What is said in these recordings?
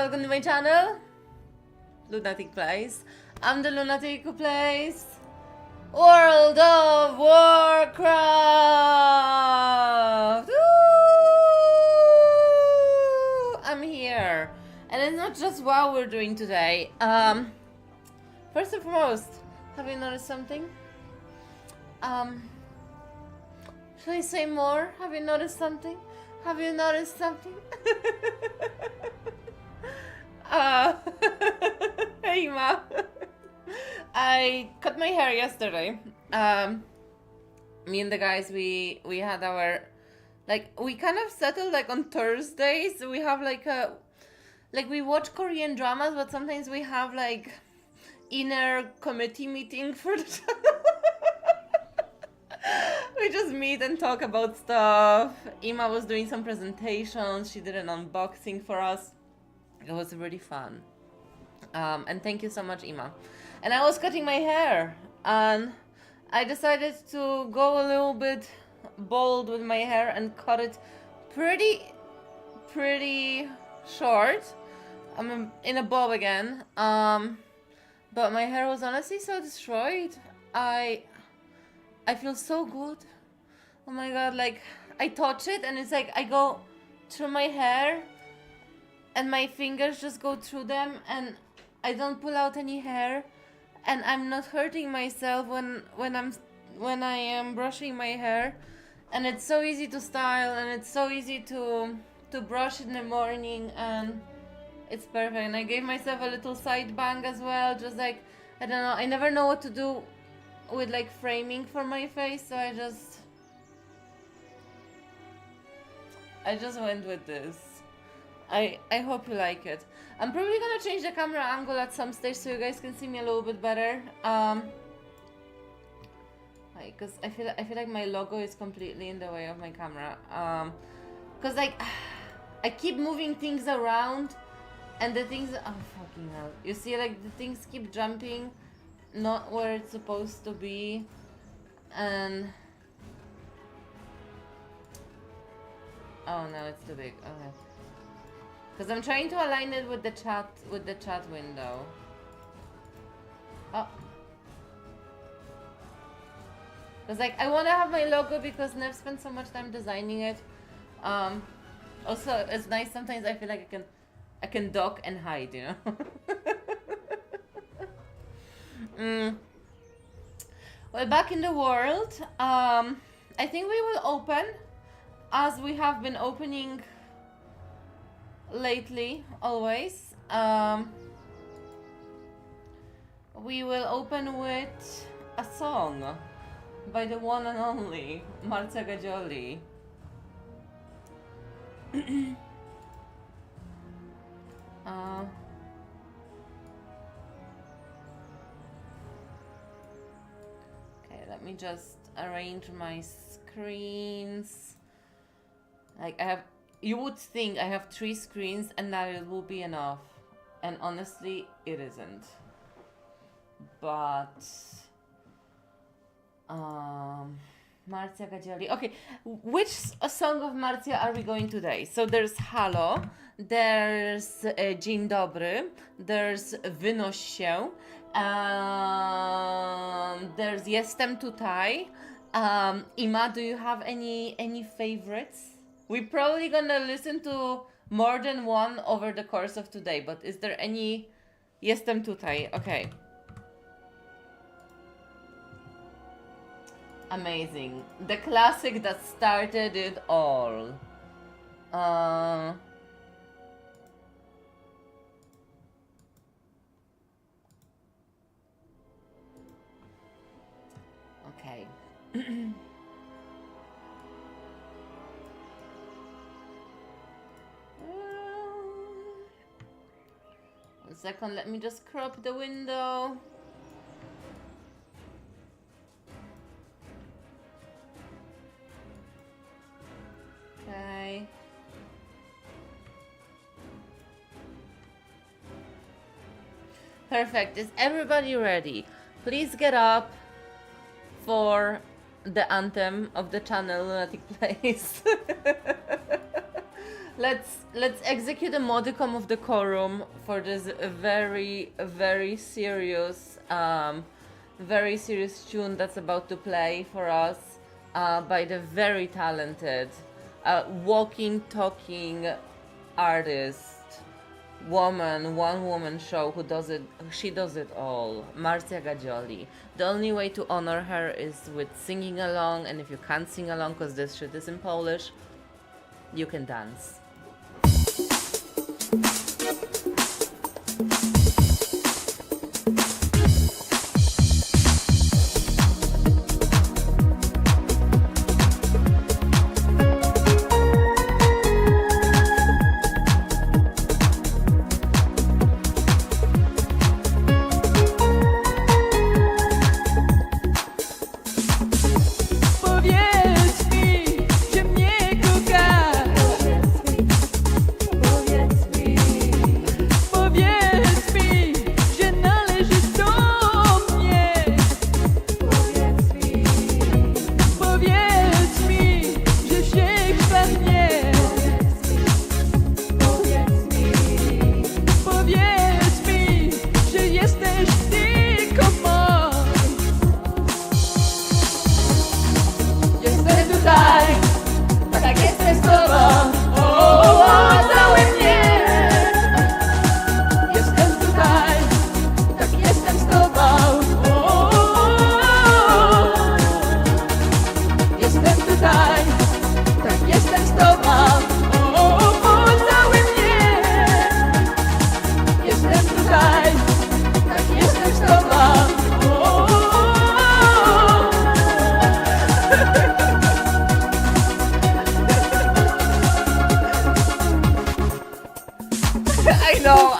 welcome to my channel, Lunatic Plays. I'm the Lunatic who plays World of Warcraft! Woo! I'm here. And it's not just WoW we're doing today. First and foremost, have you noticed something? Should I say more? Have you noticed something? Have you noticed something? Hey Ma. I cut my hair yesterday. Me and the guys, we had our, like, we kind of settled like on Thursdays. We have like we watch Korean dramas, but sometimes we have like inner committee meeting for the channel. We just meet and talk about stuff. Ima was doing some presentations. She did an unboxing for us. It was really fun. And thank you so much, Ima. And I was cutting my hair, and I decided to go a little bit bold with my hair and cut it pretty short. I'm in a bob again. But my hair was honestly so destroyed. I feel so good. Oh my god, like, I touch it and it's like I go through my hair and my fingers just go through them and I don't pull out any hair, and I'm not hurting myself when I am brushing my hair, and it's so easy to style and it's so easy to brush in the morning, and it's perfect. And I gave myself a little side bang as well, just like, I don't know, I never know what to do with like framing for my face, so I just went with this. I hope you like it. I'm probably gonna change the camera angle at some stage so you guys can see me a little bit better. Because I feel like my logo is completely in the way of my camera. Because like I keep moving things around, and the things, oh fucking hell! You see, like the things keep jumping, not where it's supposed to be, and oh no, it's too big. Okay, because I'm trying to align it with the chat window. Oh, because like I want to have my logo because Nev spent so much time designing it. Also, it's nice sometimes. I feel like I can duck and hide, you know. Well, back in the world, I think we will open, as we have been opening lately, always. We will open with a song by the one and only Marcia Gagioli. Okay, let me just arrange my screens. Like you would think I have 3 screens and that it will be enough. And honestly, it isn't. But Marcia Gagioli. Okay, which song of Marcia are we going today? So there's Halo, there's Dzień Dobry, there's Wynoś się, there's Jestem tutaj. Ima, do you have any favorites? We're probably gonna listen to more than one over the course of today, but is there any Jestem tutaj? Okay. Amazing. The classic that started it all. Okay. 1 second, let me just crop the window. Okay. Perfect. Is everybody ready? Please get up for the anthem of the channel, Lunatic Plays. let's execute a modicum of decorum for this very serious tune that's about to play for us by the very talented walking talking artist one woman show who does it. She does it all. Marcia Gagioli. The only way to honor her is with singing along, and if you can't sing along because this shit is in Polish, you can dance.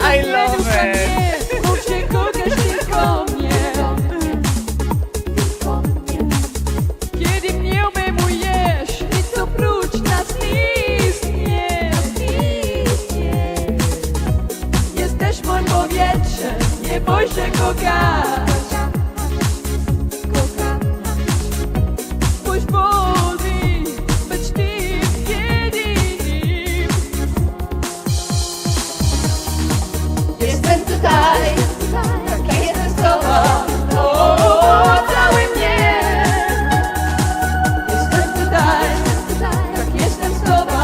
I love it. Kiedy mnie obejmujesz, nic oprócz nas nie istnieje. Jesteś moim powietrzem, nie bój się kochać. Pozwól mi być tym jedynym. Jestem tutaj, tak jestem z tobą. Cały mnie. Jestem tutaj, tak jestem z tobą.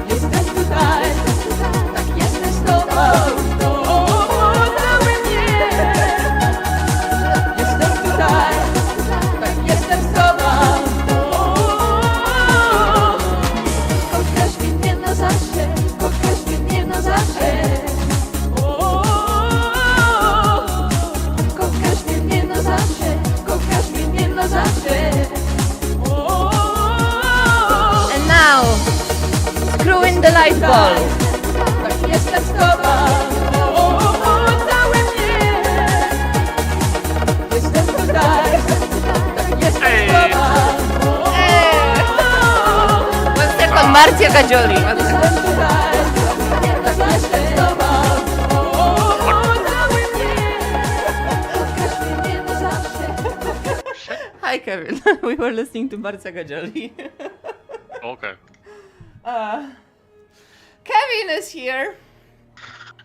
Jestem tutaj, tak jestem z tobą. Cały mnie. Jestem tutaj, tak jestem z tobą. Kochasz mnie na zawsze, kochasz mnie na zawsze. Kochasz mnie na zawsze, kochasz mnie na zawsze. And now, screw in the light bulb. Tak jestem z tobą. Cały mnie. Jestem tutaj, tak jestem z tobą. One second, Marcia Gagioli. Jestem tutaj, tak jestem z tobą. Cały mnie. Kochasz mnie na zawsze. Hi Kevin, we were listening to Marcia Gagioli. Okay. Kevin is here.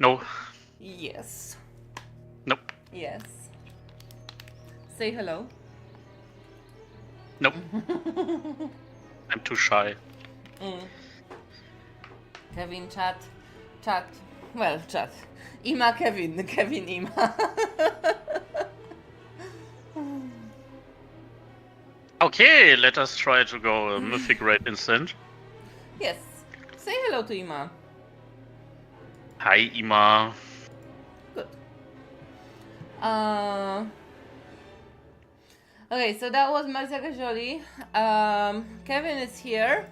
No. Yes. Nope. Yes. Say hello. Nope. I'm too shy. Kevin, chat. Well, chat. Ima, Kevin, Ima. Okay, let us try to go a mythic raid instant. Yes. Say hello to Ima. Hi, Ima. Good. Okay, so that was Marcia Gagioli. Kevin is here,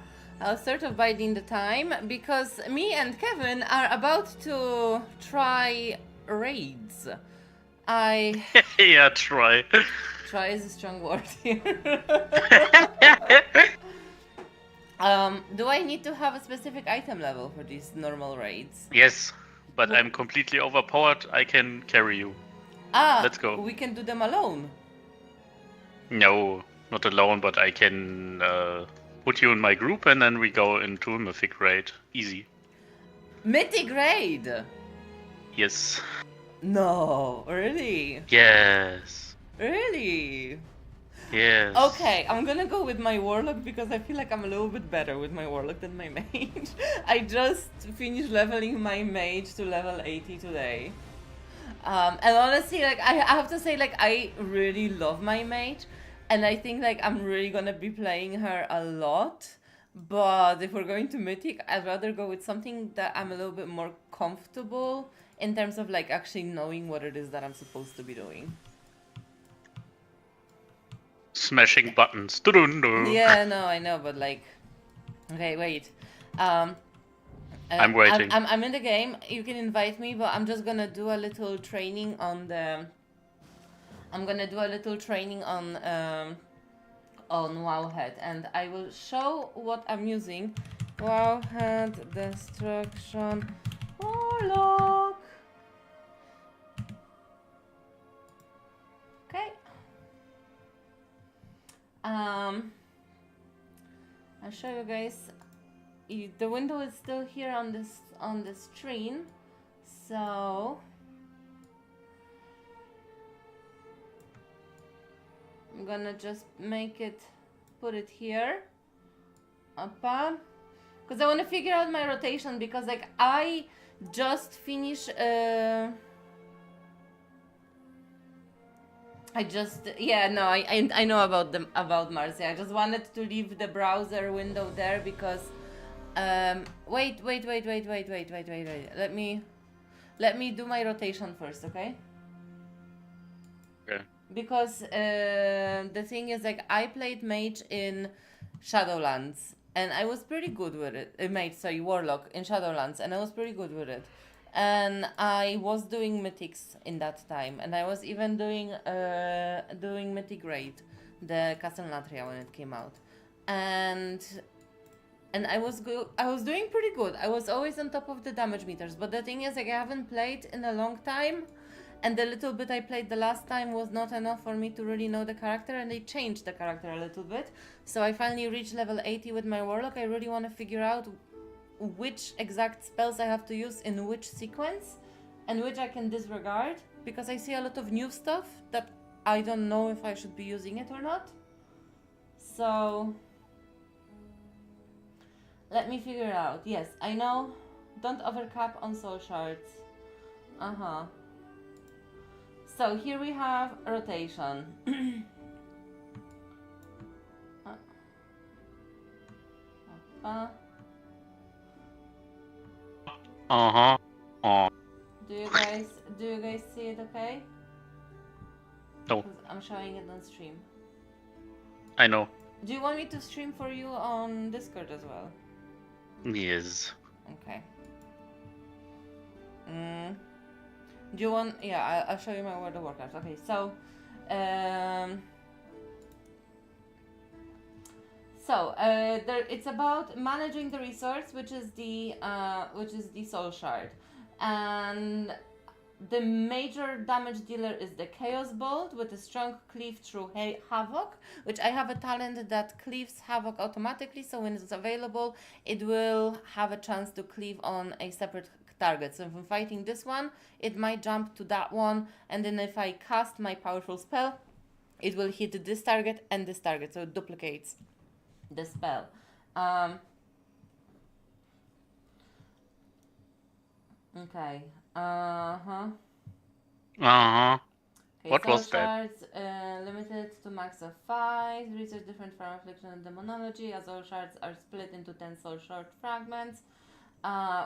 sort of biding the time, because me and Kevin are about to try raids. Yeah, try. Try is a strong word here. Do I need to have a specific item level for these normal raids? Yes, but I'm completely overpowered. I can carry you. Ah, Let's go. We can do them alone. No. not alone, but I can put you in my group and then we go into a mythic raid. Easy. Mythic raid? Yes. No, really? Yes. Really? Yes. Okay, I'm gonna go with my warlock because I feel like I'm a little bit better with my warlock than my mage. I just finished leveling my mage to level 80 today. And honestly, like I have to say, like I really love my mage, and I think like I'm really gonna be playing her a lot. But if we're going to mythic, I'd rather go with something that I'm a little bit more comfortable in terms of like actually knowing what it is that I'm supposed to be doing. Smashing buttons. Dun-dun-dun. Yeah, no, I know, but like, okay, wait. I'm waiting. I'm in the game. You can invite me, but I'm just gonna do a little training on the. I'm gonna do a little training on Wowhead, and I will show what I'm using. Wowhead Destruction Warlock. Okay. I'll show you guys. The window is still here on the screen, so I'm gonna just put it here, because I want to figure out my rotation, because like I just finished. I know about Marcia. I just wanted to leave the browser window there because wait. Let me do my rotation first, okay? Okay. Because the thing is, like, I played mage in Shadowlands and I was pretty good with it. Warlock in Shadowlands, and I was pretty good with it. And I was doing mythics in that time, and I was even doing mythic raid, the Castle Latria, when it came out, and I was doing pretty good. I was always on top of the damage meters, but the thing is, like, I haven't played in a long time, and the little bit I played the last time was not enough for me to really know the character, and they changed the character a little bit. So I finally reached level 80 with my warlock. I really want to figure out which exact spells I have to use in which sequence and which I can disregard, because I see a lot of new stuff that I don't know if I should be using it or not. So let me figure it out. Yes, I know, don't overcap on soul shards. So here we have rotation. Do you guys see it okay? No. 'Cause I'm showing it on stream. I know. Do you want me to stream for you on Discord as well? Yes. Okay. Do you want? Yeah, I'll show you my World of Warcraft. Okay, so, it's about managing the resource, which is the soul shard, and the major damage dealer is the Chaos Bolt with a strong cleave through Havoc, which I have a talent that cleaves Havoc automatically, so when it's available, it will have a chance to cleave on a separate target. So if I'm fighting this one, it might jump to that one, and then if I cast my powerful spell, it will hit this target and this target, so it duplicates the spell. Okay. Okay, What soul was that? shards, limited to max of 5. Research different from Affliction and Demonology, as all shards are split into 10 soul shard fragments.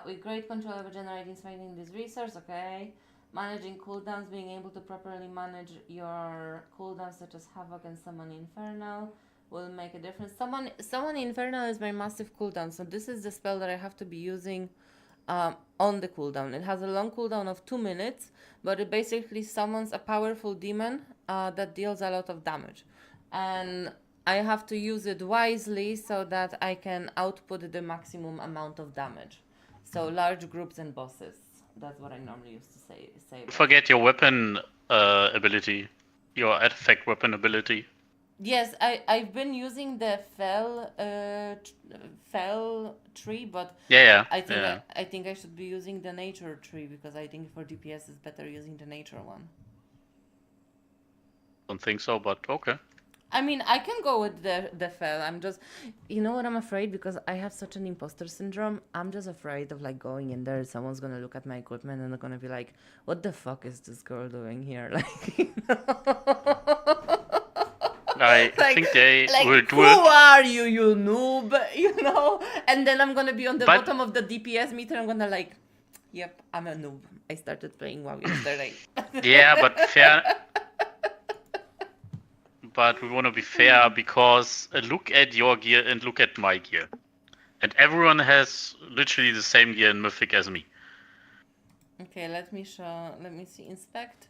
With great control over generating, spending this resource, okay. Managing cooldowns, being able to properly manage your cooldowns, such as Havoc and Summon Infernal, will make a difference. Summon Infernal is my massive cooldown, so this is the spell that I have to be using on the cooldown. It has a long cooldown of 2 minutes, but it basically summons a powerful demon that deals a lot of damage. And I have to use it wisely so that I can output the maximum amount of damage. So large groups and bosses. That's what I normally used to say. Forget your weapon ability. Your artifact weapon ability. Yes, I've been using the fell tree, but Yeah, I think yeah. I think I should be using the nature tree because I think for DPS it's better using the nature one. Don't think so, but okay. I mean, I can go with the fell. I'm just, you know what I'm afraid, because I have such an imposter syndrome. I'm just afraid of like going in there. Someone's gonna look at my equipment and they're gonna be like, "What the fuck is this girl doing here?" Like, you know? I like, think they will who do it. are you, you noob? You know? And then I'm gonna be on the But bottom of the DPS meter. I'm gonna like, yep, I'm a noob. I started playing WoW yesterday. yeah, but fair. But we want to be fair because look at your gear and look at my gear. And everyone has literally the same gear in Mythic as me. Okay, let me see. Inspect.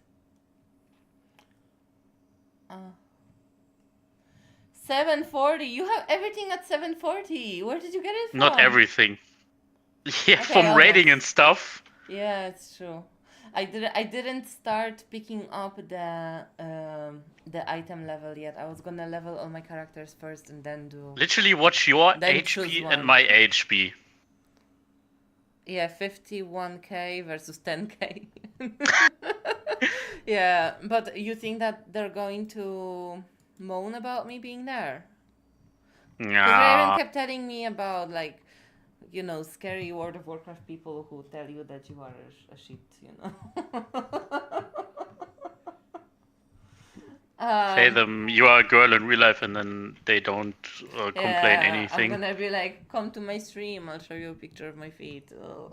740. You have everything at 740. Where did you get it from? Not everything. Yeah, Okay, from raiding and almost. stuff. Yeah, it's true. I didn't start picking up the item level yet. I was gonna level all my characters first and then do. Literally watch your Then choose HP one. and my HP. Yeah, 51k versus 10k. Yeah, but you think that they're going to moan about me being there? Because Raven Nah. kept telling me about, like, you know, scary World of Warcraft people who tell you that you are a shit, you know. Say them you are a girl in real life and then they don't complain Yeah, anything. I'm gonna be like, come to my stream, I'll show you a picture of my feet. Oh.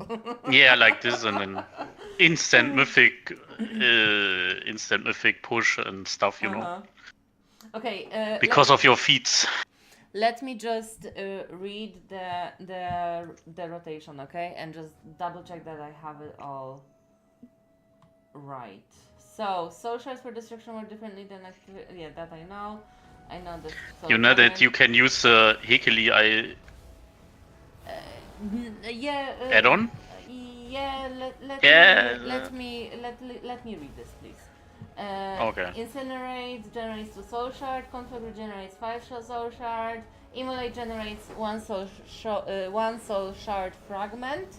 Yeah, like this and then instant mythic push and stuff, you know. Uh-huh. Okay, Because of your feet. let me just read the rotation, okay? And just double check that I have it all right. So, soul shards for destruction work differently than yeah, that I know. I know that. You know that you can use the Hekeli Yeah. add-on? Yeah. Yeah. Let me read this, please. Okay. Incinerate generates 2 soul shard. Conflict generates 5 soul shard. Immolate generates 1 soul shard fragment.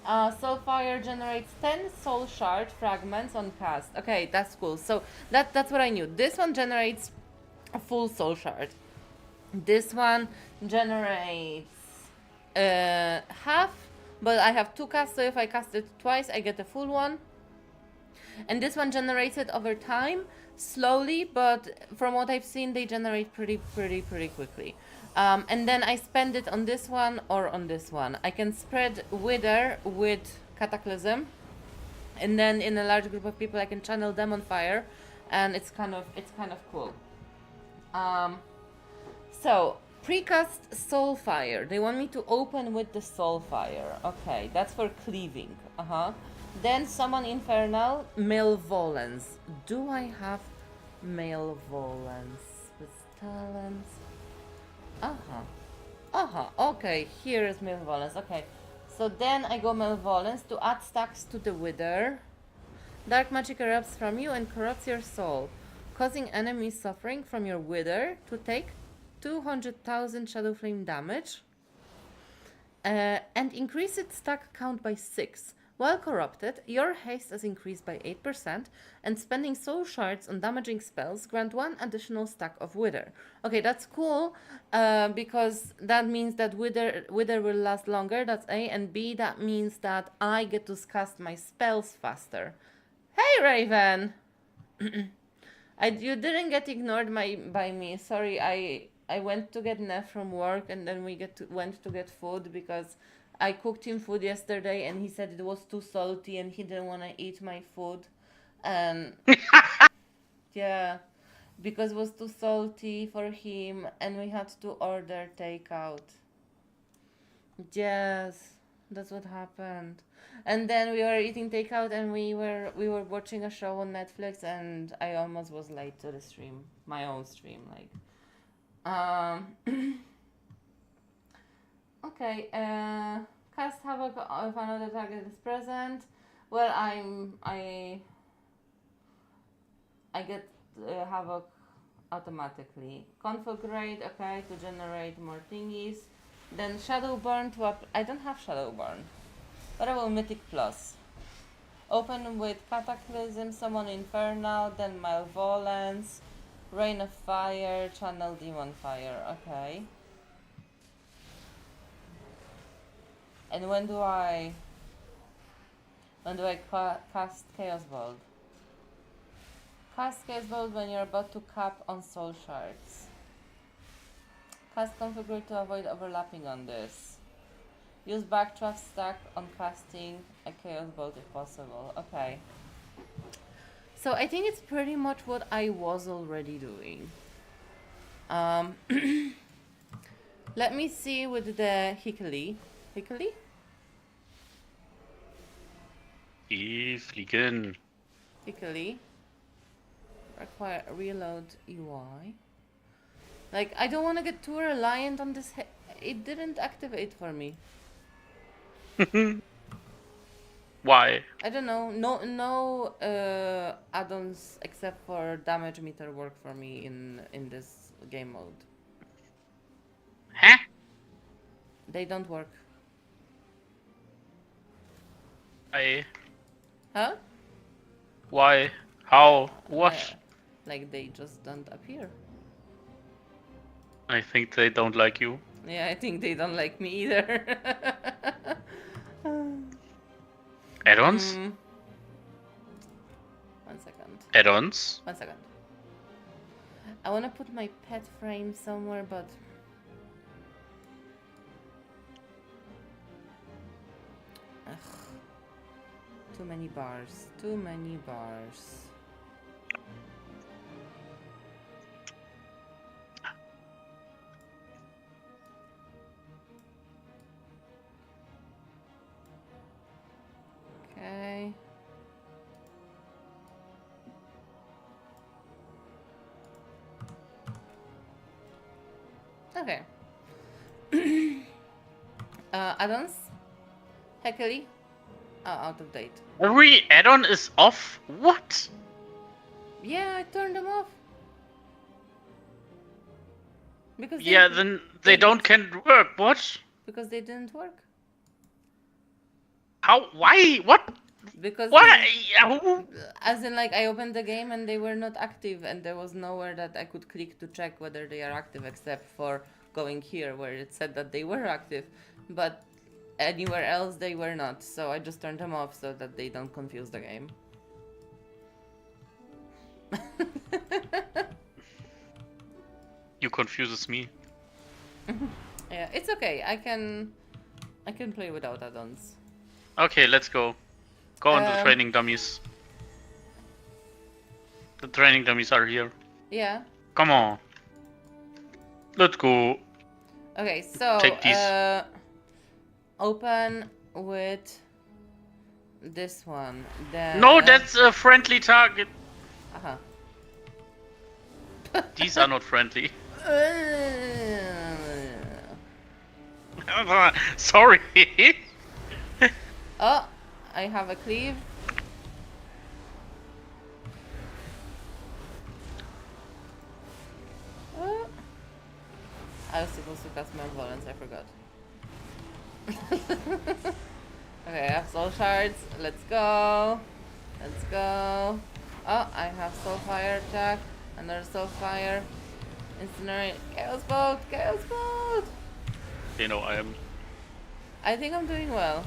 Soulfire generates 10 soul shard fragments on cast. Okay, that's cool. So that's what I knew. This one generates a full soul shard. This one generates half, but I have 2 casts, so if I cast it twice, I get a full one. And this one generates it over time, slowly, but from what I've seen, they generate pretty quickly. And then I spend it on this one or on this one. I can spread Wither with Cataclysm, and then in a large group of people I can channel Demon Fire, and it's kind of cool. So precast Soulfire. They want me to open with the Soulfire. Okay, that's for cleaving. Then summon Infernal Malevolence. Do I have Malevolence with talents? Okay, here is Malevolence. Okay, so then I go Malevolence to add stacks to the Wither. Dark magic erupts from you and corrupts your soul, causing enemies suffering from your Wither to take 200,000 Shadow Flame damage and increase its stack count by 6. While corrupted, your haste is increased by 8%, and spending soul shards on damaging spells grant 1 additional stack of Wither. Okay, that's cool, because that means that Wither will last longer, that's A, and B, that means that I get to cast my spells faster. Hey, Raven! You didn't get ignored by me, sorry, I went to get Neff from work, and then we went to get food because I cooked him food yesterday and he said it was too salty and he didn't want to eat my food. And yeah, because it was too salty for him and we had to order takeout. Yes, that's what happened. And then we were eating takeout and we were watching a show on Netflix and I almost was late to the stream, my own stream, like. Okay, cast Havoc if another target is present. Well, I get Havoc automatically. Configure, okay, to generate more thingies. Then Shadowburn to up. I don't have Shadowburn, but I will Mythic Plus. Open with Cataclysm, Summon Infernal, then Malevolence, Rain of Fire, Channel Demon Fire. Okay. And when do I cast Chaos Bolt? Cast Chaos Bolt when you're about to cap on Soul Shards. Cast Configure to avoid overlapping on this. Use Backdraft stack on casting a Chaos Bolt if possible. Okay. So I think it's pretty much what I was already doing. Let me see with the Hickory. Hickory? Fliegen. Hickory. Require reload UI. Like, I don't want to get too reliant on this. It didn't activate for me. Why? I don't know. No add-ons except for damage meter work for me in this game mode. Huh? They don't work. Why? Huh? Why? How? What? Like they just don't appear. I think they don't like you. Yeah, I think they don't like me either. Add-ons? 1 second. Add-ons? 1 second. I want to put my pet frame somewhere, but ugh. Too many bars. Too many bars. Okay. Okay. Add-ons? Heckley? Oh, out of date. Every add-on is off? What? Yeah, I turned them off. Because Yeah, then they can't work. What? Because they didn't work. How? Why? What? Because Why? as in, like, I opened the game and they were not active, and there was nowhere that I could click to check whether they are active, except for going here where it said that they were active, but anywhere else they were not. So I just turned them off so that they don't confuse the game. You confuses me. Yeah, it's okay. I can play without add-ons. Okay, let's go. Go on the training dummies. The training dummies are here. Yeah. Come on. Let's go. Okay, so Take these. Open with this one. Then No, that's a friendly target. uh-huh. These are not friendly. Sorry. Oh, I have a cleave. I was supposed to cast my violence, I forgot. Okay, I have soul shards. Let's go. Let's go. Oh, I have soul fire attack. Another soul fire. Incinerate. Chaos bolt. Chaos bolt. You know, I think I'm doing well.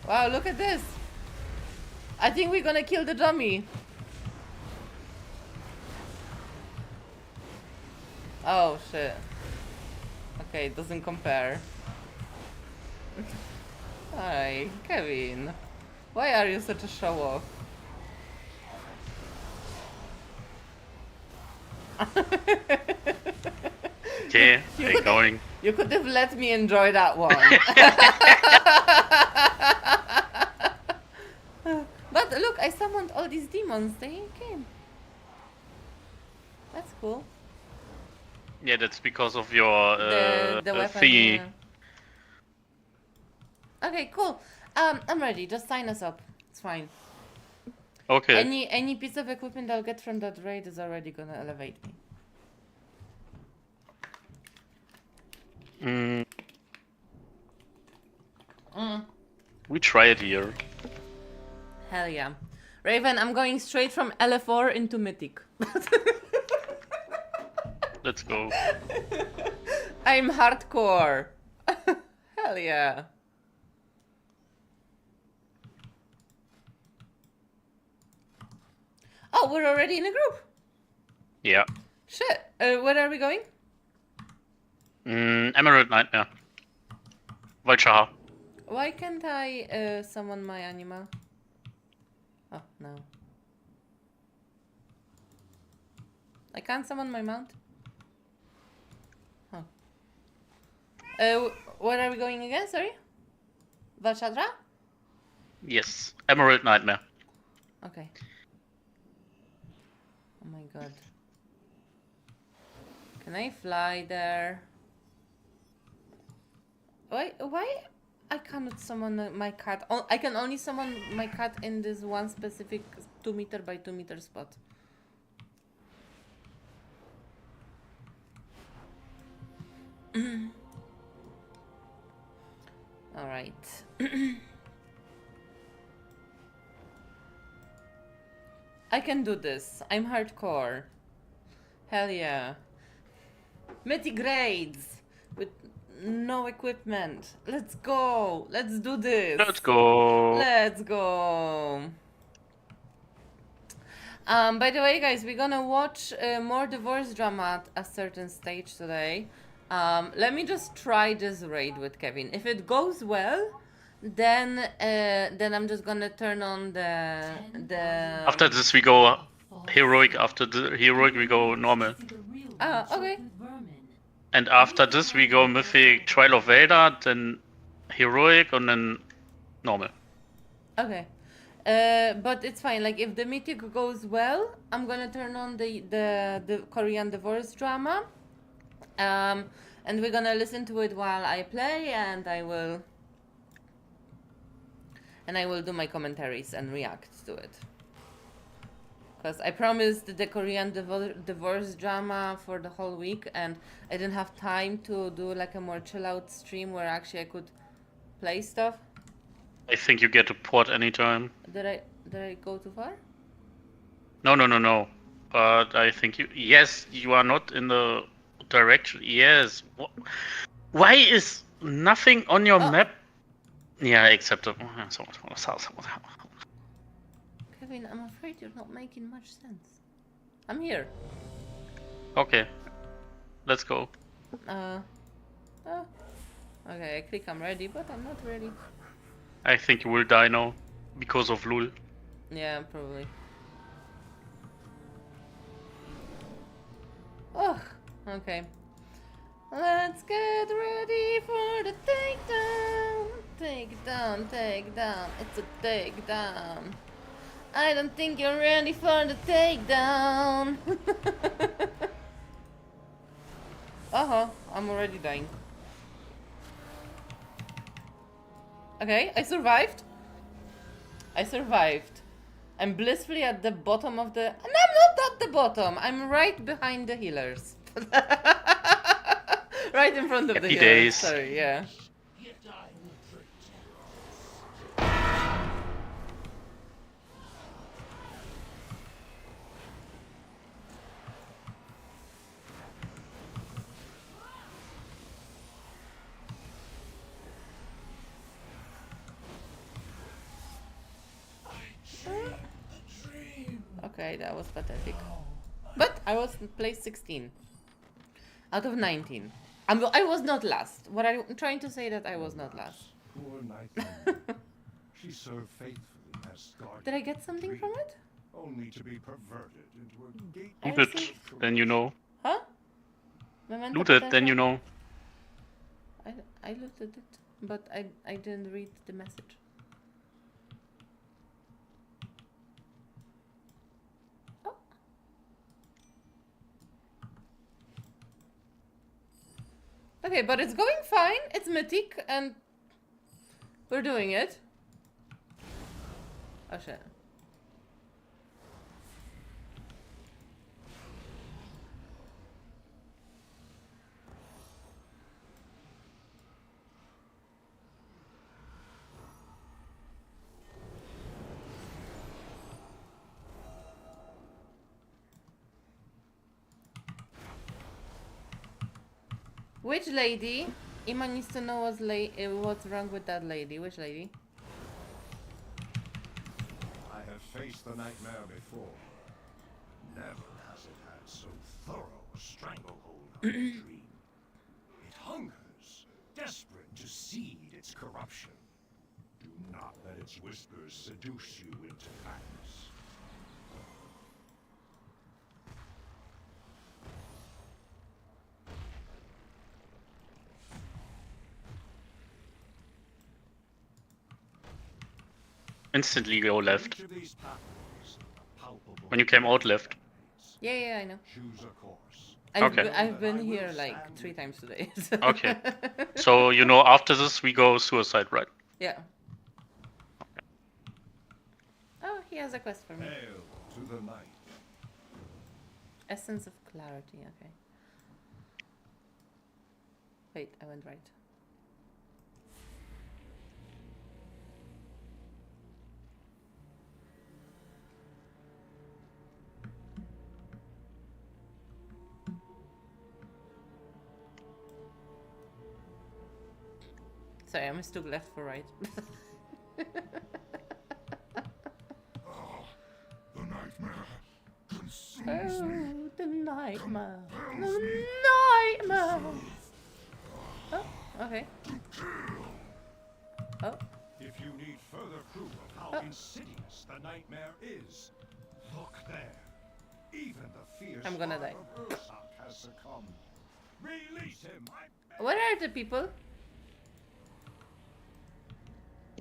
Wow, look at this. I think we're gonna kill the dummy. Oh shit. Okay, it doesn't compare. Hi, Kevin. Why are you such a show-off? okay, they're going. You could have let me enjoy that one. But look, I summoned all these demons. They came. That's cool. Yeah, that's because of your The weapon. thingy. Yeah. Okay, cool. I'm ready. Just sign us up. It's fine. Okay. Any piece of equipment I'll get from that raid is already gonna elevate me. We try it here. Hell yeah. Raven, I'm going straight from LF4 into Mythic. Let's go. I'm hardcore. Hell yeah. Oh, we're already in a group. Yeah. Shit. Where are we going? Emerald Nightmare. Valchar. Why can't I summon my animal? Oh, no. I can't summon my mount? Oh. Where are we going again? Sorry? Valchadra? Yes. Emerald Nightmare. Okay. Oh my god. Can I fly there? Why I cannot summon my cat? Oh, I can only summon my cat in this one specific 2 meter by 2 meter spot. All right. I can do this. I'm hardcore. Hell yeah. Mythic grades with no equipment. Let's go. Let's do this. Let's go. Let's go. By the way, guys, we're gonna watch more divorce drama at a certain stage today. Let me just try this raid with Kevin. If it goes well, then I'm just gonna turn on the After this we go heroic. After the heroic we go normal. okay. And after this we go mythic Trial of Vader, then heroic, and then normal. Okay. But it's fine. Like if the mythic goes well, I'm gonna turn on the Korean divorce drama. And we're gonna listen to it while I play, and I will do my commentaries and react to it. Because I promised the Korean divorce drama for the whole week, and I didn't have time to do like a more chill out stream where actually I could play stuff. I think you get a port anytime. Did I go too far? No. But I think you are not in the direction. Yes. Why is nothing on your map? Yeah, except the... Kevin, I'm afraid you're not making much sense. I'm here. Okay. Let's go. Okay, I click I'm ready, but I'm not ready. I think you will die now because of Lul. Yeah, probably. Oh, okay. Let's get ready for the takedown. Takedown. It's a takedown. I don't think you're ready for the takedown. I'm already dying. Okay, I survived. I'm blissfully at the bottom of the... And I'm not at the bottom. I'm right behind the healers. Right in front of the Happy healers. days. Sorry, yeah. Okay, that was pathetic. But I was place 16 out of 19. I was not last. What I'm trying to say that I was not last. Poor Nightingale. She so faithfully has guarded. Did I get something from it? Only to be perverted into a gate. Loot it, then you know. Huh? Memento Loot it, then potential? you know. I looted it, but I didn't read the message. Oh. Okay, but it's going fine. It's mythic, and We're doing it. Oh shit. Which lady? Ima needs to know what's wrong with that lady. Which lady? I have faced the nightmare before. Never has it had so thorough a stranglehold on the dream. It hungers, desperate to seed its corruption. Do not let its whispers seduce you into madness. Instantly go left. Each of these pathways, a palpable When you came out left. Yeah, I know. choose a course. Okay. I've been here like 3 times today. So. Okay. So, you know, after this we go suicide, right? Yeah. Oh, he has a quest for me. Hail to the night. Essence of clarity, okay. Wait, I went right. Sorry, I mistook left for right. The nightmare consumes Oh, the nightmare. The nightmare. Oh, okay. Oh, If you need further proof of how insidious the nightmare is, look there. Even the fierce I'm gonna heart die. of Ursak has succumbed. Release him, I beg. where are the people?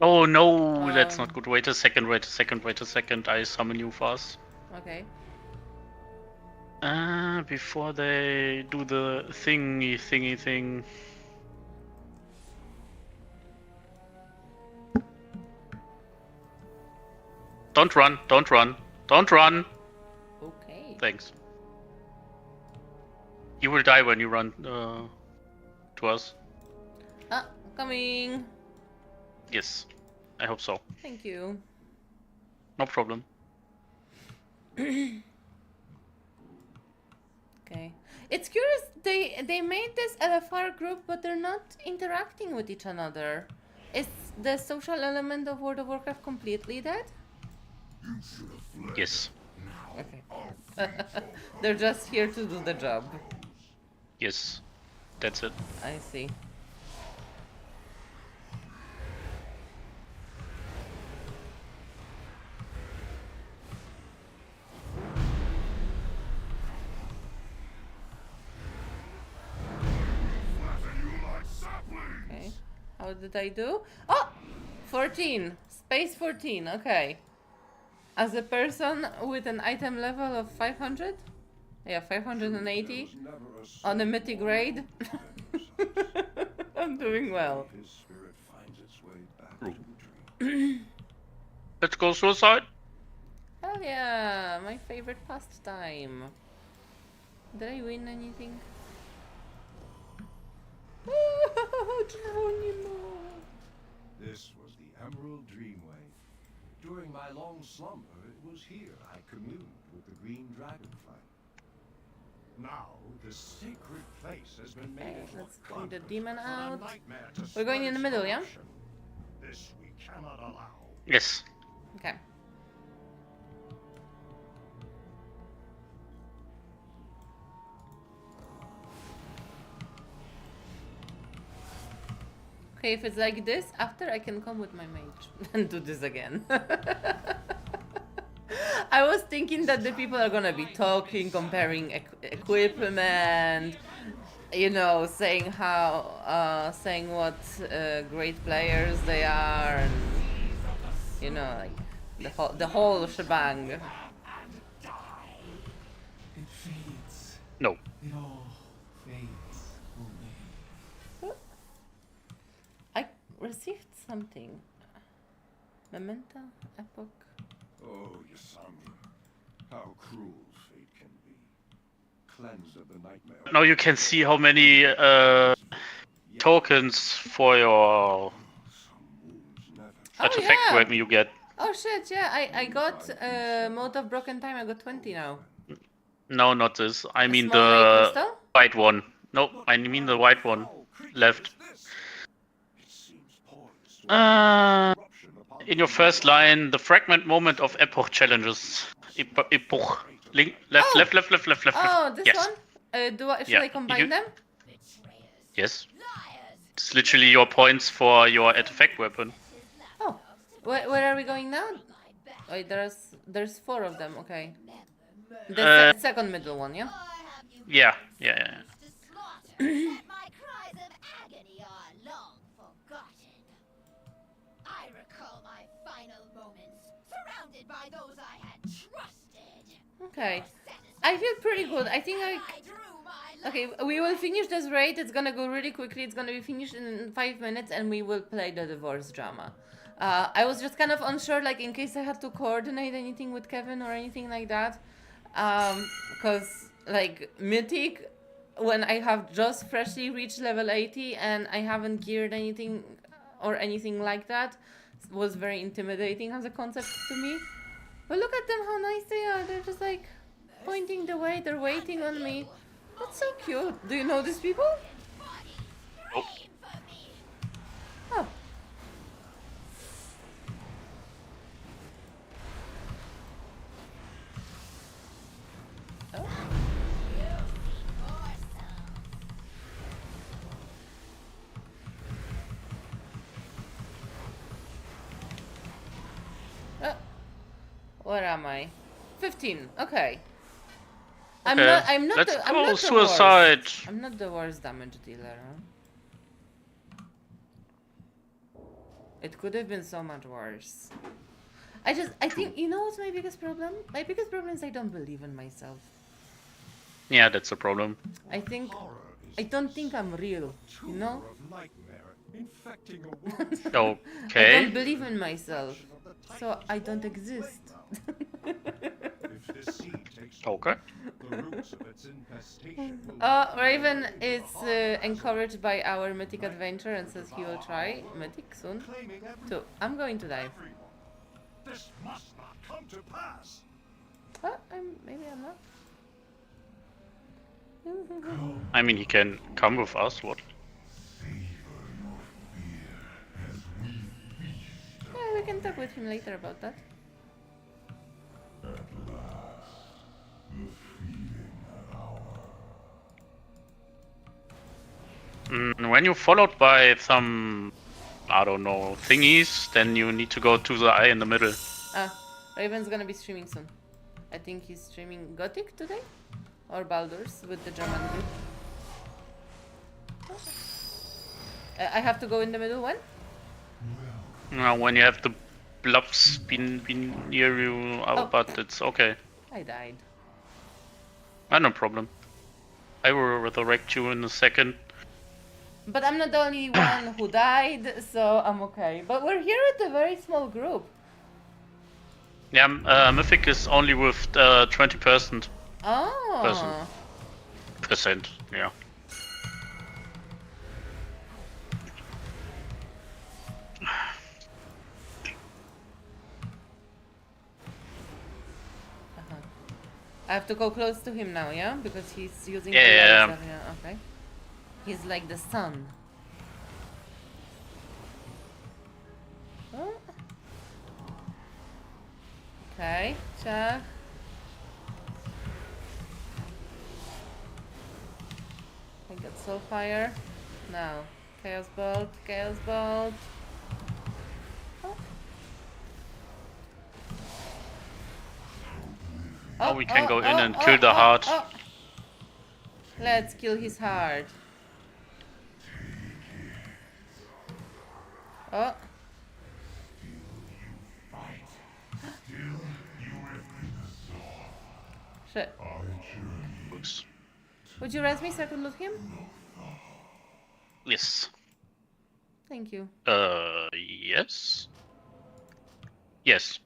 Oh no, that's not good. Wait a second, wait a second, wait a second. I summon you fast. Okay. Before they do the thingy thing. Don't run, don't run, don't run! Okay. Thanks. You will die when you run to us. Ah, coming. Yes, I hope so. Thank you. No problem. Okay. It's curious, they made this LFR group, but they're not interacting with each another. Is the social element of World of Warcraft completely dead? Yes, Okay. They're just here to do the job. yes, that's it. I see. Okay. How did I do? Oh! 14. Space 14. Okay. As a person with an item level of 500? Yeah, 580 on a mythic grade. I'm doing well. His spirit finds its way back to the dream. Let's go suicide. Hell yeah, my favorite pastime. Did I win anything? Geronimo. This was the Emerald Dreamway. During my long slumber, it was here I communed with the green dragonfly. Now, the sacred place has been made Okay, into let's a clean the conduit demon for a out. nightmare to We're going spread in the its middle, yeah? corruption. This we cannot allow. Yes. Okay. Okay, if it's like this, after I can come with my mage and do this again. I was thinking that the people are gonna be talking, comparing equipment, you know, saying how, saying what great players they are, and you know, like the whole shebang. It fades. No. It all fades away. I received something. Memento? Epoch? Oh, Yasami, how cruel fate can be. Cleanse of the nightmare. Now you can see how many tokens for your Some wounds never artifact yeah. weapon you get. Oh shit, yeah, I got Mode of Broken Time, I got 20 now. No, not this. I mean Small ray the crystal? white one. No, I mean the white one. Left. It seems poised to eruption upon In your first line, the fragment moment of epoch challenges. Epoch. Link, left, Oh. left, left, left, left, left. Oh, this Yes. one? Should Yeah, I combine you- them? Yes. It's literally your points for your artifact weapon. Oh, where are we going now? Wait, there's 4 of them, okay. The second middle one, yeah? Yeah, yeah, yeah. My cries of agony are long forgotten. I recall my final moments, surrounded by those I had trusted. Okay. I feel pretty good. I think I drew my Okay, we will finish this raid. It's gonna go really quickly. It's gonna be finished in 5 minutes and we will play the divorce drama. I was just kind of unsure, like, in case I had to coordinate anything with Kevin or anything like that. Because, like, Mythic, when I have just freshly reached level 80 and I haven't geared anything or anything like that, was very intimidating as a concept to me. But look at them, how nice they are. They're just, like, pointing the way. They're waiting on me. That's so cute. Do you know these people? Oh. Oh. Oh. Oh. Where am I? 15. Okay. I'm Okay, not let's the, I'm go not the suicide. worst. I'm not the worst damage dealer, huh? It could have been so much worse. I think, you know what's my biggest problem? My biggest problem is I don't believe in myself. Yeah, that's the problem. I think, horror is I don't think I'm real, you know? tumor of nightmare infecting a world. I Okay. don't believe in myself, so I don't exist. If this seed takes Okay. the roots of its infestation will Raven is encouraged by our Mythic adventure and says he will try Mythic soon. claiming every So, I'm going to die. everyone. This must not come to pass. Maybe I'm not. I mean, he can come with us. What? Yeah, we can talk with him later about that. When you're followed by some, I don't know, thingies, then you need to go to the eye in the middle. Raven's gonna be streaming soon. I think he's streaming Gothic today? Or Baldur's with the German group. I have to go in the middle when? When you have the blobs be near you, Oh. but it's okay. I died. No problem. I will resurrect you in a second. But I'm not the only one who died, so I'm okay. But we're here with a very small group. Yeah, Mythic is only with 20%. Oh. Percent, yeah. I have to go close to him now, yeah? Because he's using Yeah. the laser, yeah, okay. He's like the sun. Oh. Okay, check. I got Soulfire. Now, Chaos Bolt, Chaos Bolt. Oh. Now we can go in and kill the heart. Oh. Let's kill his heart. Oh. Shit. Oops. Would you res me so I could loot him? Yes. Thank you. Yes. Yes.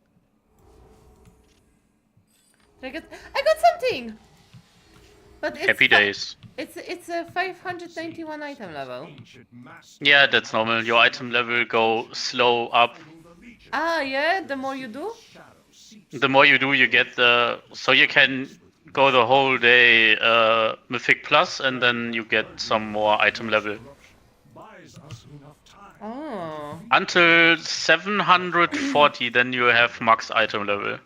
I got something! But it's Happy days. It's a 591 item level. Ancient master Yeah, that's normal. Your item level go slow up. the legion. Ah, yeah, the more you do? Shadow seeps The more you do, you get the... So you can go the whole day Mythic Plus, and then you get some more item level. corruption. Buys us enough time. Oh. Until 740, then you have max item level.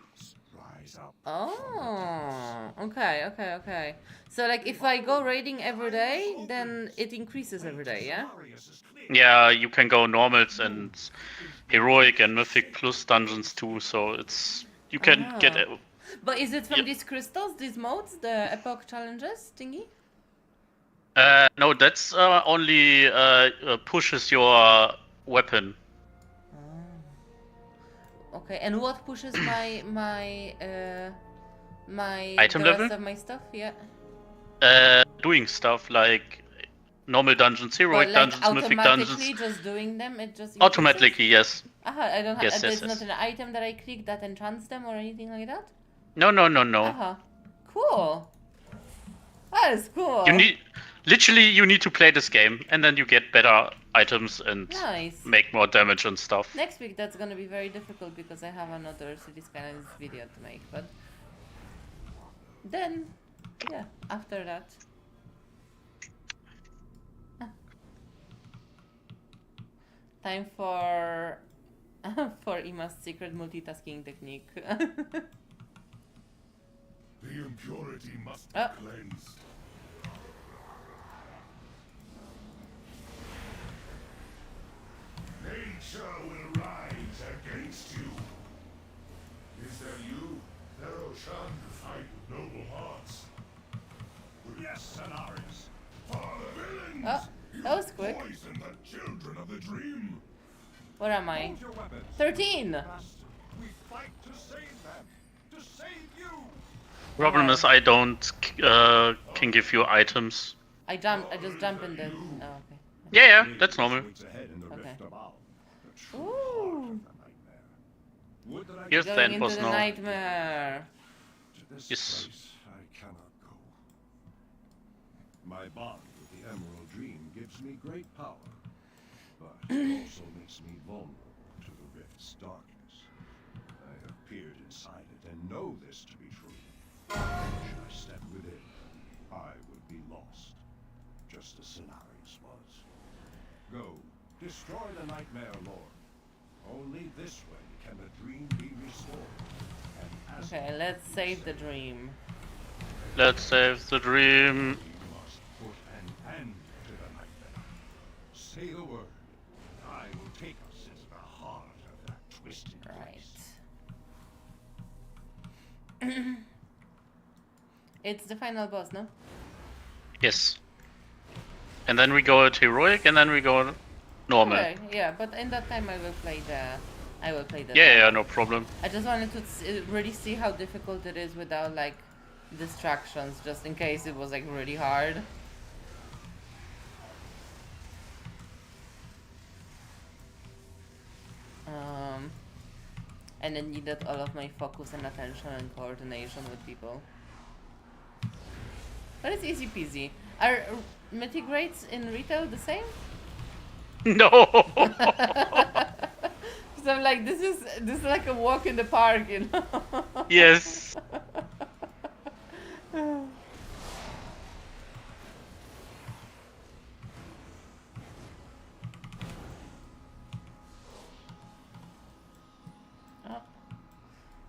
Rise up. Oh. Okay. So, like, if I go raiding every day, then it increases every day, yeah? Marius is clear. Yeah, you can go normals and heroic and mythic plus dungeons too, so it's... You can get... Ah. But is it from Yep. these crystals, these modes, the epoch challenges thingy? No, that's only pushes your weapon. Okay, and what pushes my Item the level? rest of my stuff? Yeah. Doing stuff like normal dungeons, heroic But like dungeons, mythic automatically dungeons. just doing them, it just increases? Automatically, yes. Aha, I don't have. Yes, There's yes, not yes. an item that I click that enchants them or anything like that. No. Aha, cool. That is cool. You need to play this game, and then you get better items and Nice. make more damage and stuff. Next week that's gonna be very difficult because I have another City Skylines video to make, but then, yeah, after that. Time for for Ima's secret multitasking technique. The impurity must be Oh. cleansed. Nature will rise against you. Is that you, Naroshan, fight with noble hearts? Yes, Cenarius. For the villains! Oh, that was quick. Poison the children of the dream. Where am I? Hold your weapons. 13! Master, we fight to save them. To save you. Problem is I don't can give you items. I just jump in the... Oh, okay. Yeah, that's normal. Okay. Ooh. Ooh. Would that I Here's could the Going end into boss the now. nightmare. to this Yes. place I cannot go. My bond with the Emerald Dream gives me great power, but it also makes me vulnerable to the rift's darkness. I have peered inside it and know this to be true. Should I step within, I would be lost, just as Cenarius was. Go, destroy the Nightmare Lord. Only this way can the dream be restored. And as Okay, let's save the dream. Let's save the dream. we must put an end to the nightmare. Say the word, and I will take us into the heart of that twisted place. Right. It's the final boss, no? Yes. And then we go to heroic, and then we go normal. Okay, yeah, but in that time I will play the... Yeah, no problem. I just wanted to really see how difficult it is without, like, distractions, just in case it was, like, really hard. And I needed all of my focus and attention and coordination with people. But it's easy peasy. Are mythic rates in retail the same? No. So I'm like, this is like a walk in the park, you know? Yes.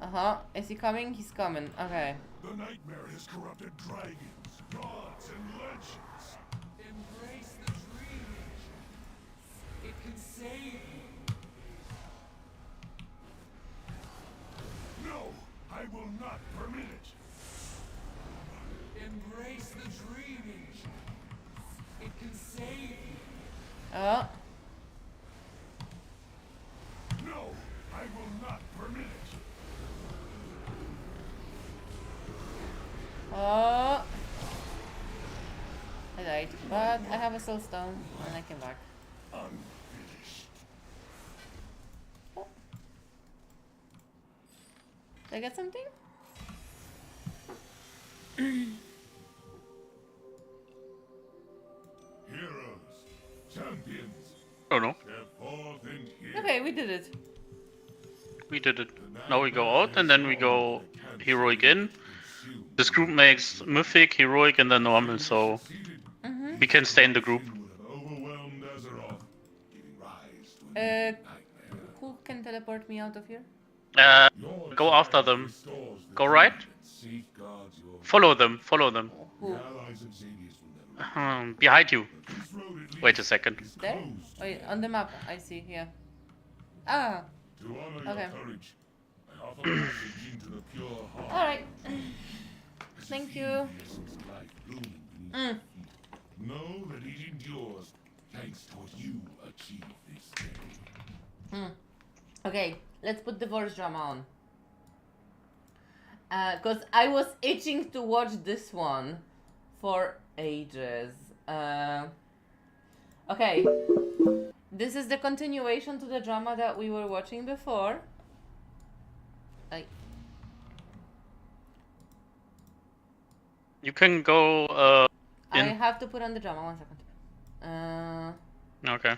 Uh-huh. Is he coming? He's coming. Okay. The nightmare has corrupted dragons, gods, and legends. Embrace the dream engine. It can save you. No, I will not permit it. Embrace the dream engine. It can save you. Oh. No, I will not permit it. Oh. I died. But I have a soul stone and I came back. Unfinished. Did I get something? Heroes, champions, Oh no, step forth and hear. Okay, we did it. we did it. Now we go out and then we go heroic in. This group makes mythic, heroic, and then normal, so we can stay in the group. Overwhelmed Azeroth, giving rise to a nightmare. Who can teleport me out of here? Go after them. Restores the Go right. safeguards your Follow them. Follow them. Who? allies and Xenius will never Behind you. This road it Wait a leads second. is There? closed. Wait, on the map. I see, yeah. Ah, To honor Okay. your courage, I offer passage into the pure heart. alright. Thank you. The essence of life blooming beneath Mm. your feet. Know that it endures thanks to what you achieve this day. Okay, let's put divorce drama on. Cause I was itching to watch this one for ages. Okay. This is the continuation to the drama that we were watching before. You can go I in. have to put on the drama, 1 second. Okay.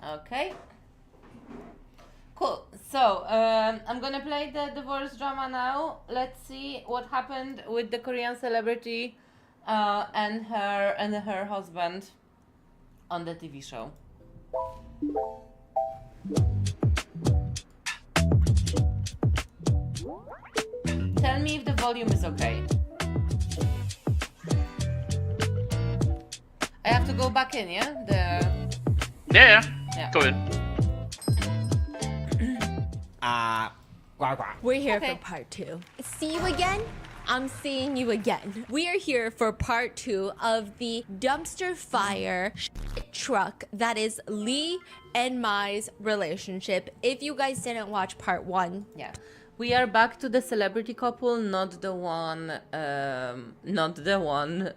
Okay. Cool. So, I'm gonna play the divorce drama now. Let's see what happened with the Korean celebrity and her husband on the TV show. Tell me if the volume is okay. I have to go back in, yeah? Yeah. Yeah. Go in. We're here Okay. for part 2. See you again? I'm seeing you again. We are here for part 2 of the dumpster fire truck that is Lee and Mai's relationship. If you guys didn't watch part 1, Yeah, we are back to the celebrity couple, not the one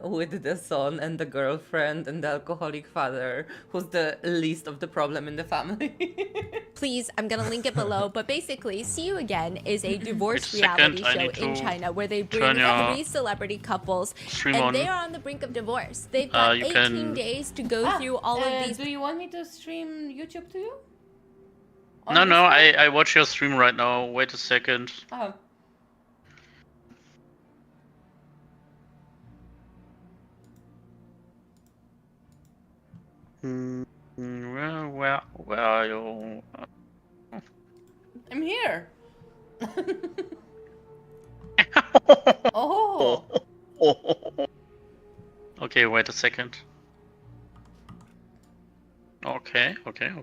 with the son and the girlfriend and the alcoholic father, who's the least of the problem in the family. please, I'm gonna link it below. But basically, See You Again is a divorce Wait a second, reality I show need in to China where they bring turn your 3 celebrity couples stream and on. they are on the brink of divorce. They've got you 18 can- days to go through all of these. Do you want me to stream YouTube to you? On No, this no, one? I watch your stream right now. Wait a second. Oh. Where are you? I'm here. Oh. Okay, wait a second. Okay. Fucking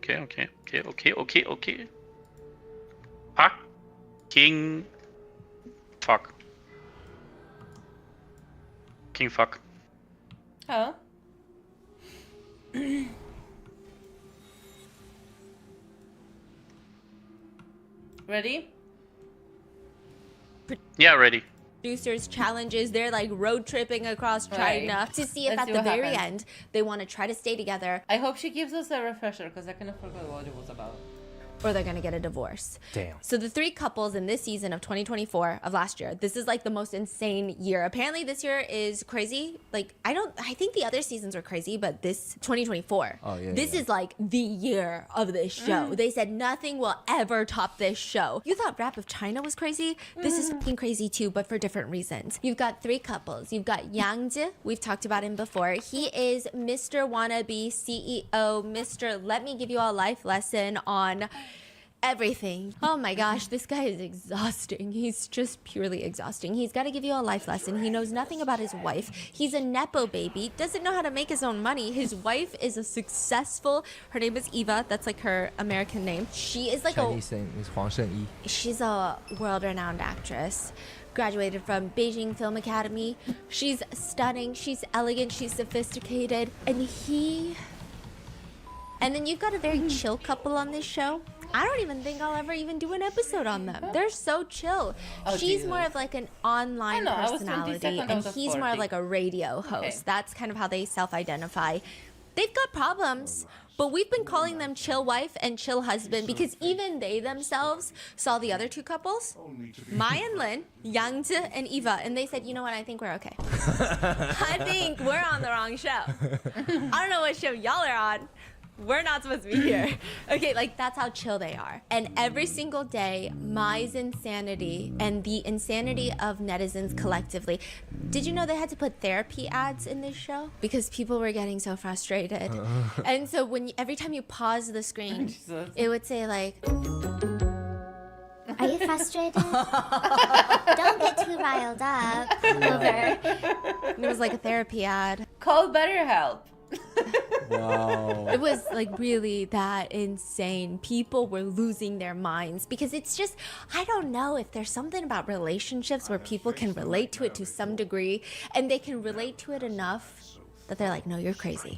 fuck. King fuck. Huh? Ready? Yeah, ready. Producers challenges. They're like road tripping across Right. China to see if Let's at see the what very happens. end they want to try to stay together I hope she gives us a refresher because I kind of forgot what it was about. or they're gonna get a divorce. Damn. So the 3 couples in this season of 2024 of last year, this is like the most insane year. Apparently this year is crazy. Like I think the other seasons were crazy, but this 2024, this is like the year of this show. They said nothing will ever top this show. You thought Rap of China was crazy? This is fucking crazy too, but for different reasons. You've got 3 couples. You've got Yang Zi. We've talked about him before. He is Mr. Wannabe CEO, Mr. Let me give you a life lesson on everything. Oh my gosh, this guy is exhausting. He's just purely exhausting. He's got to give you a life lesson. He knows nothing about his wife. He's a Nepo baby, doesn't know how to make his own money. His wife is a successful, her name is Eva, that's like her American name. She is like Chinese name is Huang Shengyi. she's a world-renowned actress. Graduated from Beijing Film Academy. She's stunning, she's elegant, she's sophisticated. And then you've got a very chill couple on this show. I don't even think I'll ever even do an episode on them. They're so chill. Oh, She's Jesus. more of like an online I know, I was personality, 22nd and out of he's more 40. of like a radio host. Okay. That's kind of how they self-identify. They've got problems, but we've been calling them chill wife and chill husband because even they themselves saw the other two couples, Mai and Lin, Yangzi and Eva, and they said, you know what, I think we're okay. I think we're on the wrong show. I don't know what show y'all are on. We're not supposed to be here. Okay, like that's how chill they are. And every single day, Mai's insanity and the insanity of netizens collectively. Did you know they had to put therapy ads in this show? Because people were getting so frustrated. And so every time you pause the screen, it would say like, are you frustrated? Don't get too riled up over. And it was like a therapy ad. Call BetterHelp. Wow. It was like really that insane. People were losing their minds because it's just, I don't know if there's something about relationships where people can relate to it to some degree and they can relate to it enough that they're like, no, you're crazy.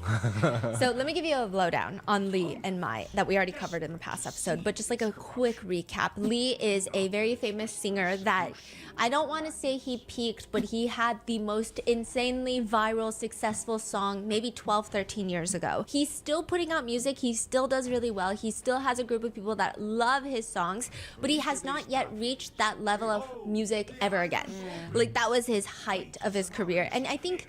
So let me give you a lowdown on Lee and Mai that we already covered in the past episode, but just like a quick recap. Lee is a very famous singer that I don't want to say he peaked, but he had the most insanely viral, successful song maybe 12, 13 years ago. He's still putting out music. He still does really well. He still has a group of people that love his songs, but he has not yet reached that level of music ever again. Like that was his height of his career. And I think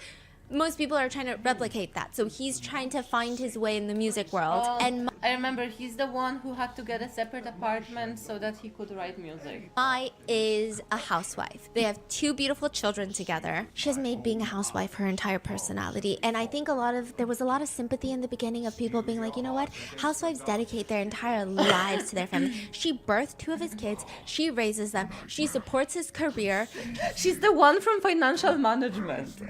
most people are trying to replicate that. So he's trying to find his way in the music world. And I remember he's the one who had to get a separate apartment so that he could write music. Mai is a housewife. They have 2 beautiful children together. She has made being a housewife her entire personality. And I think there was a lot of sympathy in the beginning of people being like, you know what? Housewives dedicate their entire lives to their family. She birthed 2 of his kids. She raises them. She supports his career. She's the one from financial management.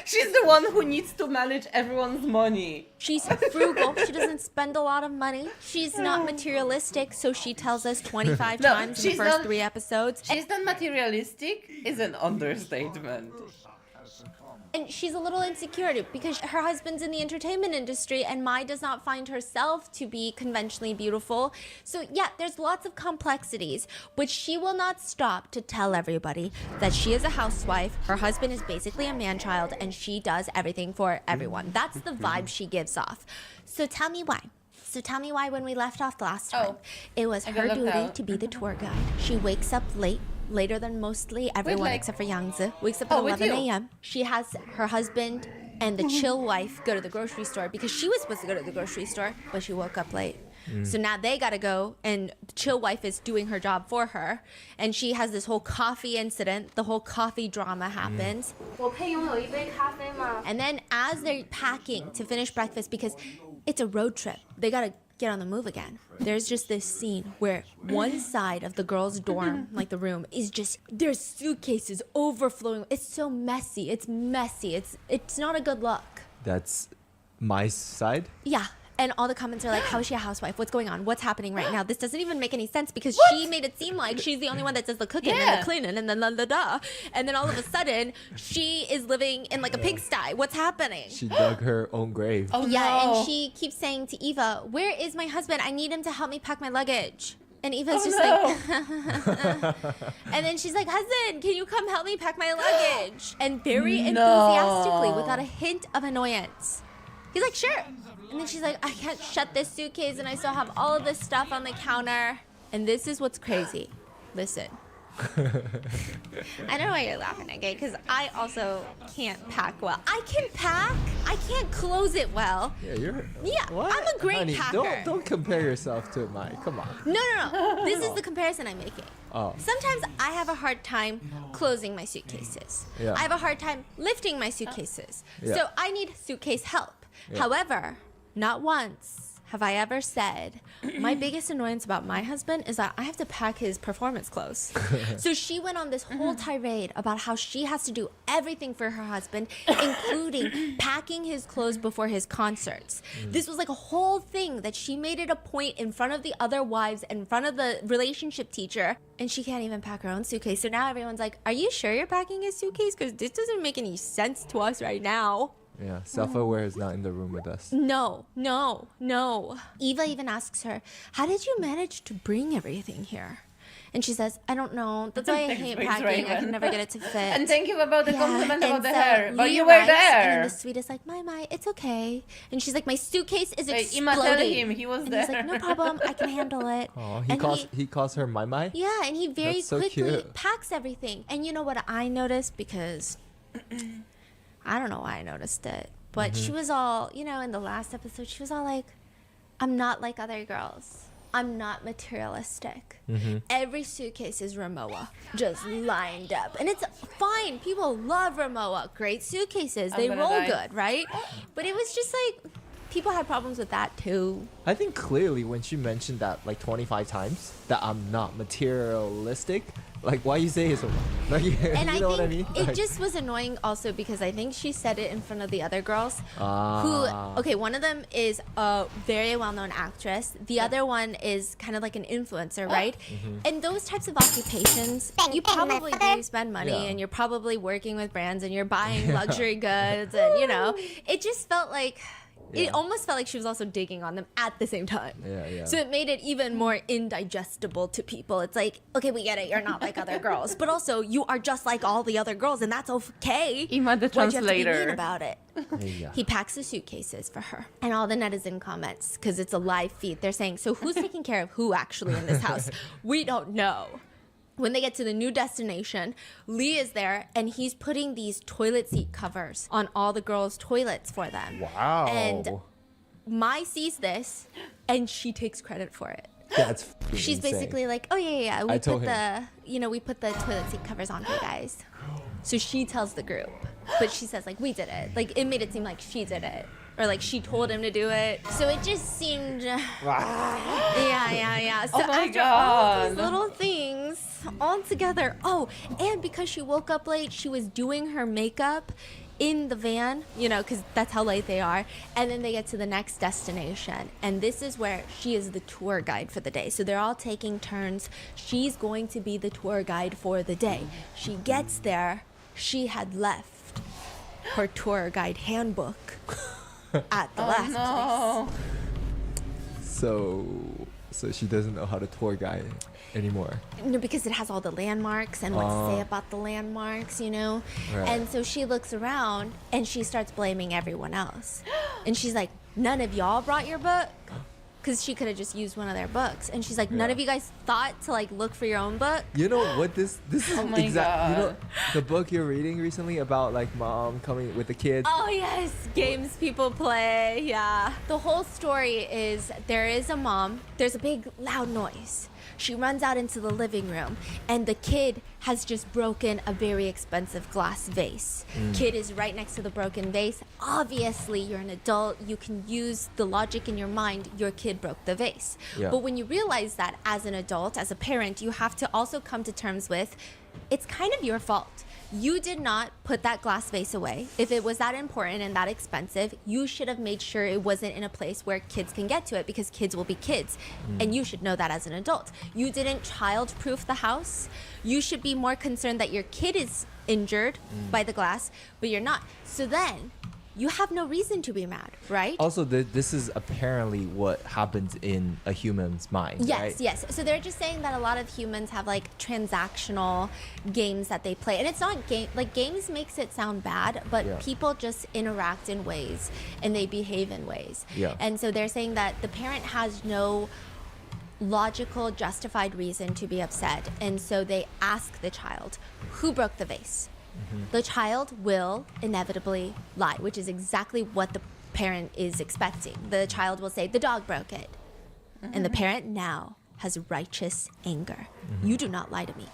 She's the one who needs to manage everyone's money. She's frugal. She doesn't spend a lot of money. She's not materialistic, so she tells us 25 times in the first 3 episodes. She's not materialistic is an understatement. And she's a little insecure because her husband's in the entertainment industry and Mai does not find herself to be conventionally beautiful. So yeah, there's lots of complexities, but she will not stop to tell everybody that she is a housewife, her husband is basically a man-child, and she does everything for everyone. That's the vibe she gives off. So tell me why. When we left off last time, it was her duty to be the tour guide. She wakes up late, later than mostly everyone except for Yangzi. Wakes up at 11 a.m. She has her husband and the chill wife go to the grocery store because she was supposed to go to the grocery store, but she woke up late. So now they gotta go, and the chill wife is doing her job for her, and she has this whole coffee incident. The whole coffee drama happens. And then as they're packing to finish breakfast, because it's a road trip, they gotta get on the move again. There's just this scene where one side of the girls' dorm, like the room, is just, there's suitcases overflowing. It's so messy. It's messy. It's not a good look. That's my side? Yeah. And all the comments are like, how is she a housewife? What's going on? What's happening right now? This doesn't even make any sense because she made it seem like she's the only one that does the cooking and the cleaning and then da. And then all of a sudden, she is living in like a pigsty. What's happening? She dug her own grave. Oh, Yeah, no. and she keeps saying to Eva, where is my husband? I need him to help me pack my luggage. And Eva's like, and then she's like, husband, can you come help me pack my luggage? And very enthusiastically, without a hint of annoyance. He's like, sure. And then she's like, I can't shut this suitcase and I still have all of this stuff on the counter. And this is what's crazy. Listen. I don't know why you're laughing, okay? Because I also can't pack well. I can pack. I can't close it well. Yeah, What? I'm a great Honey, packer. Don't compare yourself to Mai. Come on. No. This is the comparison I'm making. Oh. Sometimes I have a hard time closing my suitcases. Yeah. I have a hard time lifting my suitcases. Yeah. So I need suitcase help. Yeah. However, not once have I ever said, my biggest annoyance about my husband is that I have to pack his performance clothes. So she went on this whole tirade about how she has to do everything for her husband, including packing his clothes before his concerts. This was like a whole thing that she made it a point in front of the other wives, in front of the relationship teacher, and she can't even pack her own suitcase. So now everyone's like, are you sure you're packing his suitcase? Because this doesn't make any sense to us right now. Yeah, self-aware is not in the room with us. No. Eva even asks her, how did you manage to bring everything here? And she says, I don't know. That's why I Thanks, hate Grace packing. I Raven. can never get it to fit. And thank you about the compliment about and the so hair. But Lee you were arrives, there. And then the sweetest like, my, it's okay. And she's like, my suitcase is Wait, exploding. Ima, tell him he was and there. he's like, no problem. I can handle it. Oh, And he calls her my. Yeah, and he very That's so quickly cute. packs everything. And you know what I noticed? Because I don't know why I noticed it. But she was all, in the last episode, she was all like, I'm not like other girls. I'm not materialistic. Every suitcase is Ramoa, just lined up. And it's fine. People love Ramoa. Great suitcases. They gonna roll die. good, right? But it was just like, people had problems with that too. I think clearly when she mentioned that like 25 times that I'm not materialistic, like why you say it so much? Like, And you I know think what I mean? it Like, just was annoying also because I think she said it in front of the other girls. One of them is a very well-known actress. The other one is kind of like an influencer, right? And those types of occupations, you probably do spend money Yeah. and you're probably working with brands and you're buying luxury goods and, it just felt like... Yeah. It almost felt like she was also digging on them at the same time. Yeah. So it made it even more indigestible to people. It's like, okay, we get it. You're not like other girls. But also, you are just like all the other girls, and that's okay. Ima, the Why'd you have to be mean translator. about it? Yeah. He packs the suitcases for her. And all the netizen comments, because it's a live feed, they're saying, so who's taking care of who actually in this house? We don't know. When they get to the new destination, Lee is there and he's putting these toilet seat covers on all the girls' toilets for them. Wow. And Mai sees this and she takes credit for it. That's f***ing She's insane. basically like, oh yeah, we I put told we put the toilet seat covers on for you guys. So she tells the group, but she says like, we did it. Like it made it seem like she did it. Or like she told him to do it. So it just seemed yeah. So Oh my after all God. these little things all together. Oh, and because she woke up late, she was doing her makeup in the van, because that's how late they are. And then they get to the next destination. And this is where she is the tour guide for the day. So they're all taking turns. She's going to be the tour guide for the day. She gets there. She had left her tour guide handbook at the last place. So she doesn't know how to tour guide anymore. No, because it has all the landmarks and what to say about the landmarks, Right. And so she looks around and she starts blaming everyone else. And she's like, none of y'all brought your book? Because she could have just used one of their books. And she's like, none of you guys thought to like look for your own book? You know what this is Oh my exact. You know God. the book you're reading recently about like mom coming with the kids. Oh yes, games people play, yeah. The whole story is there is a mom, there's a big loud noise. She runs out into the living room and the kid has just broken a very expensive glass vase. Kid is right next to the broken vase. Obviously, you're an adult. You can use the logic in your mind. Your kid broke the vase. Yeah. But when you realize that as an adult, as a parent, you have to also come to terms with it's kind of your fault. You did not put that glass vase away. If it was that important and that expensive, you should have made sure it wasn't in a place where kids can get to it because kids will be kids. And you should know that as an adult. You didn't child-proof the house. You should be more concerned that your kid is injured by the glass, but you're not. So then you have no reason to be mad, right? Also, this is apparently what happens in a human's mind, Yes, right? yes. So they're just saying that a lot of humans have like transactional games that they play. And it's not game, like games makes it sound bad, but Yeah. people just interact in ways and they behave in ways. Yeah. And so they're saying that the parent has no logical, justified reason to be upset. And so they ask the child, who broke the vase? The child will inevitably lie, which is exactly what the parent is expecting. The child will say, the dog broke it. And the parent now has righteous anger. You do not lie to me.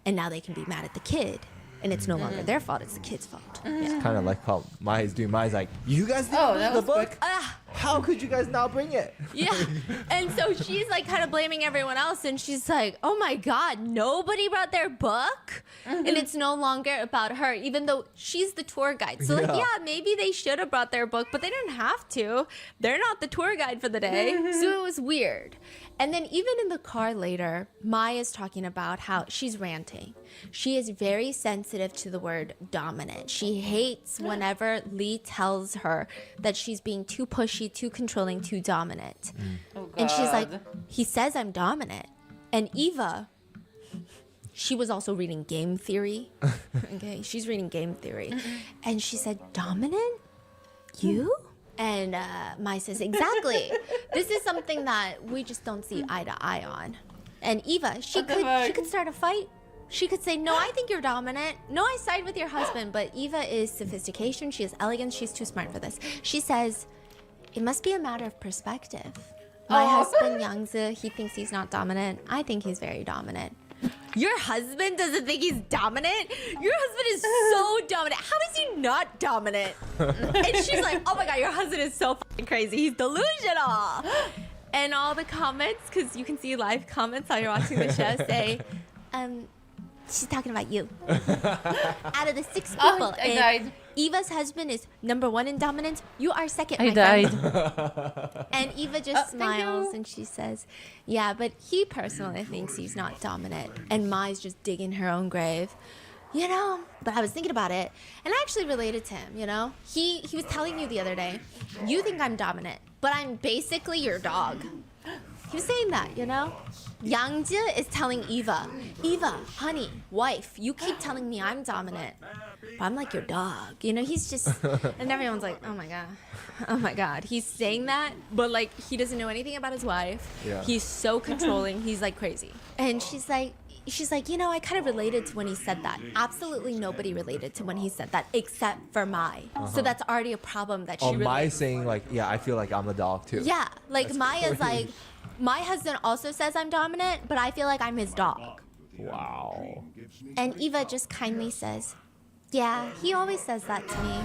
And now they can be mad at the kid. And it's no longer their fault, it's the kid's fault. It's kind of like how Maya's doing. Maya's like, you guys didn't Oh, bring that the was book? quick. How could you guys not bring it? Yeah. And so she's like kind of blaming everyone else. And she's like, oh my God, nobody brought their book? And it's no longer about her, even though she's the tour guide. So, like, Yeah. yeah, maybe they should have brought their book, but they didn't have to. They're not the tour guide for the day. So it was weird. And then even in the car later, Mai is talking about how she's ranting. She is very sensitive to the word dominant. She hates whenever Lee tells her that she's being too pushy, too controlling, too dominant. Oh, God. And she's like, he says I'm dominant. And Eva she was also reading game theory. Okay, she's reading game theory. And she said, dominant? You? And Mai says, exactly. This is something that we just don't see eye to eye on. And Eva, she could start a fight. She could say, no, I think you're dominant. No, I side with your husband. But Eva is sophistication. She is elegance. She's too smart for this. She says, it must be a matter of perspective. My husband, Yangzi, he thinks he's not dominant. I think he's very dominant. Your husband doesn't think he's dominant? Your husband is so dominant. How is he not dominant? And she's like, oh my God, your husband is so fucking crazy. He's delusional. And all the comments, because you can see live comments while you're watching the show, say, she's talking about you. Out of the 6 people, I died. Eva's husband is number 1 in dominance. You are second, I my died. friend. And Eva just smiles and she says, yeah, but he personally thinks he's not dominant. And Mai's just digging her own grave. You know, but I was thinking about it, and I actually related to him, you know? He was telling you the other day, you think I'm dominant, but I'm basically your dog. He was saying that, you know? Yangzi is telling Eva, honey, wife, you keep telling me I'm dominant, but I'm like your dog. You know, he's just, and everyone's like, oh my God. He's saying that, but like, he doesn't know anything about his wife. Yeah. He's so controlling. He's like crazy. And she's like, you know, I kind of related to when he said that. Absolutely nobody related to when he said that except for Mai. So that's already a problem that she relates. Mai saying like, yeah, I feel like I'm a dog too. Yeah, like Mai is like, my husband also says I'm dominant, but I feel like I'm his dog. Wow. And Eva just kindly says, yeah, he always says that to me.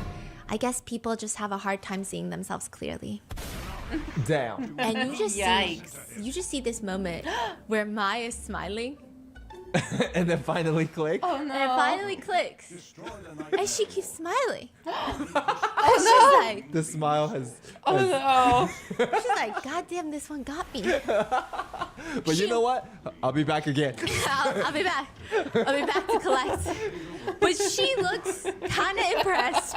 I guess people just have a hard time seeing themselves clearly. Damn. And you just see this moment where Mai is smiling. And then finally click. Oh no. And it finally clicks. And she keeps smiling. Oh She's like, The smile has. Oh no. she's like, God damn, this one got me. But you know what? I'll be back again. I'll be back. I'll be back to collect. But she looks kind of impressed.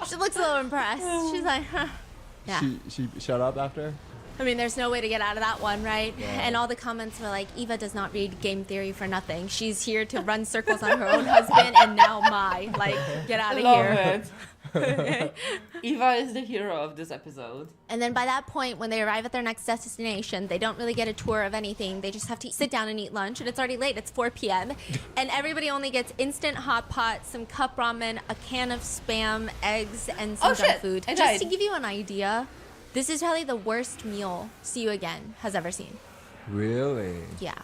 She looks a little impressed. She's like, huh. Yeah. She shut up after? I mean, there's no way to get out of that one, right? Yeah. And all the comments were like, Eva does not read game theory for nothing. She's here to run circles on her own husband, and now Mai. Like, get out of here. It. Eva is the hero of this episode. And then by that point, when they arrive at their next destination, they don't really get a tour of anything. They just have to sit down and eat lunch, and it's already late. It's 4 p.m. And everybody only gets instant hot pot, some cup ramen, a can of Spam, eggs, and some junk food. Just to give you an idea, this is probably the worst meal See You Again has ever seen. Really? Yeah.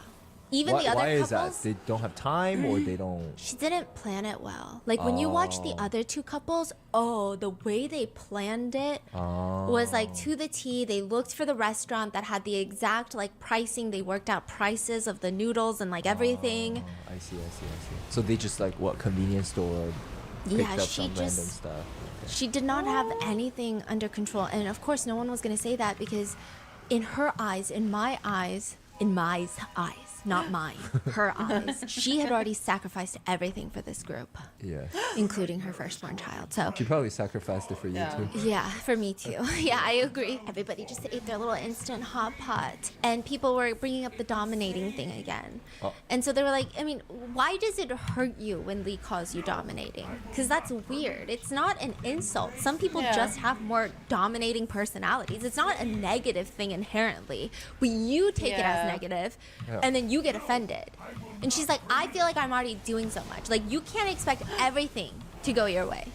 Even the other why couples, is that? They don't have time, or they don't? She didn't plan it well. Like when you watch the other 2 couples, the way they planned it was like to the T. They looked for the restaurant that had the exact like pricing. They worked out prices of the noodles and like everything. I see. So they just like what convenience store picked up some random stuff. Okay. She did not have anything under control, and of course, no one was going to say that because, in her eyes, in Mai's eyes. Not mine, her eyes. She had already sacrificed everything for this group. Yeah. Including her firstborn child. So She probably sacrificed it for you too. yeah, for me too. Yeah, I agree. Everybody just ate their little instant hot pot. And people were bringing up the dominating thing again. And so they were like, I mean, why does it hurt you when Lee calls you dominating? Because that's weird. It's not an insult. Some people just have more dominating personalities. It's not a negative thing inherently. But you take it as negative, and then you get offended. And she's like, I feel like I'm already doing so much. Like, you can't expect everything to go your way.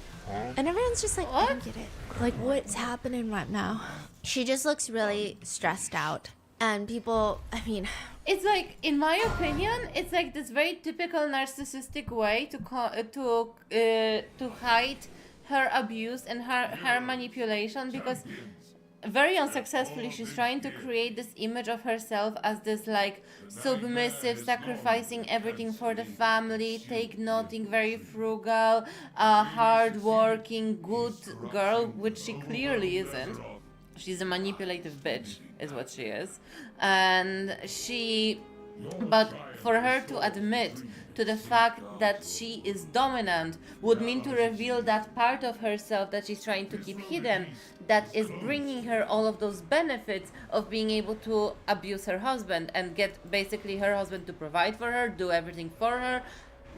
And everyone's just like, I don't get it. Like, what's happening right now? She just looks really stressed out. And people, I mean... It's like, in my opinion, it's like this very typical narcissistic way to hide her abuse and her manipulation, because very unsuccessfully she's trying to create this image of herself as this like submissive, sacrificing everything for the family, take nothing, very frugal, hard-working, good girl, which she clearly isn't. She's a manipulative bitch, is what she is. And but for her to admit to the fact that she is dominant, would mean to reveal that part of herself that she's trying to keep hidden, that is bringing her all of those benefits of being able to abuse her husband and get basically her husband to provide for her, do everything for her.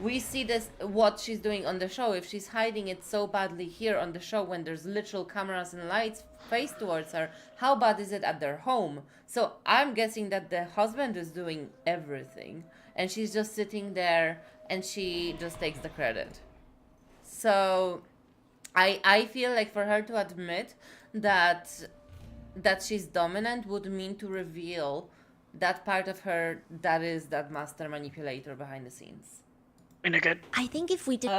We see this, what she's doing on the show. If she's hiding it so badly here on the show when there's literal cameras and lights faced towards her, how bad is it at their home? So I'm guessing that the husband is doing everything and she's just sitting there and she just takes the credit. So I feel like for her to admit that she's dominant would mean to reveal that part of her that is that master manipulator behind the scenes. In again. I think if we did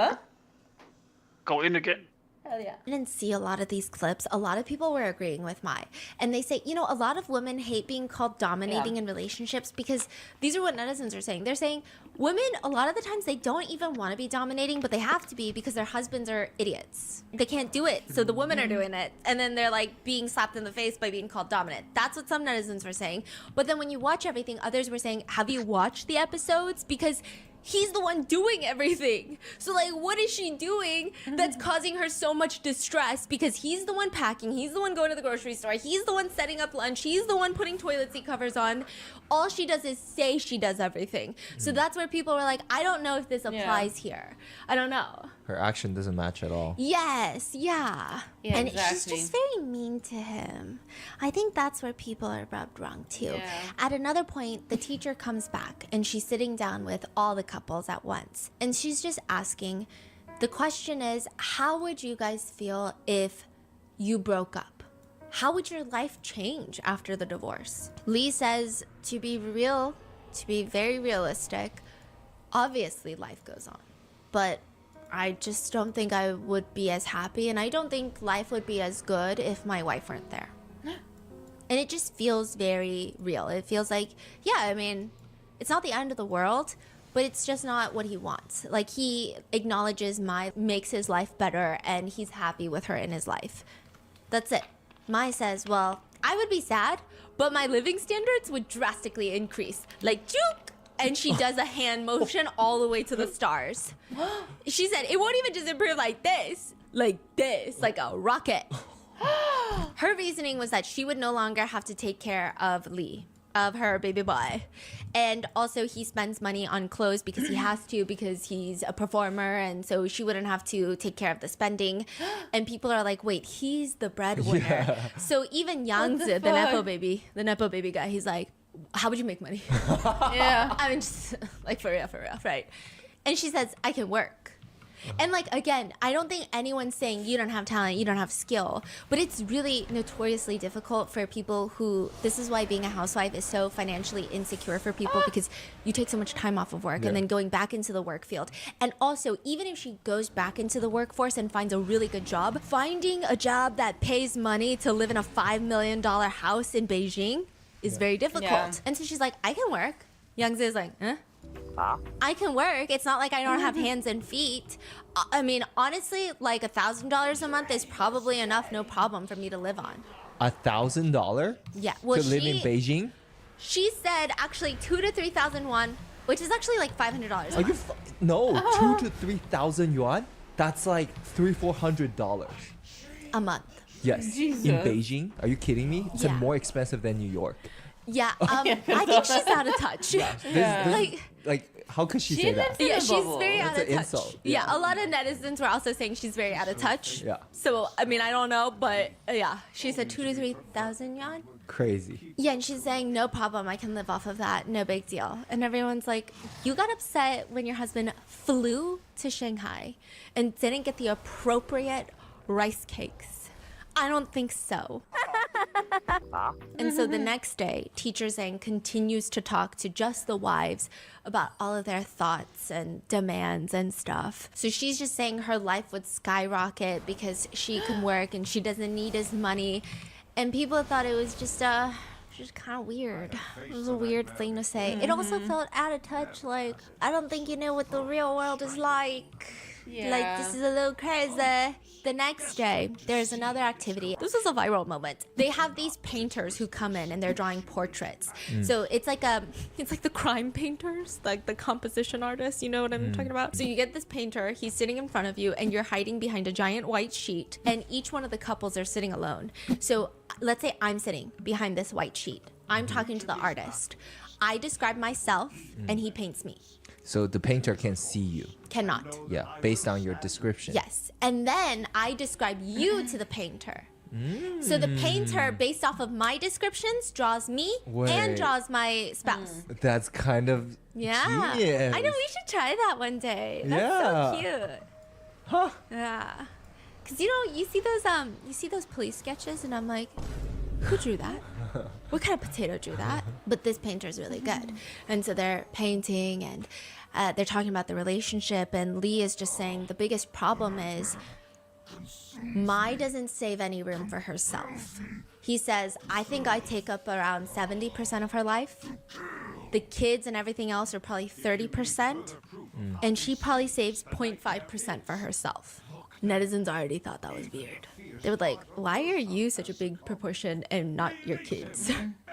Go in again. Hell yeah. didn't see a lot of these clips, a lot of people were agreeing with Mai. And they say, you know, a lot of women hate being called dominating in relationships because these are what netizens are saying. They're saying women, a lot of the times, they don't even want to be dominating, but they have to be because their husbands are idiots. They can't do it, so the women are doing it. And then they're like being slapped in the face by being called dominant. That's what some netizens were saying. But then when you watch everything, others were saying, have you watched the episodes? Because he's the one doing everything. So like, what is she doing that's causing her so much distress? Because he's the one packing, he's the one going to the grocery store, he's the one setting up lunch, he's the one putting toilet seat covers on. All she does is say she does everything. So that's where people were like, I don't know if this applies here. I don't know. Her action doesn't match at all. Yes, yeah. And exactly. she's just very mean to him. I think that's where people are rubbed wrong too. Yeah. At another point, the teacher comes back and she's sitting down with all the couples at once. And she's just asking, the question is, how would you guys feel if you broke up? How would your life change after the divorce? Lee says, to be real, to be very realistic, obviously life goes on. But I just don't think I would be as happy, and I don't think life would be as good if my wife weren't there. And it just feels very real. It feels like, yeah, I mean, it's not the end of the world, but it's just not what he wants. Like, he acknowledges Mai makes his life better, and he's happy with her in his life. That's it. Mai says, well, I would be sad, but my living standards would drastically increase. Like, juke! And she does a hand motion all the way to the stars. She said, it won't even just improve like this, like a rocket. Her reasoning was that she would no longer have to take care of Lee, of her baby boy. And also he spends money on clothes because he has to, because he's a performer, and so she wouldn't have to take care of the spending. And people are like, wait, he's the breadwinner. Yeah. So even Yangzi, the Nepo baby guy, he's like, how would you make money? Yeah. I mean, just like for real, right? And she says, I can work. And like, again, I don't think anyone's saying you don't have talent, you don't have skill, but it's really notoriously difficult for people who, this is why being a housewife is so financially insecure for people, because you take so much time off of work and then going back into the work field. And also, even if she goes back into the workforce and finds a really good job, finding a job that pays money to live in a $5 million house in Beijing is very difficult. Yeah. And so she's like, I can work. Youngzi is like, huh? I can work. It's not like I don't have hands and feet. I mean, honestly, like $1,000 a month is probably enough, no problem, for me to live on. $1,000? Yeah. Well, to live in Beijing? She said actually 2,000 to 3,000 won, which is actually like $500. Are you? No, 2,000 to 3,000 yuan. That's like $300-400 a month. Yes. Jesus. In Beijing? Are you kidding me? It's more expensive than New York. Yeah, I think she's out of touch. Like, how could she say that? Yeah, she's very That's out of an touch. insult. Yeah, a lot of netizens were also saying she's very out of touch. Yeah. So, I mean, I don't know, but yeah, she said 2,000 to 3,000 yuan. Crazy. Yeah, and she's saying, no problem, I can live off of that, no big deal. And everyone's like, you got upset when your husband flew to Shanghai and didn't get the appropriate rice cakes. I don't think so. And so the next day, Teacher Zhang continues to talk to just the wives about all of their thoughts and demands and stuff. So she's just saying her life would skyrocket because she can work and she doesn't need his money. And people thought it was just kind of weird. It was a weird thing to say. It also felt out of touch, like, I don't think you know what the real world is like. Like, this is a little crazy. The next day, there's another activity. This is a viral moment. They have these painters who come in and they're drawing portraits. So it's like the crime painters, like the composition artists. You know what I'm talking about? So you get this painter. He's sitting in front of you, and you're hiding behind a giant white sheet. And each one of the couples are sitting alone. So let's say I'm sitting behind this white sheet. I'm talking to the artist. I describe myself, and he paints me. So the painter can see you. Cannot. Yeah, based on your description. Yes. And then I describe you to the painter. So the painter, based off of my descriptions, draws me and draws my spouse. That's kind of genius. I know, we should try that one day. That's so cute. Huh. Yeah. Cause you see those police sketches, and I'm like, who drew that? What kind of potato drew that? But this painter's really good. And so they're painting, and they're talking about the relationship, and Lee is just saying the biggest problem is Mai doesn't save any room for herself. He says, I think I take up around 70% of her life. The kids and everything else are probably 30%. And she probably saves 0.5% for herself. Netizens already thought that was weird. They were like, why are you such a big proportion and not your kids?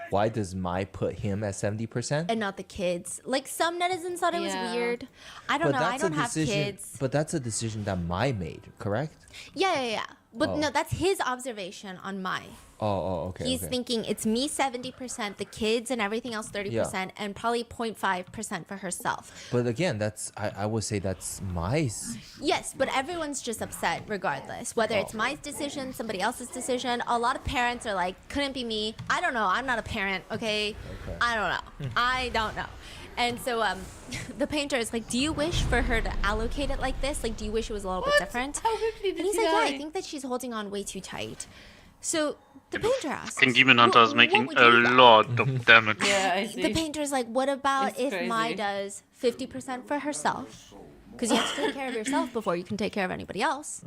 Why does Mai put him at 70%? And not the kids. Like, some netizens thought it was weird. I don't know. I don't have kids. But that's a decision that Mai made, correct? Yeah. But no, that's his observation on Mai. Okay. He's thinking it's me 70%, the kids and everything else 30%, and probably 0.5% for herself. But again, I would say that's Mai's. Yes, but everyone's just upset regardless. Whether it's Mai's decision, somebody else's decision. A lot of parents are like, couldn't be me. I don't know. I'm not a parent, okay? I don't know. And so the painter is like, do you wish for her to allocate it like this? Like, do you wish it was a little bit different? How quickly did And he's he like, die? yeah, I think that she's holding on way too tight. So the painter asks, King Demon Hunter is "What making would a you do?" lot of damage. Yeah, I see. The painter's like, what about It's if crazy. Mai does 50% for herself? Because you have to take care of yourself before you can take care of anybody else.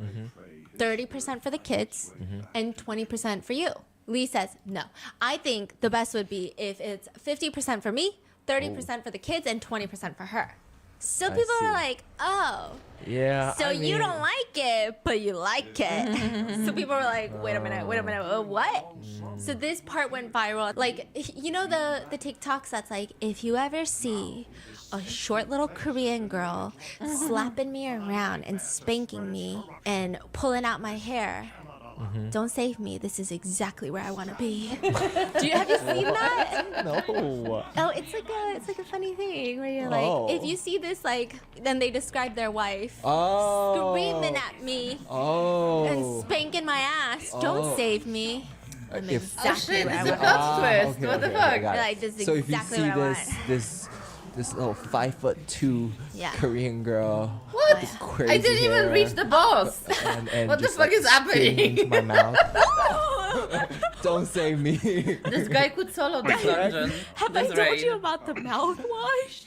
30% for the kids, and 20% for you. Lee says, no. I think the best would be if it's 50% for me, 30% for the kids, and 20% for her. So people see. are like, oh. Yeah. So you don't like it, but you like it. So people were like, wait a minute, what? So this part went viral. Like, you know the TikToks that's like, if you ever see a short little Korean girl slapping me around and spanking me and pulling out my hair, don't save me. This is exactly where I want to be. Have you seen that? No. Oh, it's like a funny thing where you're like, if you see this, like, then they describe their wife screaming at me and spanking my ass. Don't save me. I'm If- exactly where I it's a want. plot twist. What the fuck? Like, this is So if you exactly see what I this little 5'2" Yeah. Korean girl, What? with crazy I didn't even hair, reach the boss. and What the just, fuck is spitting happening? into my mouth. Don't save me. This guy could solo this dungeon. Have I This told raid. you about the mouthwash?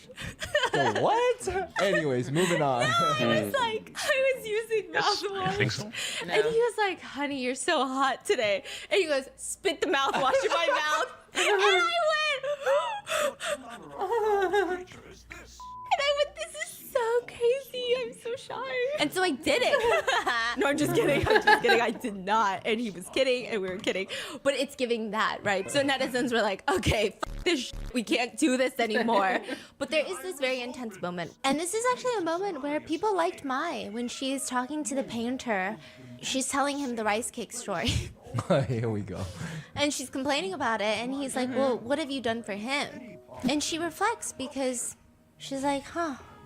The what? Anyways, moving on. I was like, I was using mouthwash. I think so. And he was like, honey, you're so hot today. And he goes, spit the mouthwash in my mouth. And I went, this is so crazy. I'm so shy. And so I did it. No, I'm just kidding. I did not. And he was kidding, and we were kidding. But it's giving that, right? So netizens were like, okay, this we can't do this anymore. But there is this very intense moment. And this is actually a moment where people liked Mai when she's talking to the painter. She's telling him the rice cake story. Here we go. And she's complaining about it, and he's like, well, what have you done for him? And she reflects because she's like,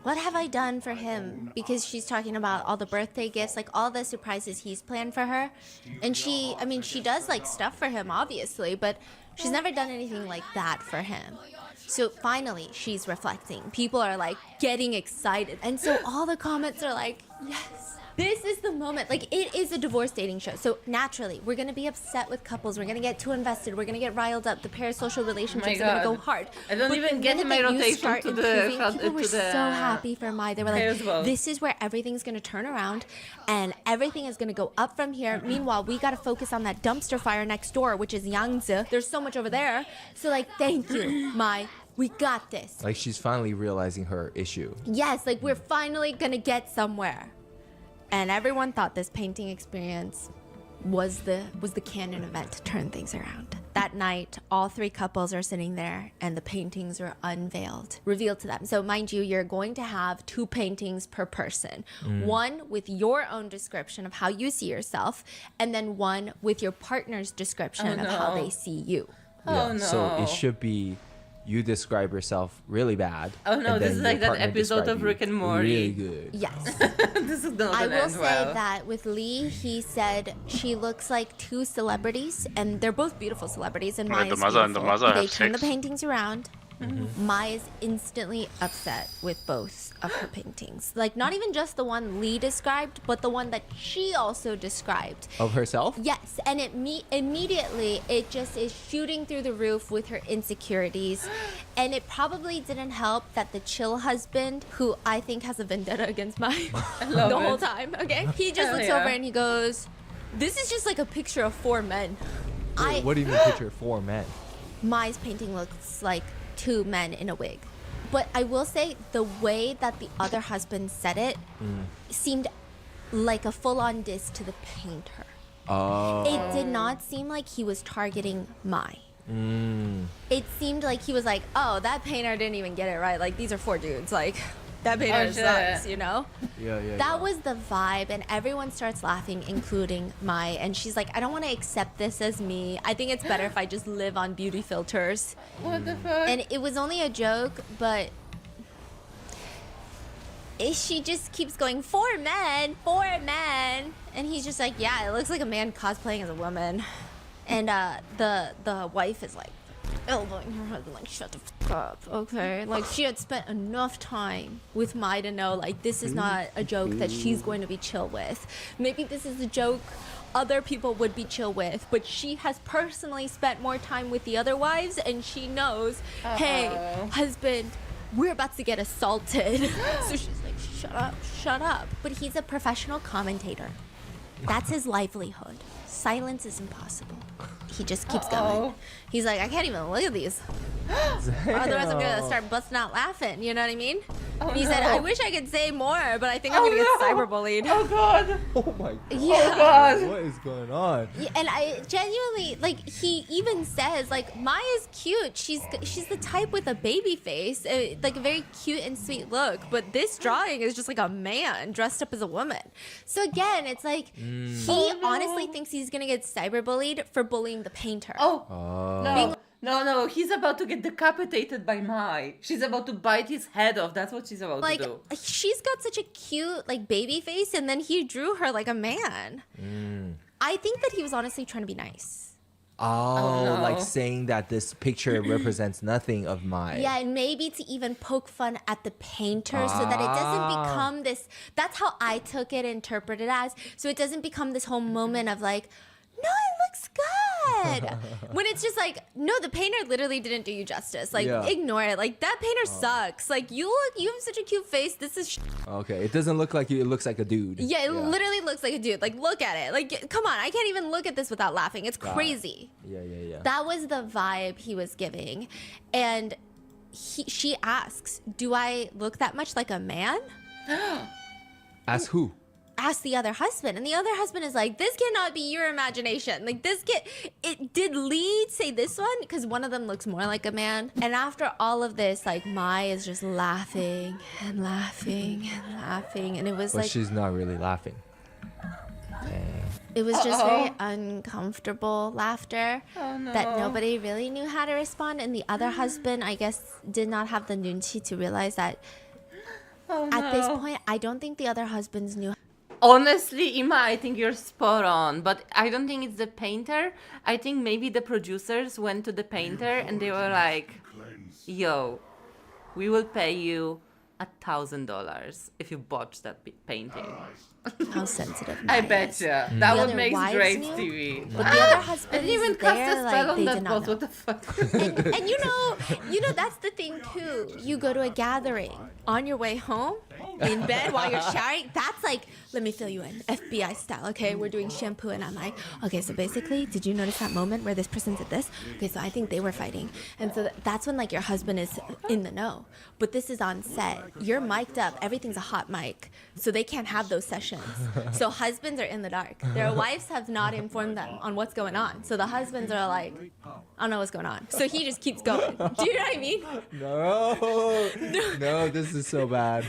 what have I done for him? Because she's talking about all the birthday gifts, like all the surprises he's planned for her. And she does like stuff for him, obviously, but she's never done anything like that for him. So finally, she's reflecting. People are like getting excited. And so all the comments are like, yes. This is the moment. Like, it is a divorce dating show. So naturally, we're going to be upset with couples. We're going to get too invested. We're going to get riled up. The parasocial relationships are going to go hard. I don't But even the get in my minute that you rotation start to the improving, people were so happy for Mai. They were as well. like, this is where everything's going to turn around and everything is going to go up from here. Meanwhile, we got to focus on that dumpster fire next door, which is Yangtze. There's so much over there. So, like, thank you, Mai. We got this. Like she's finally realizing her issue. Yes, like we're finally gonna get somewhere. And everyone thought this painting experience was the canon event to turn things around. That night, all three couples are sitting there and the paintings are unveiled, revealed to them. So mind you, you're going to have 2 paintings per person. One with your own description of how you see yourself, and then one with your partner's description of how they see you. Oh no. So it should be you describe yourself really bad. Oh no, and this then is like your that partner episode describe of you Rick and Morty. Really good. Yes. This is not I gonna will end say well. that with Lee, he said she looks like 2 celebrities, and they're both beautiful celebrities, and Right, Maya's the mother and the beautiful. mother They have turn the sex. paintings around. Maya's instantly upset with both of her paintings. Like, not even just the one Lee described, but the one that she also described. Of herself? Yes, and immediately it just is shooting through the roof with her insecurities. And it probably didn't help that the chill husband, who I think has a vendetta against Maya love the whole it. time, okay? He just Hell looks yeah. over and he goes, "This is just like a picture of 4 men." Wait, what do you mean picture 4 men? Maya's painting looks like 2 men in a wig. But I will say the way that the other husband said it seemed like a full-on diss to the painter. Oh. It did not seem like he was targeting Mai. It seemed like he was like, "Oh, that painter didn't even get it right. Like, these are 4 dudes. Like, that painter shit. sucks, you know?" Yeah. That was the vibe, and everyone starts laughing, including Mai. And she's like, "I don't want to accept this as me. I think it's better if I just live on beauty filters." What the fuck? And it was only a joke, but she just keeps going, 4 men, 4 men. And he's just like, "Yeah, it looks like a man cosplaying as a woman." And the wife is like elbowing her husband, like, "Shut the fuck up, okay?" Like, she had spent enough time with Mai to know, like, this is not a joke that she's going to be chill with. Maybe this is a joke other people would be chill with, but she has personally spent more time with the other wives, and she knows, hey, husband, we're about to get assaulted. So she's like, shut up. But he's a professional commentator. That's his livelihood. Silence is impossible. He just keeps going. He's like, "I can't even look at these. Otherwise I'm gonna start busting out laughing," you know what I mean? And he said, "I wish I could say more, but I think I'm gonna get cyberbullied." Oh god. Oh my god. Yeah. God. What is going on? Yeah, and I genuinely, like, he even says, like, Maya's cute. She's the type with a baby face, like a very cute and sweet look. But this drawing is just like a man dressed up as a woman. So again, it's like he honestly thinks he's gonna get cyberbullied for bullying the painter. No, he's about to get decapitated by Mai. She's about to bite his head off. That's what she's about Like, to do. she's got such a cute, like, baby face, and then he drew her like a man. I think that he was honestly trying to be nice. Oh, no. like saying that this picture represents nothing of my. Yeah, and maybe to even poke fun at the painter so that it doesn't become this. That's how I took it, interpreted as. So it doesn't become this whole moment of like, "No, it looks good." When it's just like, no, the painter literally didn't do you justice. Like, ignore it. Like, that painter sucks. Like, you have such a cute face. This is Okay, it doesn't look like you. It looks like a dude. Yeah, it literally looks like a dude. Like, look at it. Like, come on. I can't even look at this without laughing. It's crazy. Yeah. That was the vibe he was giving. And she asks, "Do I look that much like a man?" As who? Ask the other husband, and the other husband is like, "This cannot be your imagination. Like, this kid." It did Lee say this one because one of them looks more like a man. And after all of this, like, Mai is just laughing and laughing and laughing, and it was But like she's not really laughing. it was just very uncomfortable laughter that nobody really knew how to respond. And the other husband, I guess, did not have the nunchi to realize that at this point, I don't think the other husbands knew. Honestly, Ima, I think you're spot on, but I don't think it's the painter. I think maybe the producers went to the painter and they were like, "Yo, we will pay you $1,000 if you botch that painting." How sensitive. I Maya bet is. ya. The That would other make wives great knew, TV. But the other I husband didn't even is cast there, a like, spell on they that did not boss. know. What the fuck? And you know, that's the thing too. You go to a gathering on your way home, in bed while you're showering, that's like, let me fill you in, FBI style. Okay, we're doing shampoo, and I'm like, okay, so basically, did you notice that moment where this person did this? Okay, so I think they were fighting, and so that's when like your husband is in the know. But this is on set. You're mic'd up. Everything's a hot mic, so they can't have those sessions. So husbands are in the dark. Their wives have not informed them on what's going on. So the husbands are like, I don't know what's going on. So he just keeps going. Do you know what I mean? No, this is so bad.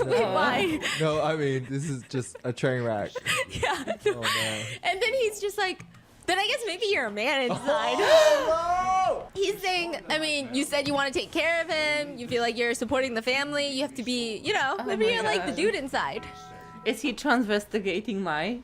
Wait, why? No, I mean, this is just a train wreck. Yeah. Oh, man. And then he's just like, then I guess maybe you're a man inside. He's saying, I mean, you said you want to take care of him. You feel like you're supporting the family. You have to be, you know, maybe you're like the dude inside. Is he transvestigating my?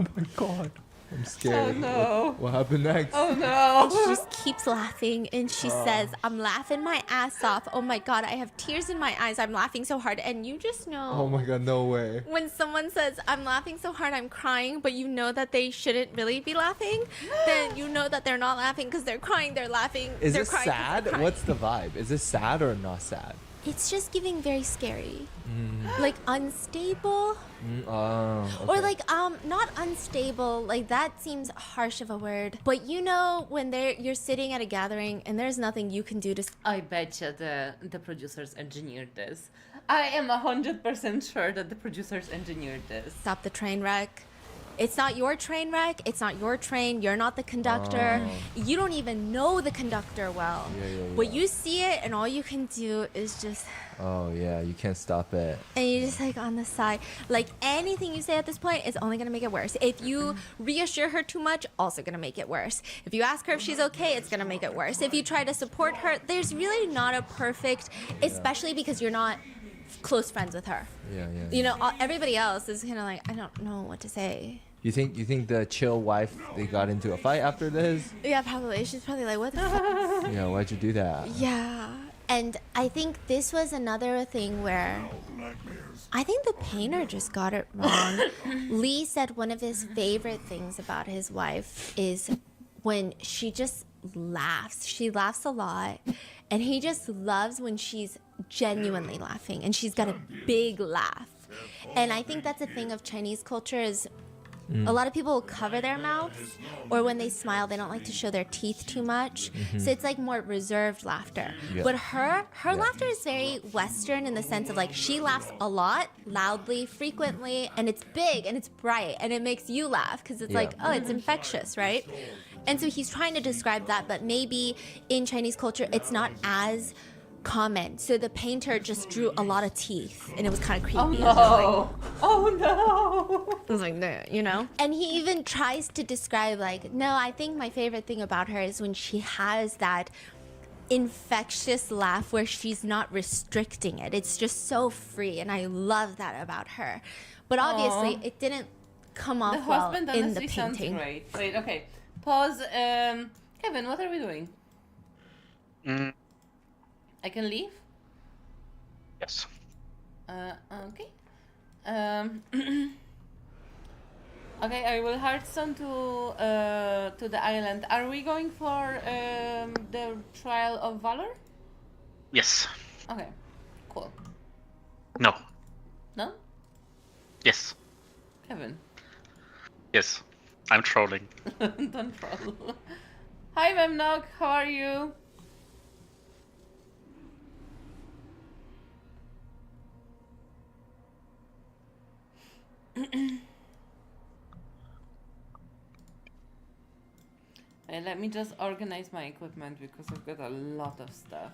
Oh my god. I'm scared. Oh no. What happened next? Oh And no. she just keeps laughing, and she says, I'm laughing my ass off. Oh my god, I have tears in my eyes. I'm laughing so hard. And you just know. Oh my god, no way. When someone says, I'm laughing so hard, I'm crying, but you know that they shouldn't really be laughing, then you know that they're not laughing because they're crying, they're laughing. Is they're this crying 'cause sad? they're crying. What's the vibe? Is this sad or not sad? It's just giving very scary. Like unstable. Oh, Or okay. like not unstable, like that seems harsh of a word. But you know when you're sitting at a gathering and there's nothing you can do to I betcha the producers engineered this. I am 100% sure that the producers engineered this. stop the train wreck. It's not your train wreck, it's not your train, you're not the conductor. You don't even know the conductor well. But you see it and all you can do is just, Oh yeah, you can't stop it. and you're just like on the side. Like anything you say at this point is only gonna make it worse. If you reassure her too much, also gonna make it worse. If you ask her if she's okay, it's gonna make it worse. If you try to support her, there's really not a perfect, especially because you're not close friends with her. Yeah. You know, everybody else is kind of like, I don't know what to say. You think the chill wife, they got into a fight after this? Yeah, probably. She's probably like, what the fuck? Yeah, why'd you do that? Yeah. And I think this was another thing where I think the painter just got it wrong. Lee said one of his favorite things about his wife is when she just laughs. She laughs a lot. And he just loves when she's genuinely laughing and she's got a big laugh. And I think that's a thing of Chinese culture is a lot of people will cover their mouths, or when they smile, they don't like to show their teeth too much. So it's like more reserved laughter. Yeah. But her laughter is very Western in the sense of like she laughs a lot, loudly, frequently, and it's big and it's bright and it makes you laugh because it's like, oh, it's infectious, right? And so he's trying to describe that, but maybe in Chinese culture, it's not as common. So the painter just drew a lot of teeth and it was kind of creepy. Oh no. I was like, no, you know? And he even tries to describe, like, no, I think my favorite thing about her is when she has that infectious laugh where she's not restricting it. It's just so free, and I love that about her. But obviously, it didn't come off The well husband in the honestly sounds painting. great. Wait, okay. Pause. Kevin, what are we doing? Mm, I can leave? yes. Okay. Okay, I will Hearthstone to the island. Are we going for the Trial of Valor? Yes. Okay, cool. No. No? Yes. Kevin, Yes. I'm trolling. don't troll. Hi, Memnog, how are you? Let me just organize my equipment because I've got a lot of stuff.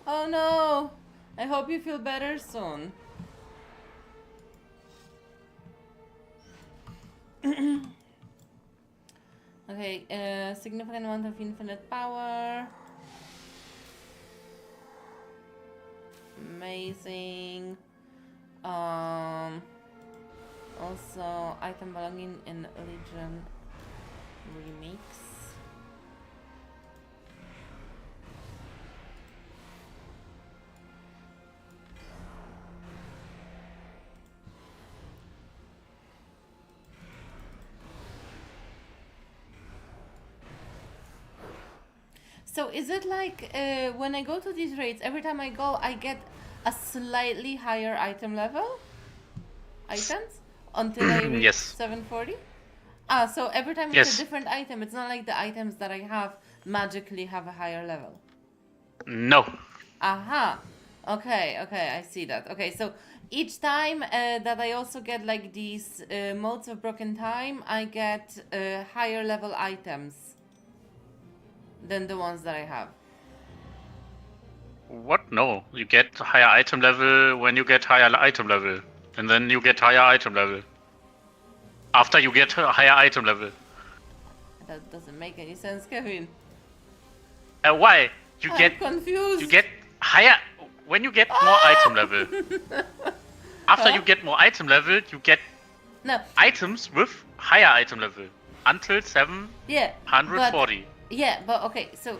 Oh no! I hope you feel better soon. Okay, significant amount of infinite power. Amazing. Also, item belonging in Legion remix. So is it like when I go to these raids, every time I go, I get a slightly higher item level? Items? Until I reach Yes. 740? Ah, so every time it's Yes. a different item. It's not like the items that I have magically have a higher level. No. Aha. Okay, okay, I see that. Okay, so each time that I also get like these modes of broken time, I get higher level items than the ones that I have. What? No. You get higher item level when you get higher item level. And then you get higher item level. After you get a higher item level. That doesn't make any sense, Kevin. Why? You I'm get confused. you get higher when you get more item level. After you get more item level, you get No. items with higher item level until Yeah. 740. Yeah, but okay, so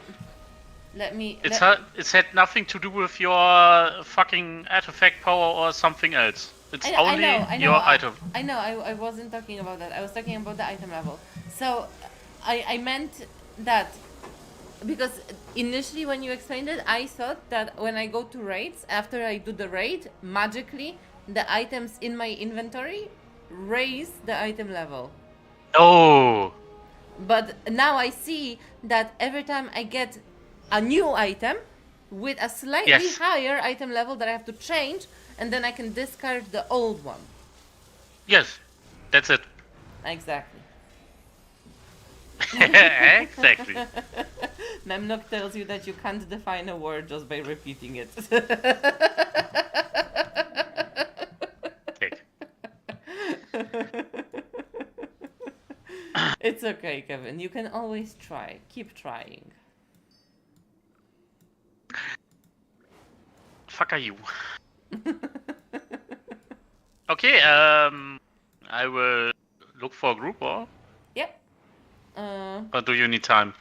let me. It's had nothing to do with your fucking artifact power or something else. It's only your item. I know. I wasn't talking about that. I was talking about the item level. So, I meant that because initially when you explained it, I thought that when I go to raids, after I do the raid, magically the items in my inventory raise the item level. Oh. But now I see that every time I get a new item with a slightly higher item level that I have to change, and then I can discard the old one. Yes, that's it. Exactly. Exactly. Memnock tells you that you can't define a word just by repeating it. It's okay, Kevin. You can always try. Keep trying. Fuck are you? Okay, I will look for a group or? Yep. Or do you need time?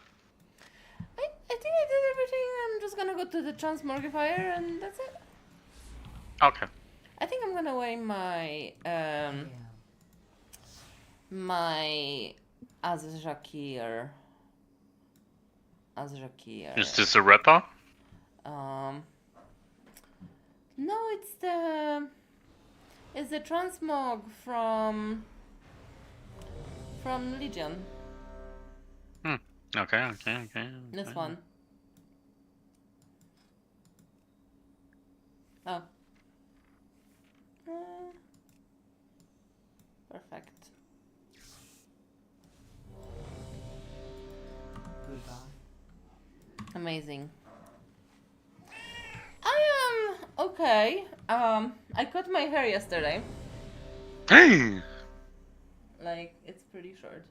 I think I did everything. I'm just gonna go to the Transmorgifier and that's it. Okay. I think I'm gonna weigh my my Azrakir. Is this a rapper? No, it's the transmog from Legion. Okay. This one. Oh. Perfect. Amazing. I am okay. I cut my hair yesterday. Like, it's pretty short.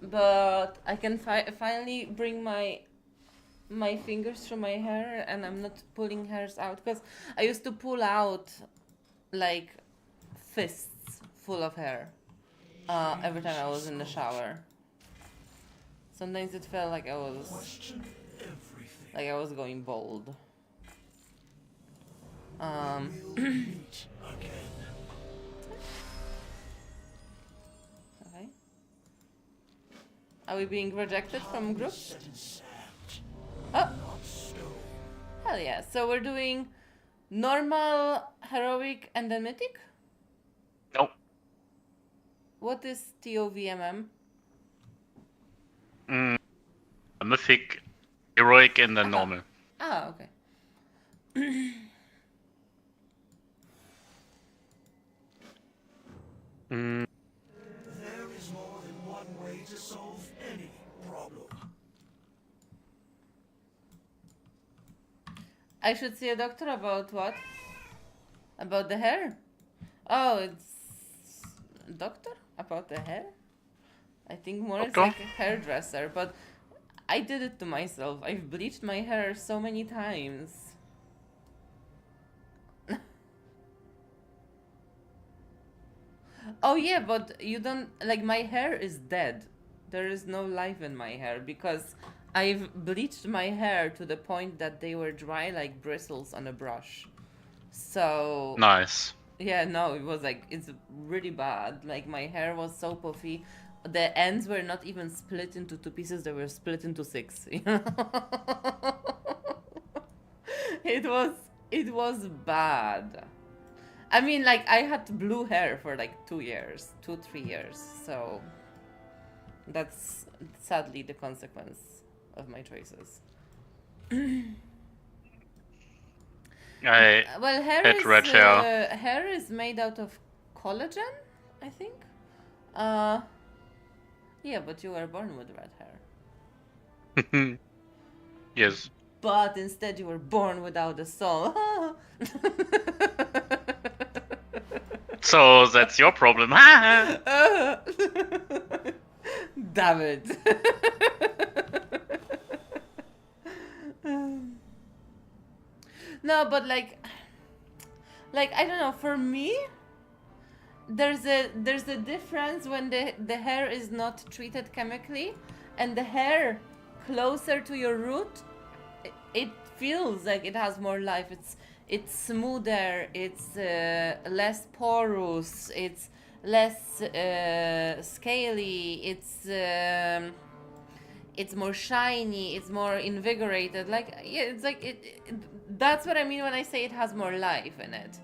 But I can finally bring my fingers through my hair and I'm not pulling hairs out. Because I used to pull out, like, fists full of hair every time I was in the shower. Sometimes it felt like I was going bald. Okay. Are we being rejected from groups? Oh! Hell yeah. So we're doing normal, heroic, and then mythic? Nope. What is TOVMM? Mythic, heroic, and then normal. Ah, okay. There is more than one way to solve any problem. I should see a doctor about what? About the hair? Oh, it's doctor about the hair? I think more it's Doctor? like a hairdresser, but I did it to myself. I've bleached my hair so many times. Oh yeah, but you don't like my hair is dead. There is no life in my hair because I've bleached my hair to the point that they were dry like bristles on a brush. So Nice. yeah, no, it was like it's really bad. Like my hair was so puffy. The ends were not even split into two pieces, they were split into six. You know? It was bad. I mean, like I had blue hair for like 2 years, 3 years. So that's sadly the consequence of my choices. I Well, had red hair. hair is made out of collagen, I think. Yeah, but you were born with red hair. Yes. But instead, you were born without a soul. So that's your problem. Damn it. No, but like I don't know. For me, there's a difference when the hair is not treated chemically, and the hair closer to your root, it feels like it has more life. It's smoother. It's less porous. It's less scaly. It's more shiny. It's more invigorated. Like yeah, it's like that's what I mean when I say it has more life in it.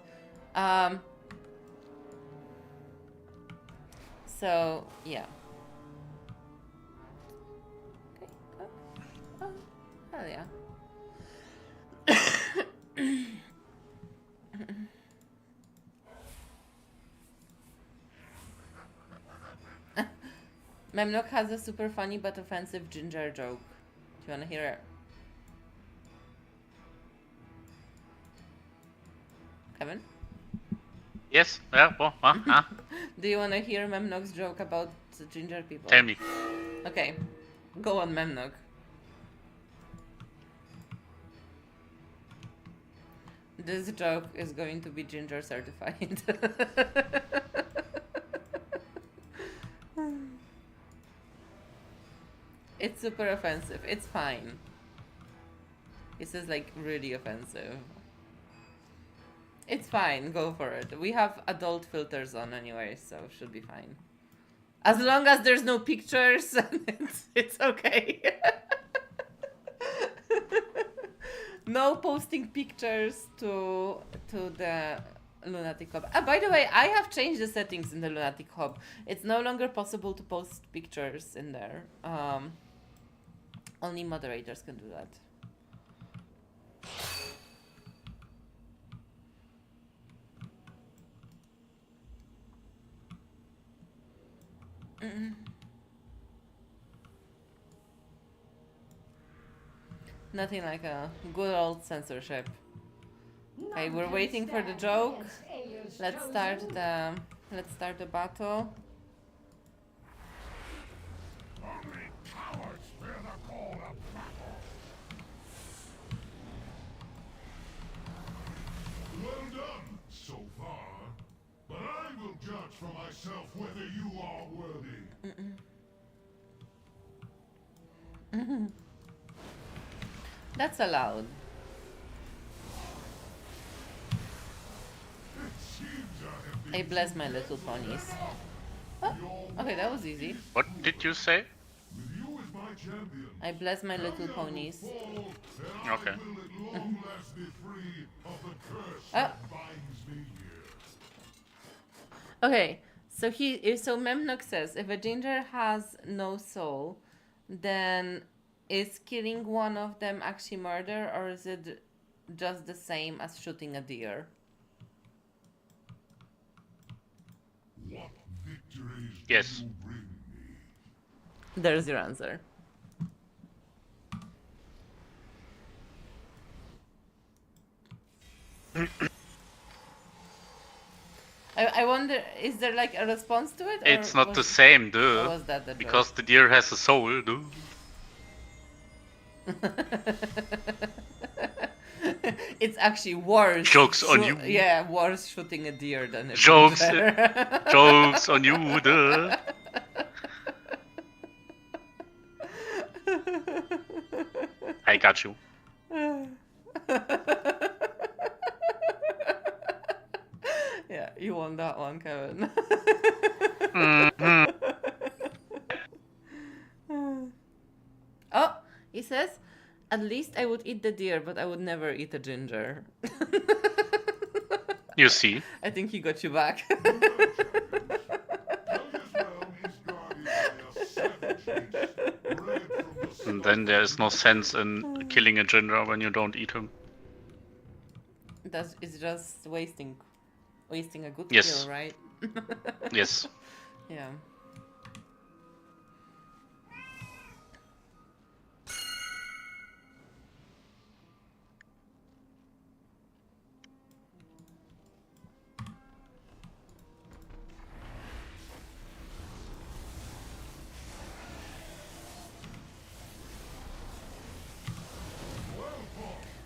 So yeah. Okay. Oh, hell yeah. Memnock has a super funny but offensive ginger joke. Do you wanna hear it? Kevin? Yes. Yeah. Well, huh? Do you wanna hear Memnock's joke about ginger people? Tell me. Okay. Go on, Memnock. This joke is going to be ginger certified. It's super offensive. It's fine. This is like really offensive. It's fine. Go for it. We have adult filters on anyway, so should be fine. As long as there's no pictures, it's okay. No posting pictures to the Lunatic Hub. By the way, I have changed the settings in the Lunatic Hub. It's no longer possible to post pictures in there. Only moderators can do that. Nothing like a good old censorship. Okay, we're waiting for the joke. Let's start the battle. Only cowards fear the call of battle. Well done so far, but I will judge for myself whether you are worthy. That's allowed. I bless my little ponies. Oh, okay, that was easy. What did you say? With you as my champion, I bless my little ponies. Okay. will at long last be free of the curse Oh. that binds me here. Okay, so Memnock says if a ginger has no soul, then is killing one of them actually murder, or is it just the same as shooting a deer? What victories Yes. do you bring me? There's your answer. I wonder, is there like a response to it? It's or not was, the same, or duh. was that the Because the deer has a soul, duh. It's actually worse. Jokes on you. Yeah, worse shooting a deer than a Jokes, ginger. jokes on you, duh. I got you. Yeah, you won that one, Kevin. Oh, he says, at least I would eat the deer, but I would never eat a ginger. You see. I think he got you back. And then there is no sense in killing a ginger when you don't eat him. It's just wasting a good Yes. kill, right? Yes. Yeah.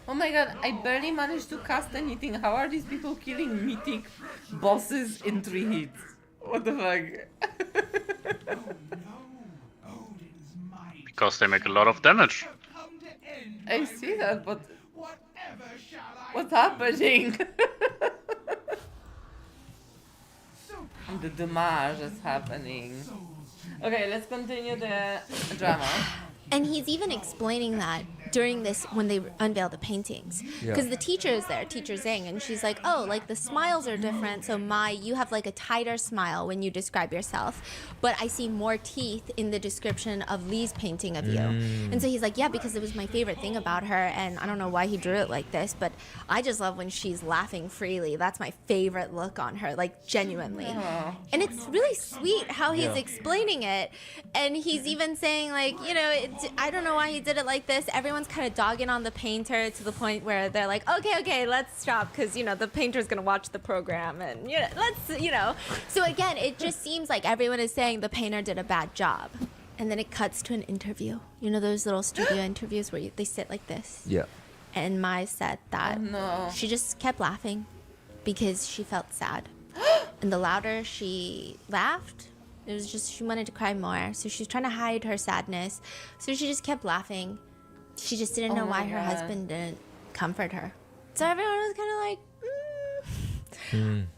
Oh my god, I barely managed to cast anything. How are these people killing mythic bosses in 3 hits? What the fuck? Because they make a lot of damage. I see that, but what's happening? And the damage is happening. Okay, let's continue the drama. And he's even explaining that during this when they unveil the paintings, because the teacher is there, teacher Zhang, and she's like, oh, like the smiles are different, so you have like a tighter smile when you describe yourself, but I see more teeth in the description of Lee's painting of you. And so he's like, yeah, because it was my favorite thing about her, and I don't know why he drew it like this, but I just love when she's laughing freely. That's my favorite look on her, like genuinely. And it's really sweet how he's explaining it, and he's even saying like, you know, I don't know why he did it like this. Everyone's kind of dogging on the painter to the point where they're like, okay, let's stop, because, you know, the painter's going to watch the program, and, you know, let's, you know. So again, it just seems like everyone is saying the painter did a bad job. And then it cuts to an interview. You know those little studio interviews where they sit like this? Yeah. And Mai said that No. she just kept laughing because she felt sad. And the louder she laughed, it was just she wanted to cry more. So she was trying to hide her sadness. So she just kept laughing. She just didn't know my why her God. husband didn't comfort her. So everyone was kind of like,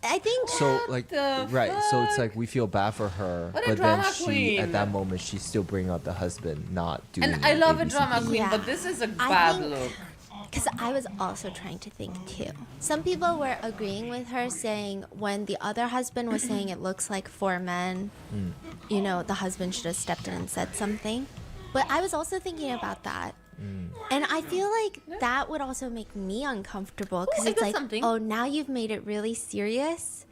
I think So like the right, so it's fuck? like we feel bad for her, What a but then drama she queen. at that moment she still bring up the husband not doing. And I love a ABCD. drama queen, Yeah. but this is a I bad think- look. because I was also trying to think too. Some people were agreeing with her, saying when the other husband was saying it looks like 4 men, you know, the husband should have stepped in and said something. But I was also thinking about that. And I feel like that would also make me uncomfortable, because I it's got like, something. oh, now you've made it really serious,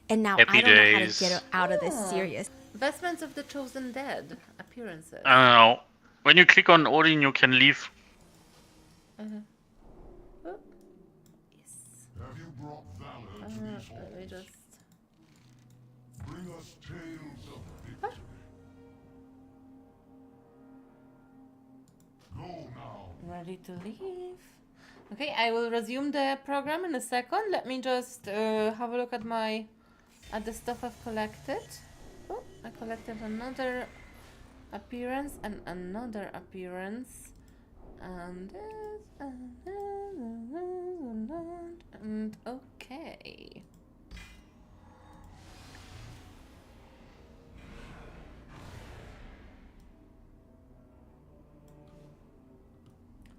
and now Happy I don't know how days. to get out of this serious. Vestments of the Chosen Dead appearances. I don't know. When you click on Odin, you can leave. Oh. Yes. Have you brought valor to these Let me halls? just. Bring us tales of victory. Go now. Ready to leave. Okay, I will resume the program in a second. Let me just have a look at the stuff I've collected. Oh, I collected another appearance and another appearance. And this and okay.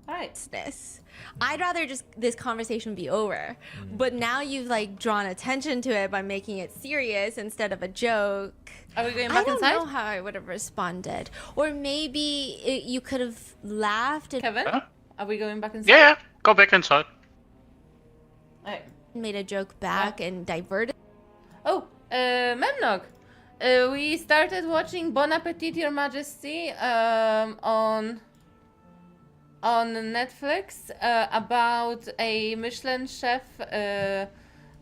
Alright. This. I'd rather just this conversation be over. But now you've like drawn attention to it by making it serious instead of a joke. Are we going I back don't inside? know how I would have responded. Or maybe you could have laughed and Kevin? Huh? Are we going back inside? Yeah, go back inside. Alright. made a joke back and diverted. Oh, Memnog. We started watching Bon Appetit, Your Majesty, on on Netflix about a Michelin chef,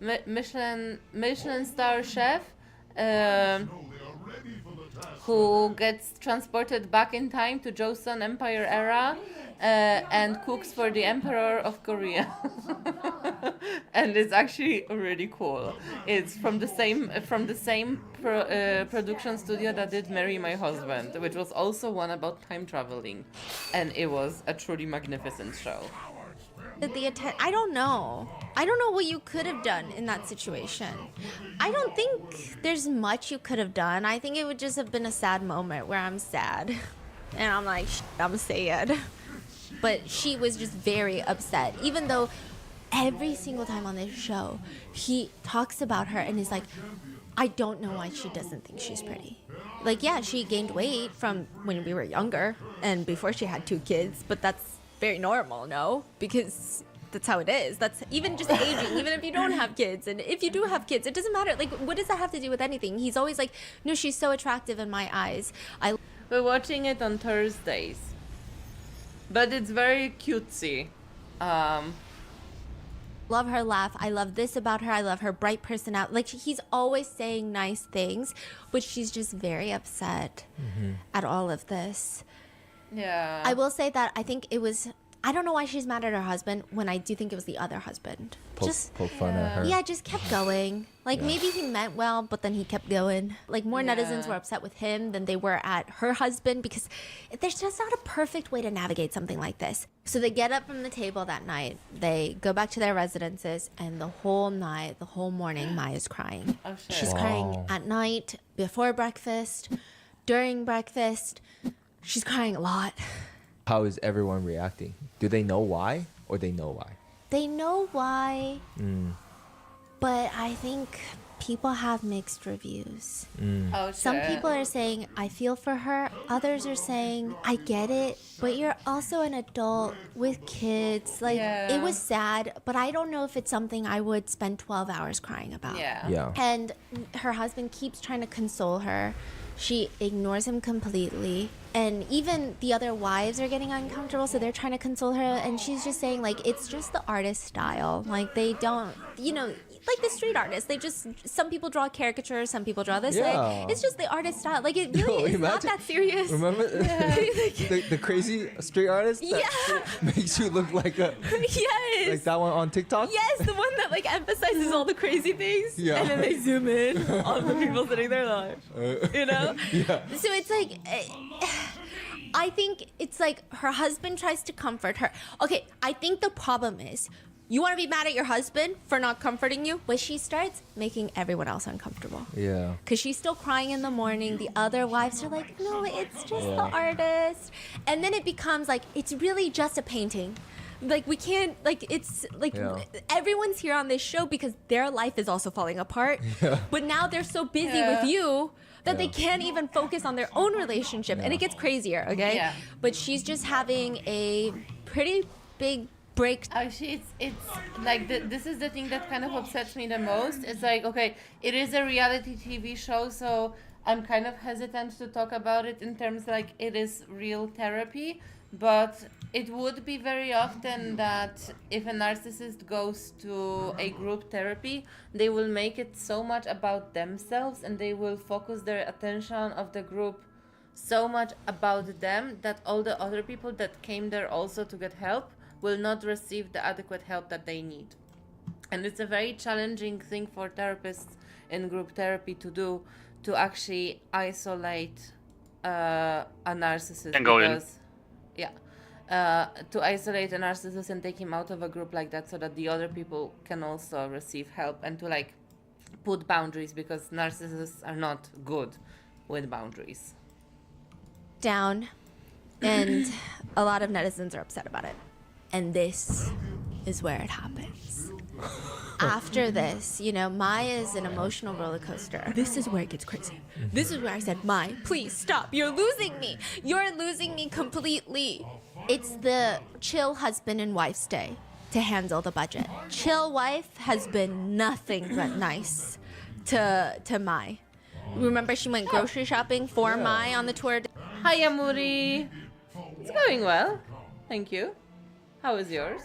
Michelin star chef, who gets transported back in time to Joseon Empire era and cooks for the Emperor of Korea. And it's actually really cool. It's from the same production studio that did Marry My Husband, which was also one about time traveling, and it was a truly magnificent show. I don't know. I don't know what you could have done in that situation. I don't think there's much you could have done. I think it would just have been a sad moment where I'm sad. And I'm like, I'm sad. But she was just very upset. Even though every single time on this show, he talks about her and is like, I don't know why she doesn't think she's pretty. Like, yeah, she gained weight from when we were younger and before she had 2 kids, but that's very normal, no? Because that's how it is. That's even just aging, even if you don't have kids. And if you do have kids, it doesn't matter. Like, what does that have to do with anything? He's always like, no, she's so attractive in my eyes. We're watching it on Thursdays. But it's very cutesy. Love her laugh. I love this about her. I love her bright personality. Like, he's always saying nice things, but she's just very upset at all of this. Yeah. I will say that I think it was, I don't know why she's mad at her husband when I do think it was the other husband. Poke fun at her. Yeah, just kept going. Like, maybe he meant well, but then he kept going. Like, more netizens were upset with him than they were at her husband, because there's just not a perfect way to navigate something like this. So they get up from the table that night. They go back to their residences, and the whole night, the whole morning, Maya's crying. Oh, shit. She's crying at night, before breakfast, during breakfast. She's crying a lot. How is everyone reacting? Do they know why, or they know why? They know why, but I think people have mixed reviews. Oh, Some shit. people are saying, I feel for her. Others are saying, I get it, but you're also an adult with kids. Like, it was sad, but I don't know if it's something I would spend 12 hours crying about. Yeah. And her husband keeps trying to console her. She ignores him completely. And even the other wives are getting uncomfortable, so they're trying to console her. And she's just saying, like, it's just the artist style. Like, they don't, you know, like the street artists. They just, some people draw caricatures, some people draw this way. It's just the artist style. Like, it really is not that serious. Remember the crazy street artist that makes you look like a... Yes. Like that one on TikTok? Yes, the one that, like, emphasizes all the crazy things. Yeah. And then they zoom in on the people sitting there live. You know? Yeah. So it's like... I think it's like her husband tries to comfort her. Okay, I think the problem is you want to be mad at your husband for not comforting you, but she starts making everyone else uncomfortable. Yeah. Because she's still crying in the morning. The other wives are like, no, it's just the artist. And then it becomes like, it's really just a painting. Like, we can't, like, it's like everyone's here on this show because their life is also falling apart. But now they're so busy with you that they can't even focus on their own relationship. And it gets crazier, okay? Yeah. But she's just having a pretty big break. Actually, it's like this is the thing that kind of upsets me the most. It's like, okay, it is a reality TV show, so I'm kind of hesitant to talk about it in terms like it is real therapy, but it would be very often that if a narcissist goes to a group therapy, they will make it so much about themselves and they will focus their attention of the group so much about them that all the other people that came there also to get help will not receive the adequate help that they need. And it's a very challenging thing for therapists in group therapy to do, to actually isolate a narcissist. And go in. To isolate a narcissist and take him out of a group like that so that the other people can also receive help, and to like put boundaries, because narcissists are not good with boundaries. Down, and a lot of netizens are upset about it. And this is where it happens. After this, you know, Maya is an emotional roller coaster. This is where it gets crazy. This is where I said, Maya, please stop. You're losing me. You're losing me completely. It's the chill husband and wife stay to handle the budget. Chill wife has been nothing but nice to Maya. Remember, she went grocery shopping for Maya on the tour. Hi, Amuri. It's going well. Thank you. How is yours?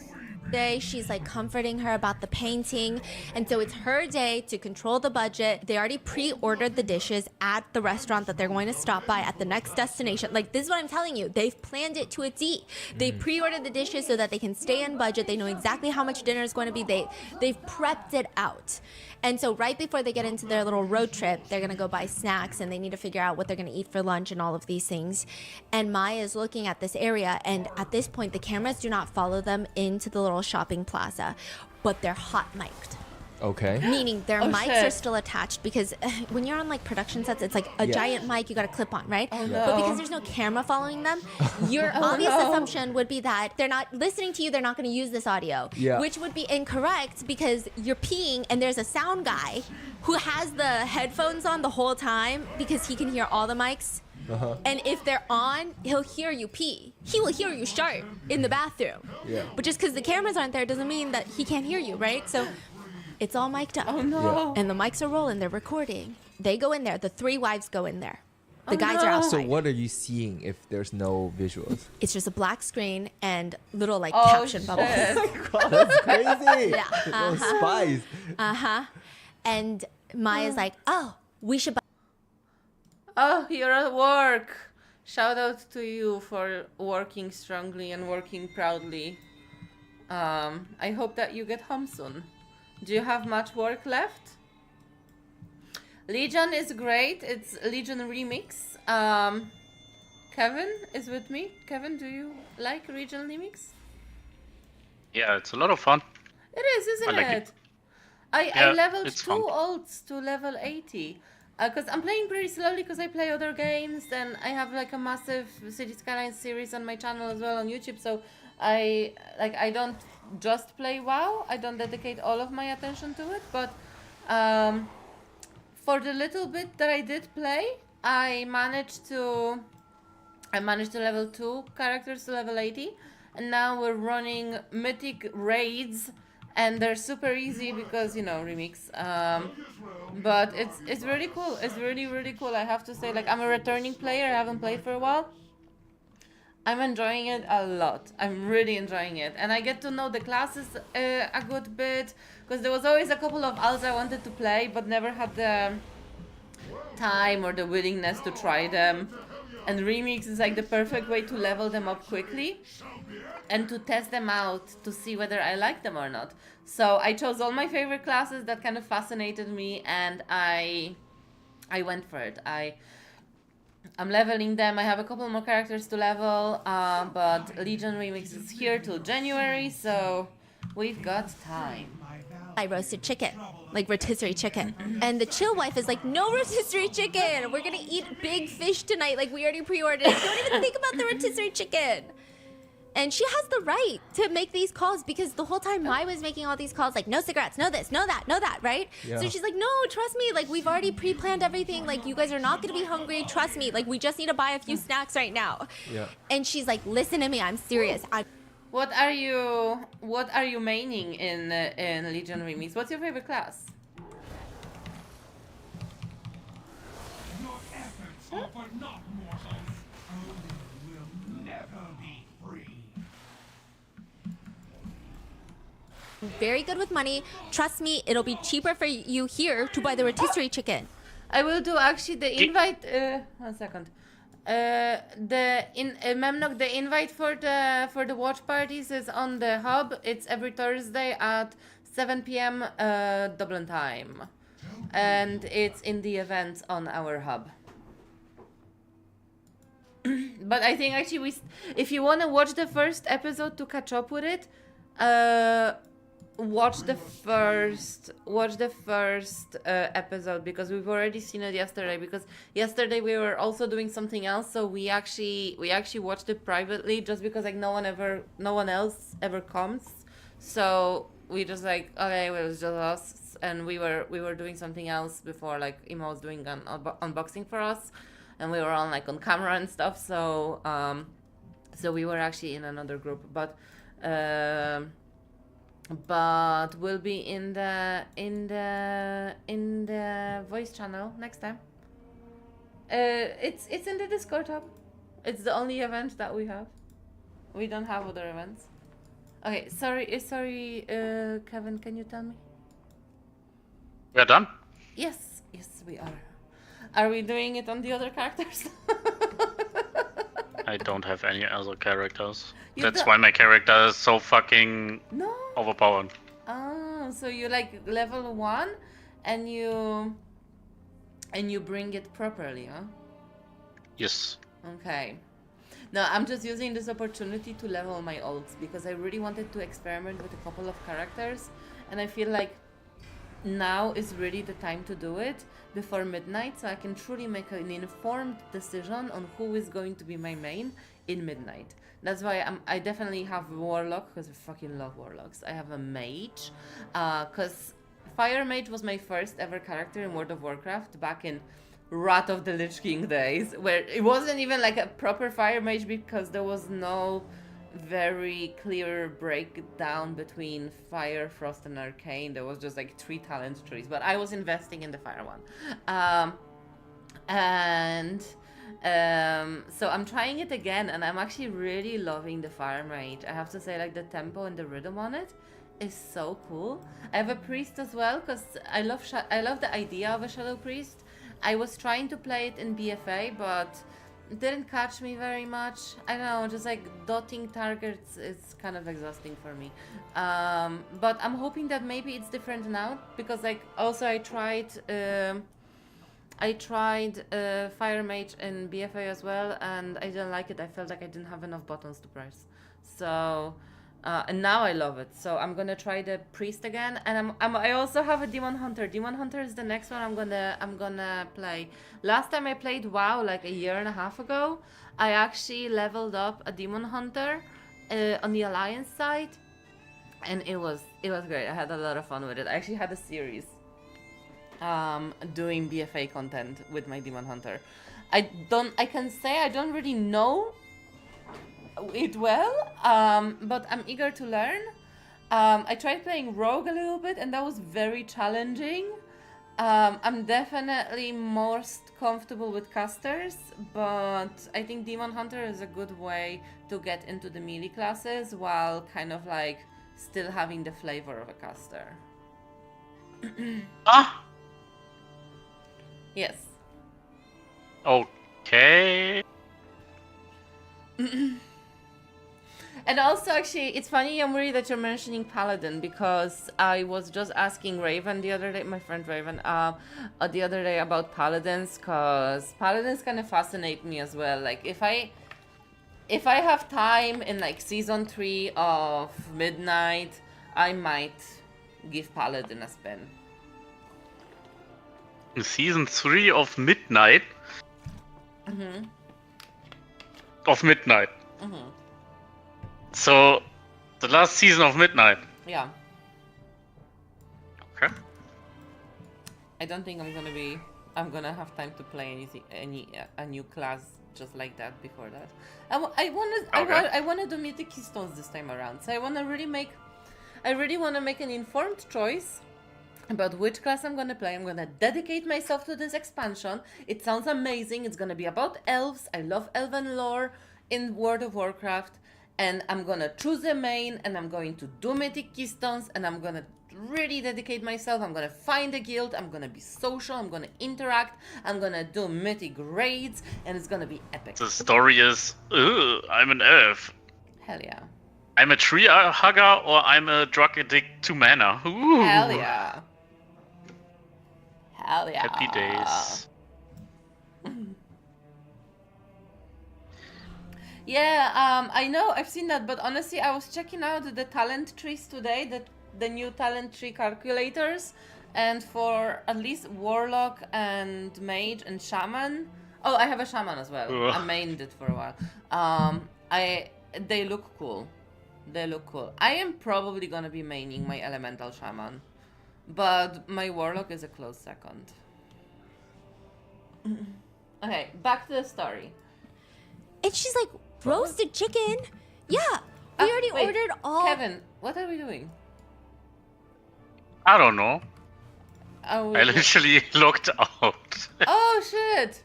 Day she's like comforting her about the painting, and so it's her day to control the budget. They already pre-ordered the dishes at the restaurant that they're going to stop by at the next destination. Like, this is what I'm telling you, they've planned it to a T. They pre-ordered the dishes so that they can stay in budget. They know exactly how much dinner is going to be. They've prepped it out. And so right before they get into their little road trip, they're gonna go buy snacks, and they need to figure out what they're gonna eat for lunch and all of these things. And Maya is looking at this area, and at this point the cameras do not follow them into the little shopping plaza, but they're hot mic'd. Okay. Meaning their Oh, mics shit. are still attached, because when you're on like production sets, it's like a giant mic you got to clip on, right? Oh, But because no. there's no camera following them, your Oh, obvious no. assumption would be that they're not listening to you, they're not going to use this audio, Yeah. which would be incorrect, because you're peeing and there's a sound guy who has the headphones on the whole time because he can hear all the mics. And if they're on, he'll hear you pee. He will hear you shart in the bathroom. Yeah. But just because the cameras aren't there doesn't mean that he can't hear you, right? So it's all mic'd up. Oh no. And the mics are rolling, they're recording. They go in there, the three wives go in there. The Oh, guys are no. outside. So what are you seeing if there's no visuals? It's just a black screen and little like Oh, caption shit. bubbles. Wow, that's crazy. Yeah, Those spies. And Maya's like, oh, we should buy. Oh, you're at work. Shout out to you for working strongly and working proudly. I hope that you get home soon. Do you have much work left? Legion is great. It's Legion Remix. Kevin is with me. Kevin, do you like Legion Remix? Yeah, it's a lot of fun. It is, isn't I like it? it. I Yeah, leveled it's 2 fun. ults to level 80. Because I'm playing pretty slowly because I play other games, and I have like a massive City Skylines series on my channel as well on YouTube. So I don't just play WoW. I don't dedicate all of my attention to it. But for the little bit that I did play, I managed to level 2 characters to level 80, and now we're running mythic raids, and they're super easy because, you know, remix. But it's really cool. It's really cool. I have to say, like, I'm a returning player. I haven't played for a while. I'm enjoying it a lot. I'm really enjoying it, and I get to know the classes a good bit, because there was always a couple of alts I wanted to play but never had the time or the willingness to try them. And remix is like the perfect way to level them up quickly and to test them out to see whether I like them or not. So I chose all my favorite classes that kind of fascinated me, and I went for it. I'm leveling them. I have a couple more characters to level, but Legion Remix is here till January, so we've got time. I roasted chicken, like rotisserie chicken. And the chill wife is like, no rotisserie chicken. We're gonna eat big fish tonight. Like, we already pre-ordered it. Don't even think about the rotisserie chicken. And she has the right to make these calls, because the whole time Mai was making all these calls, like, no cigarettes, no this, no that, right? Yeah. So she's like, no, trust me. Like, we've already pre-planned everything. Like, you guys are not gonna be hungry. Trust me. Like, we just need to buy a few snacks right now. Yeah. And she's like, listen to me. I'm serious. What are you maining in Legion Remix? What's your favorite class? Your efforts are for naught, mortals. Odin will never be free. very good with money. Trust me, it'll be cheaper for you here to buy the rotisserie chicken. I will do actually the invite. 1 second. Memnok, the invite for the watch parties is on the hub. It's every Thursday at 7 p.m. Dublin time, and it's in the events on our hub. But I think actually if you want to watch the first episode to catch up with it, watch the first episode, because we've already seen it yesterday. Because yesterday we were also doing something else, so we actually watched it privately, just because like no one else ever comes. So we just like, okay, well, it was just us, and we were doing something else before, like Ima was doing an unboxing for us, and we were on like on camera and stuff. So so we were actually in another group, but we'll be in the voice channel next time. It's in the Discord hub. It's the only event that we have. We don't have other events. Okay, sorry, Kevin, can you tell me? We're done. Yes, we are. Are we doing it on the other characters? I don't have any other characters. You That's don't- why my character is so fucking No. overpowered. Oh, so you like level 1 and you bring it properly, huh? Yes. Okay. No, I'm just using this opportunity to level my ults because I really wanted to experiment with a couple of characters, and I feel like now is really the time to do it before midnight, so I can truly make an informed decision on who is going to be my main in midnight. That's why I definitely have Warlock, because I fucking love Warlocks. I have a Mage, because Fire Mage was my first ever character in World of Warcraft back in Wrath of the Lich King days, where it wasn't even like a proper Fire Mage because there was no very clear breakdown between Fire, Frost, and Arcane. There was just like 3 talent trees, but I was investing in the Fire one. So I'm trying it again, and I'm actually really loving the Fire Mage. I have to say, like, the tempo and the rhythm on it is so cool. I have a priest as well because I love the idea of a Shadow Priest. I was trying to play it in BFA, but it didn't catch me very much. I don't know, just like dotting targets is kind of exhausting for me. But I'm hoping that maybe it's different now, because like also I tried Fire Mage in BFA as well, and I didn't like it. I felt like I didn't have enough buttons to press. So and now I love it. So I'm gonna try the priest again, and I also have a demon hunter. Demon hunter is the next one I'm gonna play. Last time I played WoW, like a year and a half ago, I actually leveled up a demon hunter on the alliance side, and it was great. I had a lot of fun with it. I actually had a series doing BFA content with my demon hunter. I can say I don't really know it well, but I'm eager to learn. I tried playing rogue a little bit, and that was very challenging. I'm definitely most comfortable with casters, but I think demon hunter is a good way to get into the melee classes while kind of like still having the flavor of a caster. Yes. Okay. And also, actually, it's funny, Yamuri, that you're mentioning Paladin, because I was just asking Raven the other day, my friend Raven, the other day about Paladins, because Paladins kind of fascinate me as well. Like, if I have time in, like, Season 3 of Midnight, I might give Paladin a spin. In Season 3 of Midnight? Mm-hmm. Of Midnight. Mm-hmm. So, the last season of Midnight. Yeah. Okay. I don't think I'm gonna have time to play a new class just like that before that. I wanna do Mythic Keystones this time around. So I really wanna make an informed choice about which class I'm gonna play. I'm gonna dedicate myself to this expansion. It sounds amazing. It's gonna be about elves. I love elven lore in World of Warcraft. And I'm gonna choose a main, and I'm going to do Mythic Keystones, and I'm gonna really dedicate myself. I'm gonna find a guild, I'm gonna be social, I'm gonna interact, I'm gonna do Mythic raids, and it's gonna be epic. The story is, I'm an elf. Hell yeah. I'm a tree hugger, or I'm a drug addict to mana. Ooh. Hell yeah. Hell yeah. Happy days. Yeah, I know, I've seen that, but honestly, I was checking out the talent trees today, the new talent tree calculators, and for at least Warlock and Mage and Shaman. Oh, I have a Shaman as well. Ugh. I mained it for a while. They look cool. They look cool. I am probably gonna be maining my Elemental Shaman, but my Warlock is a close second. Okay, back to the story. And she's like, roasted chicken? Yeah, we already wait, ordered all. Kevin, what are we doing? I don't know. Oh, I literally looked out. oh shit!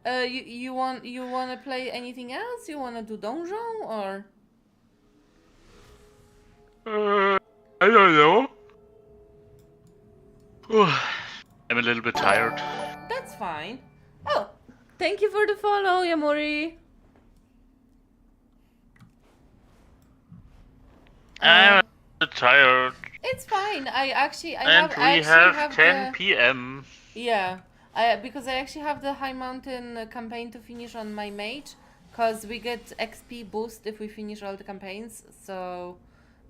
You wanna play anything else? You wanna do donjon or? I don't know. I'm a little bit tired. That's fine. Oh, thank you for the follow, Yamori. I'm a bit tired. It's fine. I actually And we have 10 p.m. Yeah, because I actually have the High Mountain campaign to finish on my mage, cause we get XP boost if we finish all the campaigns. So,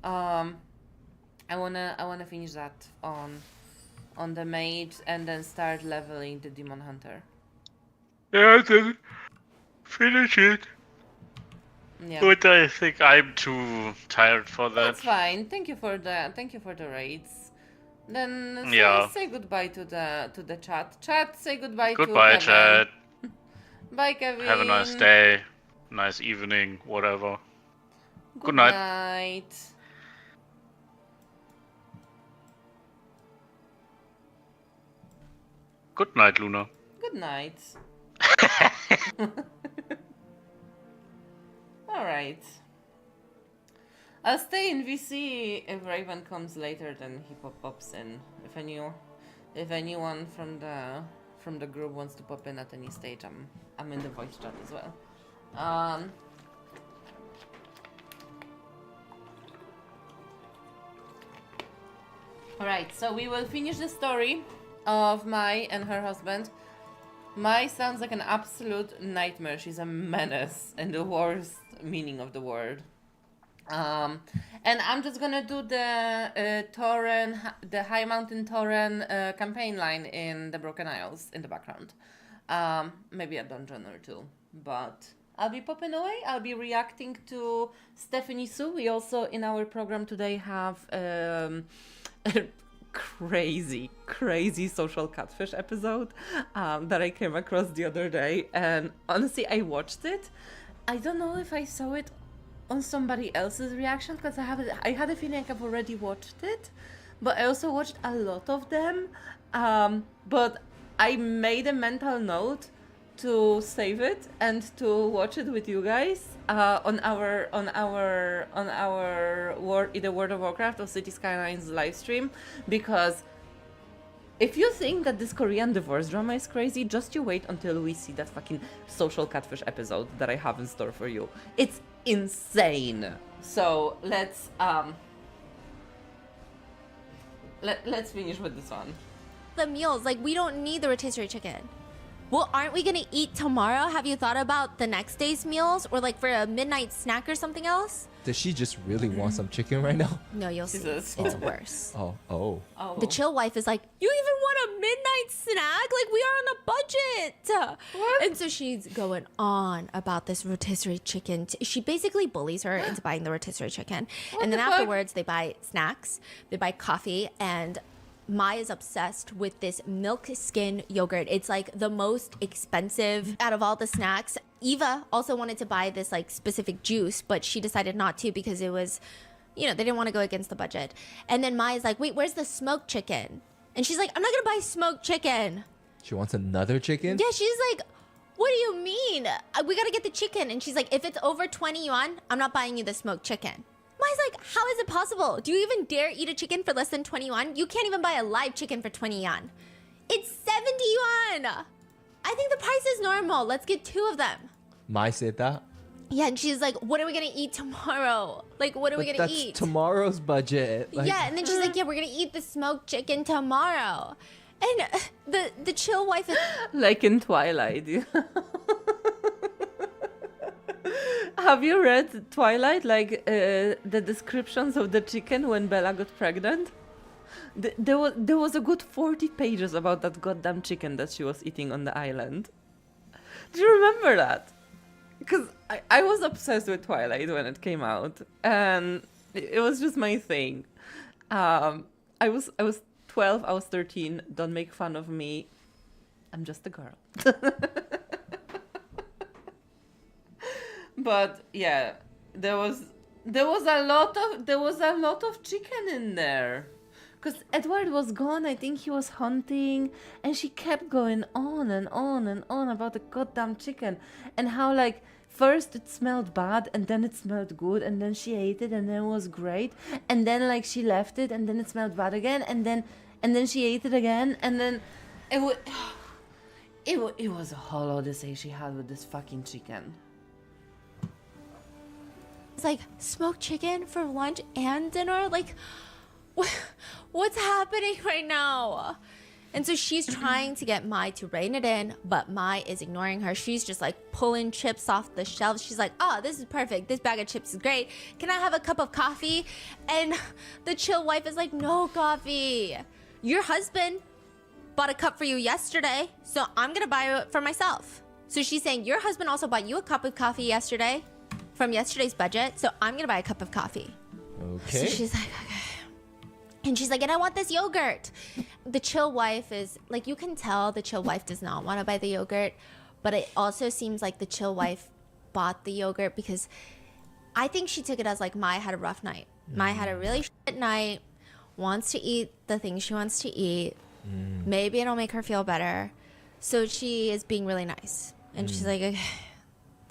I wanna finish that on the mage and then start leveling the demon hunter. Yeah, then finish it. Yeah, But I think I'm too tired for that. that's fine. Thank you for the raids. Then Yeah. say goodbye to the chat. Chat, say goodbye Goodbye, to Kevin. chat. Bye, Kevin. Have a nice day, nice evening, whatever. Good night. Night. Good night, Luna. Good night. Alright. I'll stay in VC if Raven comes later, then he pops in. If anyone from the group wants to pop in at any stage, I'm in the voice chat as well. Alright, so we will finish the story of Mai and her husband. Mai sounds like an absolute nightmare. She's a menace in the worst meaning of the word. And I'm just gonna do the the High Mountain Tauren campaign line in the Broken Isles in the background. Maybe a dungeon or two, but I'll be popping away. I'll be reacting to Stephanie Sue. We also in our program today have a crazy social catfish episode that I came across the other day, and honestly I watched it. I don't know if I saw it on somebody else's reaction because I had a feeling I've already watched it, but I also watched a lot of them, but I made a mental note to save it and to watch it with you guys on our either World of Warcraft or City Skylines live stream, because if you think that this Korean divorce drama is crazy, just you wait until we see that fucking social catfish episode that I have in store for you. It's insane. So let's finish with this one. The meals, like, we don't need the rotisserie chicken. Well, aren't we gonna eat tomorrow? Have you thought about the next day's meals, or like for a midnight snack or something else? Does she just really want some chicken right now? No, you'll see. Jesus. It's worse. Oh. The chill wife is like, you even want a midnight snack? Like, we are on a budget. What? And so she's going on about this rotisserie chicken. She basically bullies her into buying the rotisserie chicken. And then the fuck? afterwards, they buy snacks, they buy coffee, and Mai is obsessed with this milk skin yogurt. It's like the most expensive out of all the snacks. Eva also wanted to buy this like specific juice, but she decided not to because it was, you know, they didn't want to go against the budget. And then Mai is like, wait, where's the smoked chicken? And she's like, I'm not gonna buy smoked chicken. She wants another chicken? Yeah, she's like, what do you mean? We gotta get the chicken. And she's like, if it's over 20 yuan, I'm not buying you the smoked chicken. Mai's like, how is it possible? Do you even dare eat a chicken for less than 20 yuan? You can't even buy a live chicken for 20 yuan. It's 70 yuan. I think the price is normal. Let's get 2 of them. Mai said that? Yeah, and she's like, what are we gonna eat tomorrow? Like, what are we gonna eat? That's tomorrow's budget. Like, Yeah, and then she's like, yeah, we're gonna eat the smoked chicken tomorrow. And the chill wife is Like in Twilight. Have you read Twilight? Like the descriptions of the chicken when Bella got pregnant? There was a good 40 pages about that goddamn chicken that she was eating on the island. Do you remember that? Because I was obsessed with Twilight when it came out, and it was just my thing. I was 12, I was 13. Don't make fun of me. I'm just a girl. But yeah, there was a lot of chicken in there, Because Edward was gone. I think he was hunting, and she kept going on and on and on about the goddamn chicken, and how like first it smelled bad, and then it smelled good, and then she ate it, and then it was great, and then like she left it, and then it smelled bad again, and then she ate it again, and then it would. It was a whole odyssey she had with this fucking chicken. It's like smoked chicken for lunch and dinner. Like, what's happening right now? And so she's trying to get Mai to rein it in, but Mai is ignoring her. She's just like pulling chips off the shelves. She's like, oh, this is perfect. This bag of chips is great. Can I have a cup of coffee? And the chill wife is like, no coffee. Your husband bought a cup for you yesterday, so I'm gonna buy it for myself. So she's saying, your husband also bought you a cup of coffee yesterday from yesterday's budget, so I'm gonna buy a cup of coffee. Okay. So she's like, okay. And she's like, and I want this yogurt. The chill wife is like, you can tell the chill wife does not want to buy the yogurt, but it also seems like the chill wife bought the yogurt because I think she took it as like Mai had a rough night. Mai had a really shit night, wants to eat the things she wants to eat. Maybe it'll make her feel better. So she is being really nice. And she's like, okay,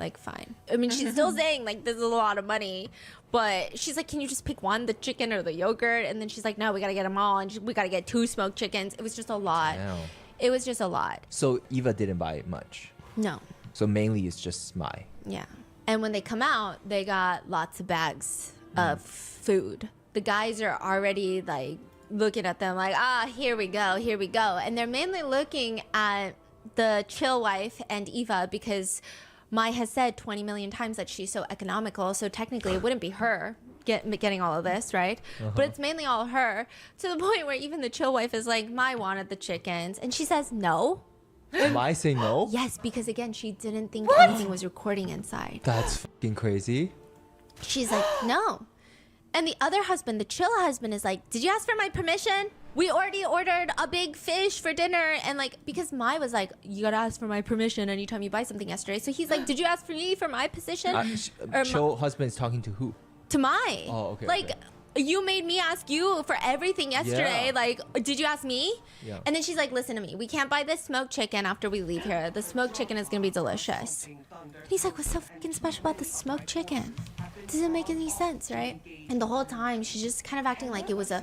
like, fine. I mean, she's still saying, like, this is a lot of money. But she's like, can you just pick one, the chicken or the yogurt? And then she's like, no, we got to get them all. And we got to get 2 smoked chickens. It was just a lot. Damn. It was just a lot. So Eva didn't buy much. No. So mainly it's just Mai. Yeah. And when they come out, they got lots of bags of food. The guys are already, like, looking at them like, here we go, here we go. And they're mainly looking at the chill wife and Eva because Mai has said 20 million times that she's so economical. So technically it wouldn't be her getting all of this, right? But it's mainly all her, to the point where even the chill wife is like, Mai wanted the chickens. And she says no. Mai say no? Yes, because again, she didn't think anything was recording inside. That's fucking crazy. She's like, no. And the other husband, the chill husband, is like, did you ask for my permission? We already ordered a big fish for dinner. And like, because Mai was like, you gotta ask for my permission anytime you buy something yesterday. So he's like, did you ask for me for my position? Chill husband is talking to who? To Mai. Oh, okay. Like, okay. You made me ask you for everything yesterday. Yeah. Like, did you ask me? Yeah. And then she's like, listen to me. We can't buy this smoked chicken after we leave here. The smoked chicken is going to be delicious. And he's like, what's so fucking special about the smoked chicken? Doesn't make any sense, right? And the whole time, she's just kind of acting like it was a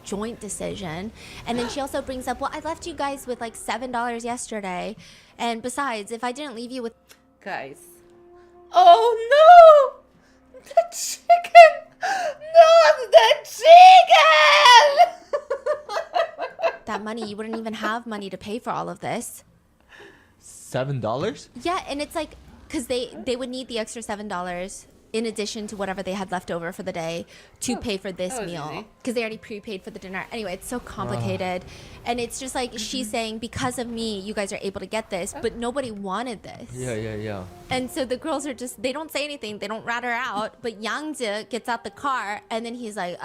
joint decision. And then she also brings up, well, I left you guys with like $7 yesterday. And besides, if I didn't leave you with... Guys. Oh no! The chicken! Not the chicken! that money, you wouldn't even have money to pay for all of this. $7? Yeah, and it's like, because they would need the extra $7 in addition to whatever they had left over for the day to pay for this meal, because they already prepaid for the dinner. Anyway, it's so complicated. And it's just like, she's saying, because of me, you guys are able to get this, but nobody wanted this. Yeah. And so the girls are just, they don't say anything, they don't rat her out, but Yangzi gets out the car, and then he's like,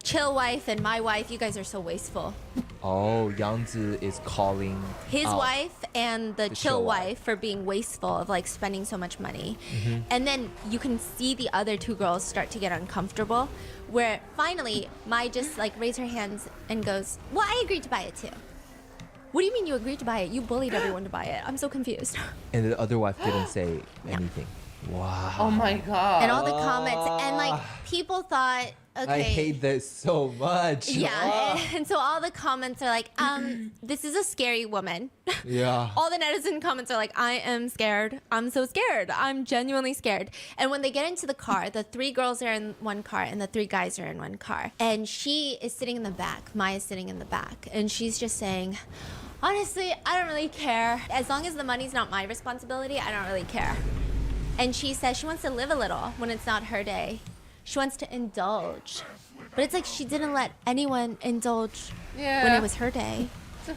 chill wife and my wife, you guys are so wasteful. Oh, Yangzi is calling his out wife and the chill wife for being wasteful of like spending so much money. And then you can see the other two girls start to get uncomfortable, where finally Mai just like raised her hands and goes, well, I agreed to buy it too. What do you mean you agreed to buy it? You bullied everyone to buy it. I'm so confused. And the other wife didn't say anything. Wow. Oh my god. And all the comments, and like people thought, okay. I hate this so much. Yeah, and so all the comments are like, this is a scary woman. Yeah. All the netizen comments are like, I am scared. I'm so scared. I'm genuinely scared. And when they get into the car, the 3 girls are in one car and the 3 guys are in one car. And she is sitting in the back. Maya's sitting in the back. And she's just saying, honestly, I don't really care. As long as the money's not my responsibility, I don't really care. And she says she wants to live a little when it's not her day. She wants to indulge. But it's like she didn't let anyone indulge when it was her day.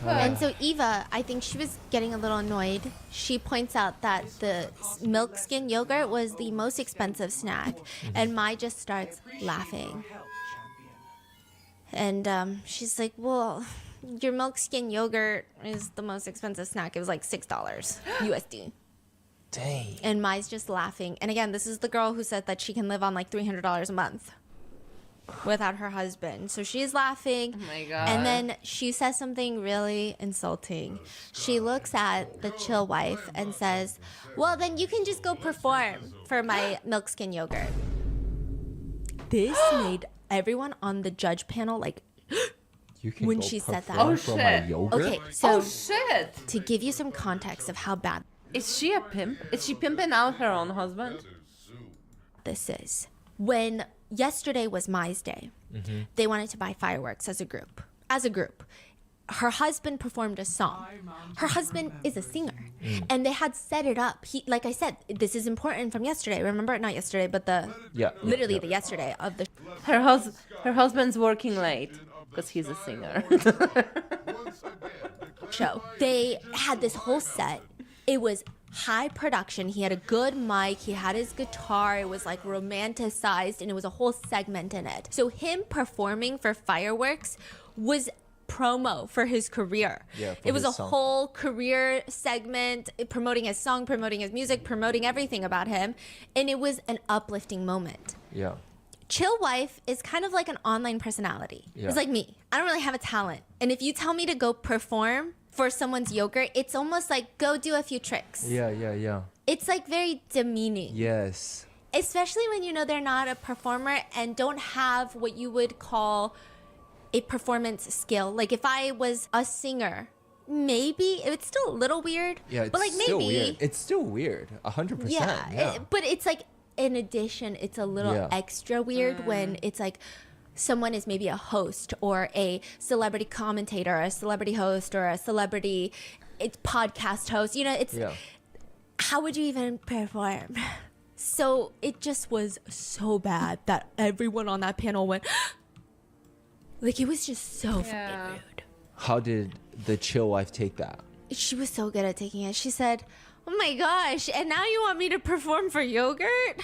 And so Eva, I think she was getting a little annoyed. She points out that the milk skin yogurt was the most expensive snack. And Mai just starts laughing. And she's like, well, your milk skin yogurt is the most expensive snack. It was like $6 USD. Dang. And Mai's just laughing. And again, this is the girl who said that she can live on like $300 a month. without her husband. So she's laughing. Oh my god. And then she says something really insulting. She looks at the chill wife and says, well, then you can just go perform for my milk skin yogurt. This made everyone on the judge panel like, You can when go she said that. perform Oh, for my shit. yogurt? okay, so Oh shit! to give you some context of how bad Is she a pimp? Is she pimping out her own husband? this is, when yesterday was Mai's day, they wanted to buy fireworks as a group. Her husband performed a song. Her husband is a singer. And they had set it up. He, like I said, this is important from yesterday. Remember, not yesterday, but the yesterday of the Her husband's working late because he's a singer. show. They had this whole set. It was high production. He had a good mic. He had his guitar. It was like romanticized, and it was a whole segment in it. So him performing for fireworks was promo for his career. Yeah, for it was a his song. whole career segment promoting his song, promoting his music, promoting everything about him, and it was an uplifting moment. Yeah. Chill wife is kind of like an online personality. Yeah. It's like me. I don't really have a talent. And if you tell me to go perform for someone's yogurt, it's almost like go do a few tricks. Yeah. It's like very demeaning. Yes. Especially when you know they're not a performer and don't have what you would call a performance skill. Like if I was a singer, maybe it's still a little weird. Yeah, it's but like still maybe weird. It's still weird. 100%. Yeah. but it's like in addition, it's a little Yeah. extra weird when it's like someone is maybe a host or a celebrity commentator, or a celebrity host, or a celebrity podcast host. You know, it's Yeah. how would you even perform? So it just was so bad that everyone on that panel went like it was just so fucking rude. How did the chill wife take that? She was so good at taking it. She said, oh my gosh, and now you want me to perform for yogurt?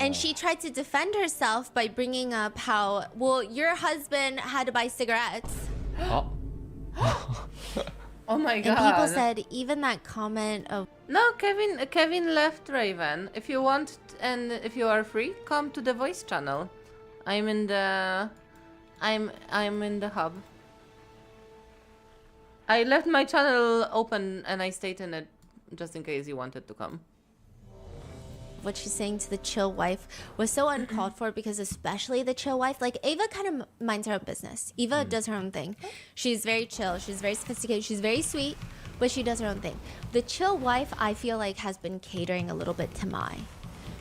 And she tried to defend herself by bringing up how, well, your husband had to buy cigarettes. Oh. Oh my god. And people said even that comment of, No, Kevin left Raven. If you want and if you are free, come to the voice channel. I'm in the hub. I left my channel open and I stayed in it just in case you wanted to come. what she's saying to the chill wife was so uncalled for, because especially the chill wife, like Ava kind of minds her own business. Ava does her own thing. She's very chill. She's very sophisticated. She's very sweet, but she does her own thing. The chill wife, I feel like, has been catering a little bit to Mai.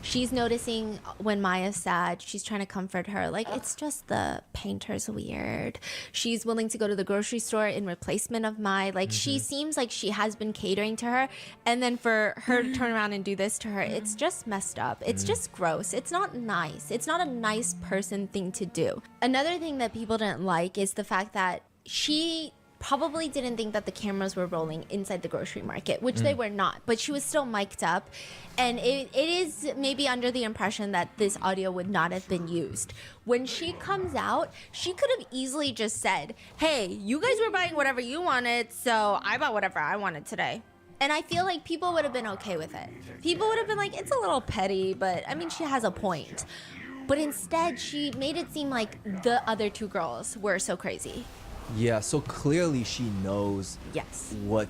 She's noticing when Maya's sad, she's trying to comfort her. Like, it's just the painter's weird. She's willing to go to the grocery store in replacement of Mai. Like, she seems like she has been catering to her. And then for her to turn around and do this to her, it's just messed up. It's just gross. It's not nice. It's not a nice person thing to do. Another thing that people didn't like is the fact that she probably didn't think that the cameras were rolling inside the grocery market, which they were not, but she was still mic'd up, and it is maybe under the impression that this audio would not have been used. When she comes out, she could have easily just said, hey, you guys were buying whatever you wanted, so I bought whatever I wanted today. And I feel like people would have been okay with it. People would have been like, it's a little petty, but I mean, she has a point. But instead, she made it seem like the other two girls were so crazy. Yeah, so clearly she knows Yes. what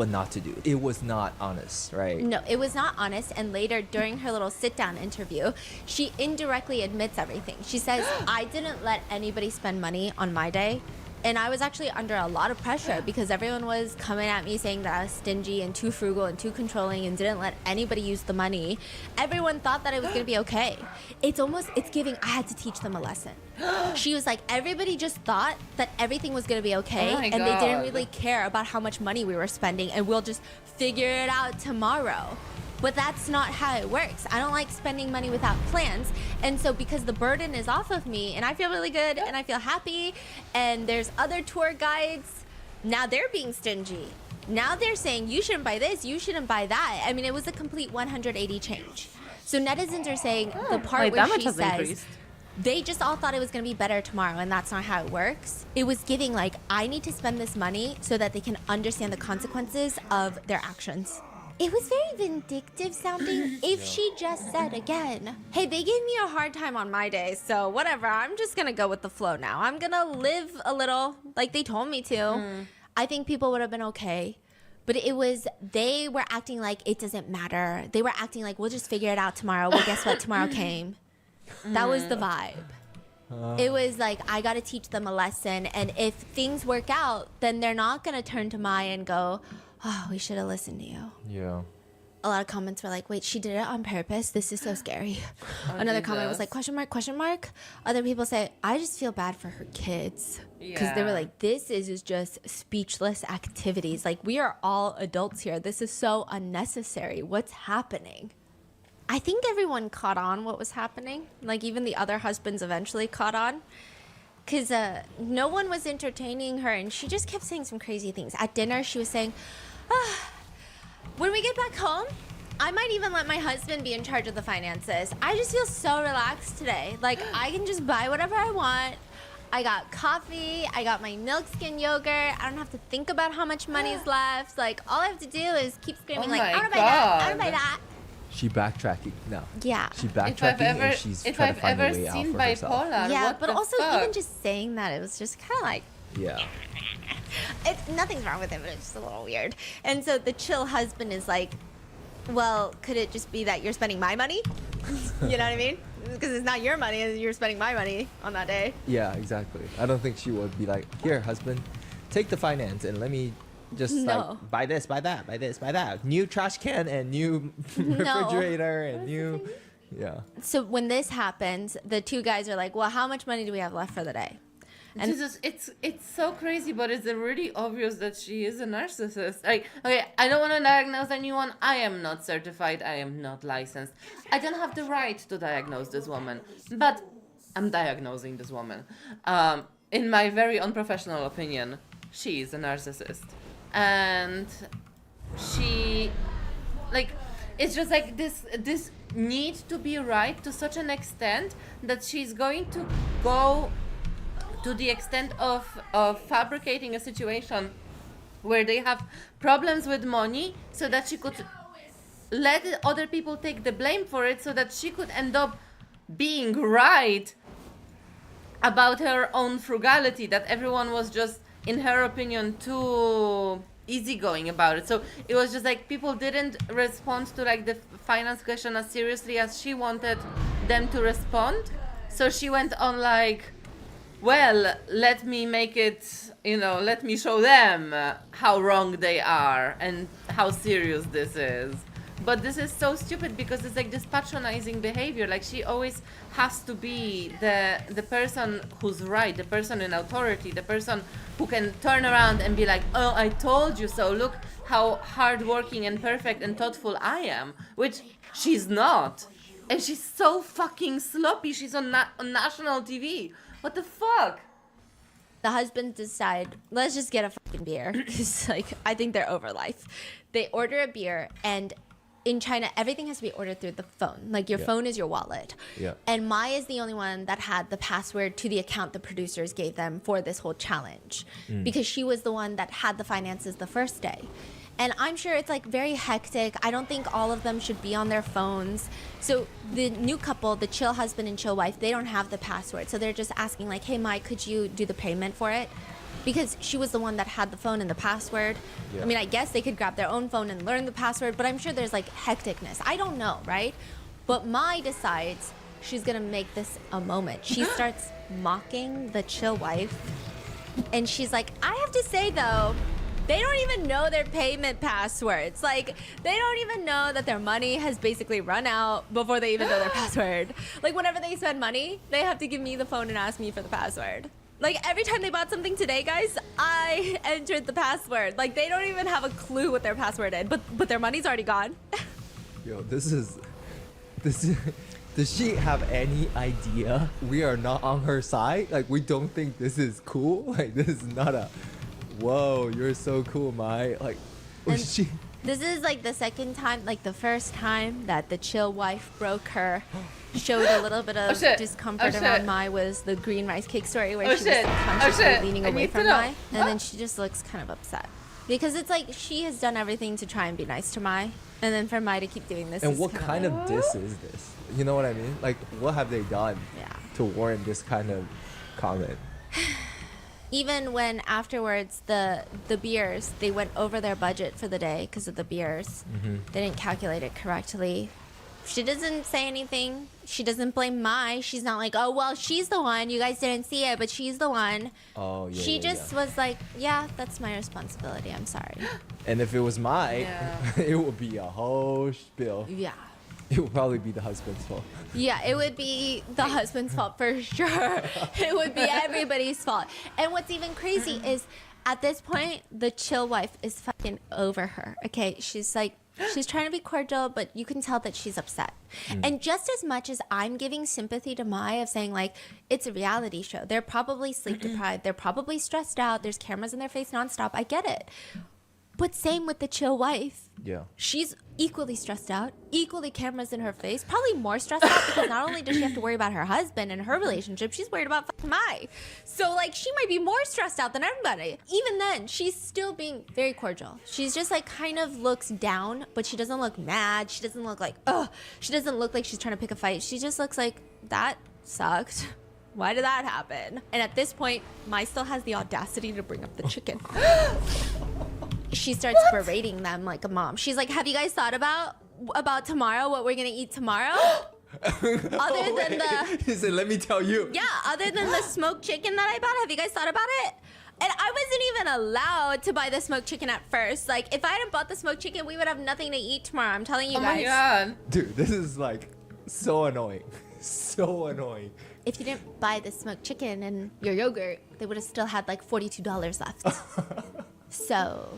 not to do. It was not honest, right? No, it was not honest. And later, during her little sit-down interview, she indirectly admits everything. She says, I didn't let anybody spend money on my day. And I was actually under a lot of pressure because everyone was coming at me saying that I was stingy and too frugal and too controlling and didn't let anybody use the money. Everyone thought that it was going to be okay. It's giving, I had to teach them a lesson. She was like, everybody just thought that everything was going to be okay. Oh my and they didn't God. really care about how much money we were spending, and we'll just figure it out tomorrow. But that's not how it works. I don't like spending money without plans. And so because the burden is off of me and I feel really good and I feel happy, and there's other tour guides, now they're being stingy. Now they're saying you shouldn't buy this, you shouldn't buy that. I mean, it was a complete 180 change. So netizens are saying the part my where damage she has says increased. they just all thought it was going to be better tomorrow, and that's not how it works. It was giving like, I need to spend this money so that they can understand the consequences of their actions. It was very vindictive sounding if she just said again, hey, they gave me a hard time on my day, so whatever, I'm just gonna go with the flow now. I'm gonna live a little like they told me to. I think people would have been okay. But they were acting like it doesn't matter. They were acting like we'll just figure it out tomorrow. Well, guess what? Tomorrow came. That was the vibe. It was like, I got to teach them a lesson. And if things work out, then they're not going to turn to Maya and go, oh, we should have listened to you. Yeah. A lot of comments were like, wait, she did it on purpose. This is so scary. Another comment was like, question mark, question mark. Other people say, I just feel bad for her kids. Because they were like, this is just speechless activities. Like, we are all adults here. This is so unnecessary. What's happening? I think everyone caught on what was happening. Like, even the other husbands eventually caught on. Because no one was entertaining her. And she just kept saying some crazy things. At dinner, she was saying, when we get back home, I might even let my husband be in charge of the finances. I just feel so relaxed today. Like, I can just buy whatever I want. I got coffee. I got my milk skin yogurt. I don't have to think about how much money's left. Like, all I have to do is keep screaming, like, I want to buy that. I want to buy that. She backtracking now. Yeah. She backtracking and she's trying to find a way out for herself. Yeah, but also even just saying that, it was just kind of like, yeah. Nothing's wrong with it, but it's just a little weird. And so the chill husband is like, well, could it just be that you're spending my money? You know what I mean? Because it's not your money, and you're spending my money on that day. Yeah, exactly. I don't think she would be like, here, husband, take the finance and let me just like buy this, buy that, buy this, buy that. New trash can and new refrigerator and new, yeah. So when this happens, the two guys are like, well, how much money do we have left for the day? And Jesus, it's so crazy, but it's really obvious that she is a narcissist. Like, okay, I don't want to diagnose anyone. I am not certified. I am not licensed. I don't have the right to diagnose this woman, but I'm diagnosing this woman. In my very unprofessional opinion, she is a narcissist, and she, like, it's just like this need to be right to such an extent that she's going to go to the extent of fabricating a situation where they have problems with money so that she could let other people take the blame for it so that she could end up being right about her own frugality, that everyone was just, in her opinion, too easygoing about it. So it was just like people didn't respond to like the finance question as seriously as she wanted them to respond. So she went on like, well, let me make it, let me show them how wrong they are and how serious this is. But this is so stupid because it's like this patronizing behavior. Like, she always has to be the person who's right, the person in authority, the person who can turn around and be like, oh, I told you so. Look how hardworking and perfect and thoughtful I am, which she's not. And she's so fucking sloppy. She's on national TV. What the fuck? the husbands decide, let's just get a fucking beer. Because, like, I think they're over life. They order a beer, and in China, everything has to be ordered through the phone. Like, your phone is your wallet. Yeah. And Maya is the only one that had the password to the account the producers gave them for this whole challenge. Because she was the one that had the finances the first day. And I'm sure it's like very hectic. I don't think all of them should be on their phones. So the new couple, the chill husband and chill wife, they don't have the password. So they're just asking like, hey, Mike, could you do the payment for it? Because she was the one that had the phone and the password. Yeah. I mean, I guess they could grab their own phone and learn the password, but I'm sure there's like hecticness. I don't know, right? But Mai decides she's going to make this a moment. She starts mocking the chill wife. And she's like, I have to say, though, they don't even know their payment passwords. Like, they don't even know that their money has basically run out before they even know their password. Like, whenever they spend money, they have to give me the phone and ask me for the password. Like, every time they bought something today, guys, I entered the password. Like, they don't even have a clue what their password is, but their money's already gone. Yo, this is... Does she have any idea we are not on her side? Like, we don't think this is cool? Like, this is not a... Whoa, you're so cool, Mai. Like, she... This is like the second time, like the first time that the chill wife broke her, showed a little bit of discomfort around Mai was the green rice cake story where she was consciously leaning away from Mai. And then she just looks kind of upset. Because it's like she has done everything to try and be nice to Mai, and then for Mai to keep doing this. And is what kinda kind of diss is this? You know what I mean? Like, what have they done Yeah. to warrant this kind of comment? Even when afterwards the beers, they went over their budget for the day because of the beers. They didn't calculate it correctly. She doesn't say anything. She doesn't blame Mai. She's not like, oh, well, she's the one. You guys didn't see it, but she's the one. Oh, yeah. She yeah, just yeah. was like, yeah, that's my responsibility. I'm sorry. And if it was Mai, Yeah. it would be a whole spiel. Yeah. It would probably be the husband's fault. Yeah, it would be the husband's fault for sure. It would be everybody's fault. And what's even crazy is at this point, the chill wife is fucking over her. Okay, she's like, she's trying to be cordial, but you can tell that she's upset. And just as much as I'm giving sympathy to Mai of saying like, it's a reality show. They're probably sleep deprived. They're probably stressed out. There's cameras in their face nonstop. I get it. But same with the chill wife. Yeah. She's equally stressed out, equally cameras in her face, probably more stressed out because not only does she have to worry about her husband and her relationship, she's worried about fucking Mai. So like she might be more stressed out than everybody. Even then, she's still being very cordial. She's just like kind of looks down, but she doesn't look mad. She doesn't look like, ugh. She doesn't look like she's trying to pick a fight. She just looks like, that sucked. Why did that happen? And at this point, Mai still has the audacity to bring up the chicken. She starts berating them like a mom. She's like, have you guys thought about tomorrow, what we're gonna eat tomorrow? Other than the... He said, let me tell you. Yeah, other than the smoked chicken that I bought, have you guys thought about it? And I wasn't even allowed to buy the smoked chicken at first. Like, if I hadn't bought the smoked chicken, we would have nothing to eat tomorrow. I'm telling you Oh guys. my god. Dude, this is like so annoying. So annoying. If you didn't buy the smoked chicken and your yogurt, they would have still had like $42 left. So...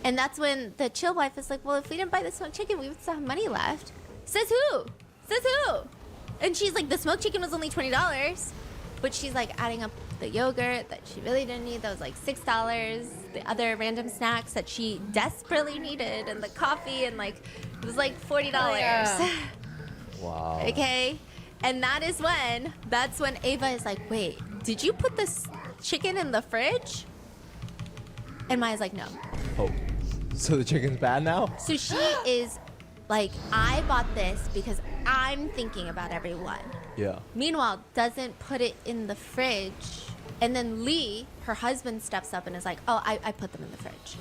And that's when the chill wife is like, well, if we didn't buy the smoked chicken, we would still have money left. Says who? Says who? And she's like, the smoked chicken was only $20. But she's like adding up the yogurt that she really didn't need. That was like $6. The other random snacks that she desperately needed. And the coffee and like, it was like $40. Oh, yeah. Wow. Okay? And that's when Ava is like, wait, did you put this chicken in the fridge? And Maya's like, no. Oh. So the chicken's bad now? So she is like, I bought this because I'm thinking about everyone. Yeah. Meanwhile, doesn't put it in the fridge. And then Lee, her husband, steps up and is like, oh, I put them in the fridge.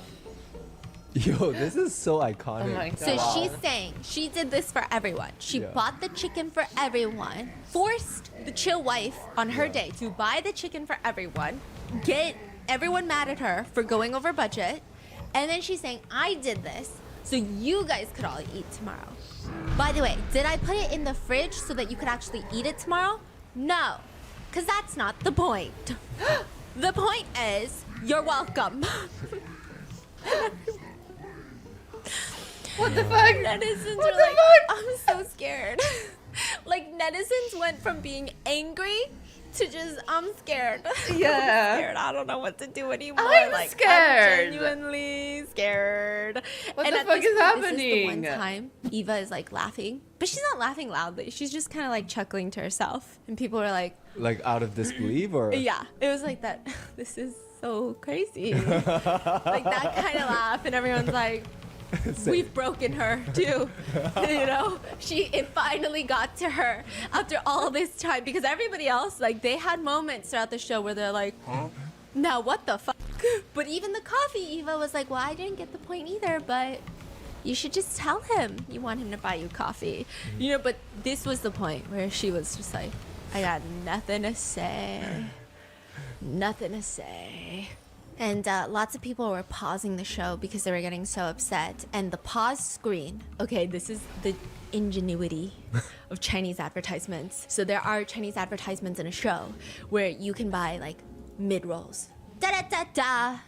Yo, this is so iconic. Oh my god. So she's saying she did this for everyone. She Yeah. bought the chicken for everyone, forced the chill wife on her day to buy the chicken for everyone, get everyone mad at her for going over budget, and then she's saying, I did this so you guys could all eat tomorrow. By the way, did I put it in the fridge so that you could actually eat it tomorrow? No, because that's not the point. The point is, you're welcome. What the fuck? Netizens What were the like, fuck? I'm so scared. Like, netizens went from being angry to just, I'm scared. Yeah. I'm scared. I don't know what to do anymore. I'm like, scared. I'm genuinely scared. What And the at fuck this is point, This is the happening? one time Eva is like laughing, but she's not laughing loudly. She's just kind of like chuckling to herself. And people are like, Like out of disbelief or? yeah, it was like that. This is so crazy. Like that kind of laugh. And everyone's like, we've broken her too. You know, it finally got to her after all this time, because everybody else, like, they had moments throughout the show where they're like, now what the fuck? But even the coffee, Eva was like, well, I didn't get the point either, but you should just tell him you want him to buy you coffee. You know, but this was the point where she was just like, I got nothing to say. Nothing to say. And lots of people were pausing the show because they were getting so upset. And the pause screen, okay, this is the ingenuity of Chinese advertisements. So there are Chinese advertisements in a show where you can buy like mid-rolls. Da-da-da-da.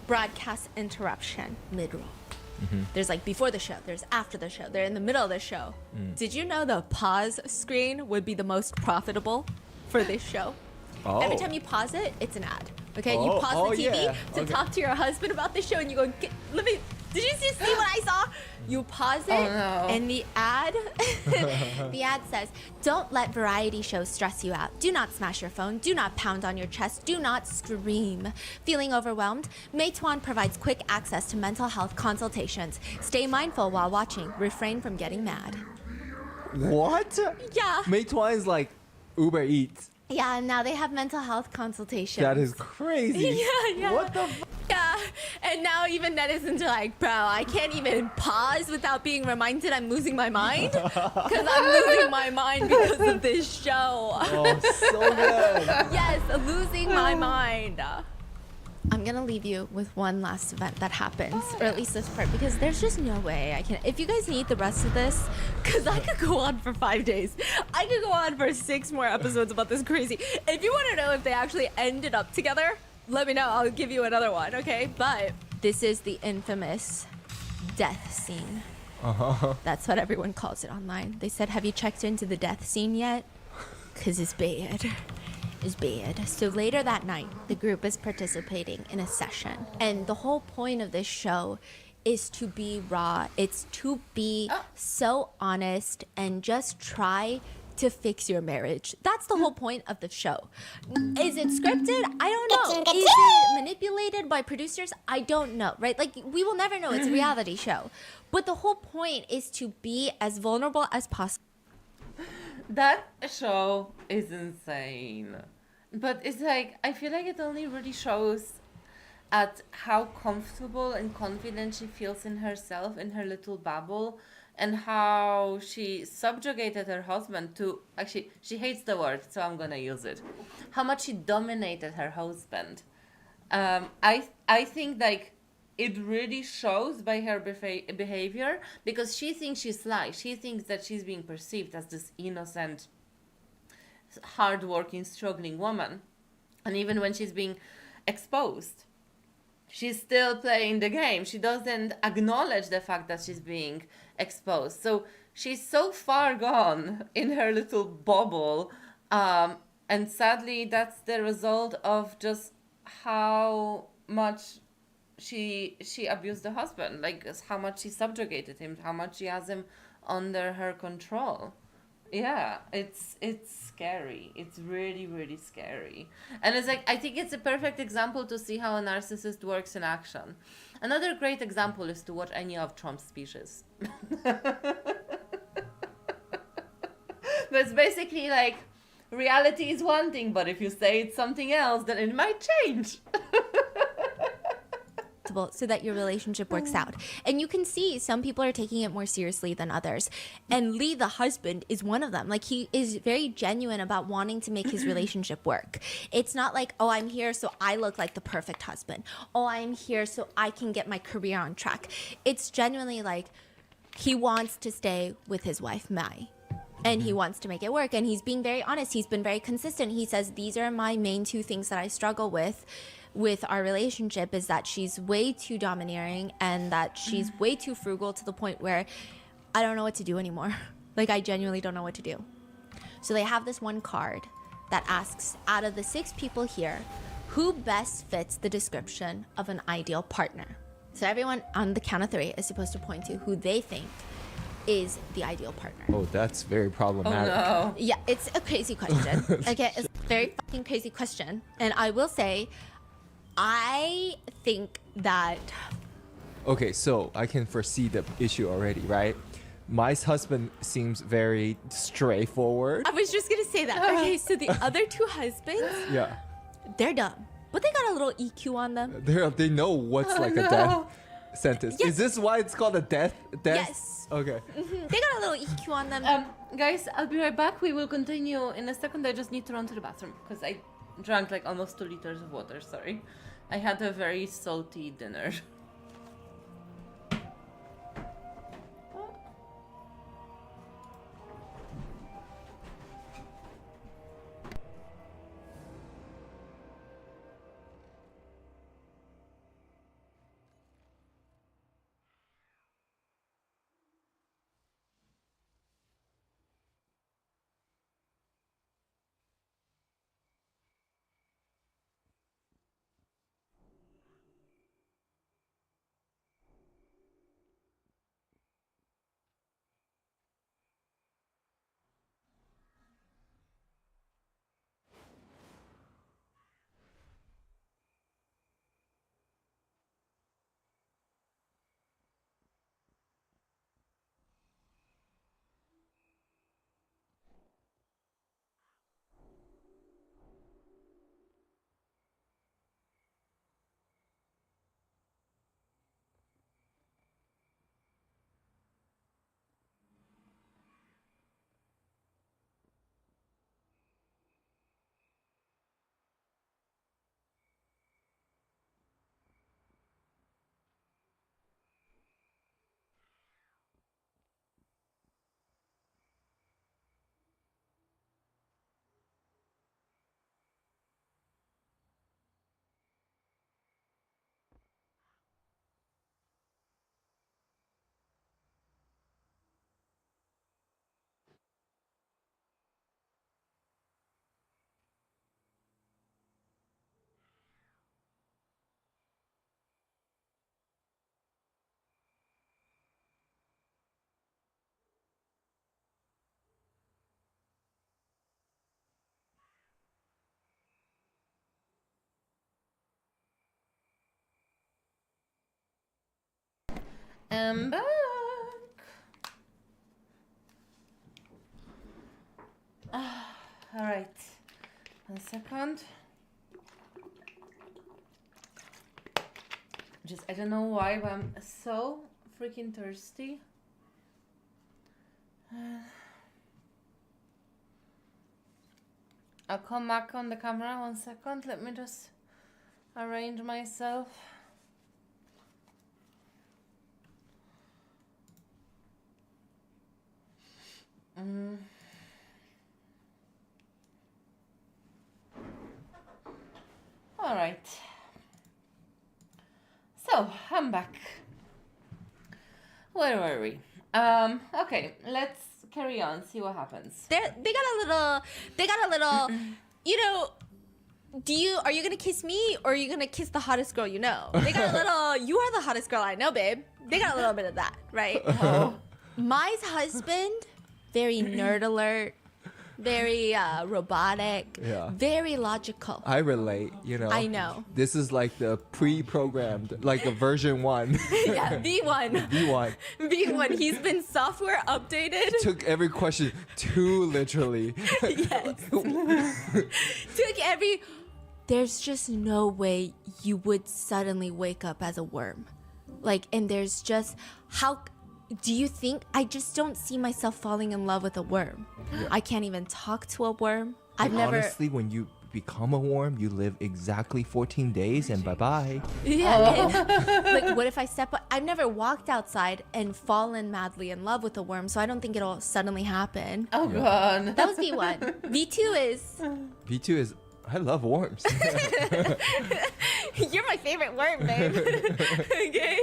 Broadcast interruption, mid-roll. There's like before the show, there's after the show, they're in the middle of the show. Did you know the pause screen would be the most profitable for this show? Oh. Every time you pause it, it's an ad. Okay, you Oh, pause oh, the TV yeah. to Okay. talk to your husband about the show, and you go, let me Did you just see what I saw? You pause it, Oh, no. and the ad, the ad says, "Don't let variety shows stress you out. Do not smash your phone. Do not pound on your chest. Do not scream. Feeling overwhelmed? Meituan provides quick access to mental health consultations. Stay mindful while watching. Refrain from getting mad." What? Yeah. Meituan is like Uber Eats. Yeah, and now they have mental health consultations. That is crazy. Yeah. What the? Yeah, and now even netizens are like, bro, I can't even pause without being reminded I'm losing my mind. Because I'm losing my mind because of this show. Oh, so good. Yes, losing my mind. I'm gonna leave you with one last event that happens, or at least this part, because there's just no way I can. If you guys need the rest of this, because I could go on for 5 days. I could go on for 6 more episodes about this crazy. If you want to know if they actually ended up together, let me know. I'll give you another one, okay? But this is the infamous death scene. That's what everyone calls it online. They said, "Have you checked into the death scene yet? Because it's bad." Is bad. So later that night, the group is participating in a session. And the whole point of this show is to be raw. It's to be so honest and just try to fix your marriage. That's the whole point of the show. Is it scripted? I don't know. Is it manipulated by producers? I don't know, right? Like, we will never know. It's a reality show. But the whole point is to be as vulnerable as possible. That show is insane. But it's like, I feel like it only really shows at how comfortable and confident she feels in herself, in her little bubble, and how she subjugated her husband to, actually, she hates the word, so I'm gonna use it. How much she dominated her husband. I think like it really shows by her behavior, because she thinks she's sly. She thinks that she's being perceived as this innocent, hardworking, struggling woman. And even when she's being exposed, she's still playing the game. She doesn't acknowledge the fact that she's being exposed. So she's so far gone in her little bubble. And sadly, that's the result of just how much she abused the husband, like how much she subjugated him, how much she has him under her control. Yeah, it's scary. It's really, really scary. And it's like, I think it's a perfect example to see how a narcissist works in action. Another great example is to watch any of Trump's speeches. But it's basically like, reality is one thing, but if you say it's something else, then it might change. So that your relationship works out. And you can see some people are taking it more seriously than others. And Lee, the husband, is one of them. Like, he is very genuine about wanting to make his relationship work. It's not like, oh, I'm here so I look like the perfect husband. Oh, I'm here so I can get my career on track. It's genuinely like he wants to stay with his wife, Mai. And he wants to make it work. And he's being very honest. He's been very consistent. He says, these are my main 2 things that I struggle with our relationship, is that she's way too domineering and that she's way too frugal to the point where I don't know what to do anymore. Like, I genuinely don't know what to do. So they have this one card that asks, out of the 6 people here, who best fits the description of an ideal partner? So everyone on the count of 3 is supposed to point to who they think is the ideal partner. Oh, that's very problematic. Oh, no. Yeah, it's a crazy question. Okay, it's a very fucking crazy question. And I will say, I think that... Okay, so I can foresee the issue already, right? My husband seems very straightforward. I was just gonna say that. Okay, so the other 2 husbands, Yeah. they're dumb. But they got a little EQ on them. They know what's like a death sentence. Yes. Is this why it's called a death? Yes. Okay. They got a little EQ on them. Guys, I'll be right back. We will continue in a second. I just need to run to the bathroom because I drank like almost 2 liters of water. Sorry. I had a very salty dinner. am back. All right. 1 second. Just, I don't know why, but I'm so freaking thirsty. I'll come back on the camera 1 second. Let me just arrange myself. All right. So I'm back. Where were we? Okay, let's carry on. See what happens. They got a little. You know, are you gonna kiss me or are you gonna kiss the hottest girl you know? They got a little. You are the hottest girl I know, babe. They got a little bit of that, right? Oh. My husband, very nerd alert, very robotic, Yeah. very logical. I relate, you know. I know. This is like the pre-programmed, like a version 1. Yeah, V1. V1. V1. He's been software updated. Took every question too literally. Yes. Took every. There's just no way you would suddenly wake up as a worm. Like, and there's just how. Do you think I just don't see myself falling in love with a worm? Yeah. I can't even talk to a worm. I've never. Honestly, when you become a worm, you live exactly 14 days and bye-bye. Yeah. And, like, what if I step? I've never walked outside and fallen madly in love with a worm, so I don't think it'll suddenly happen. Oh god. That was V1. V2 is. V2 is, I love worms. You're my favorite worm, babe. Okay.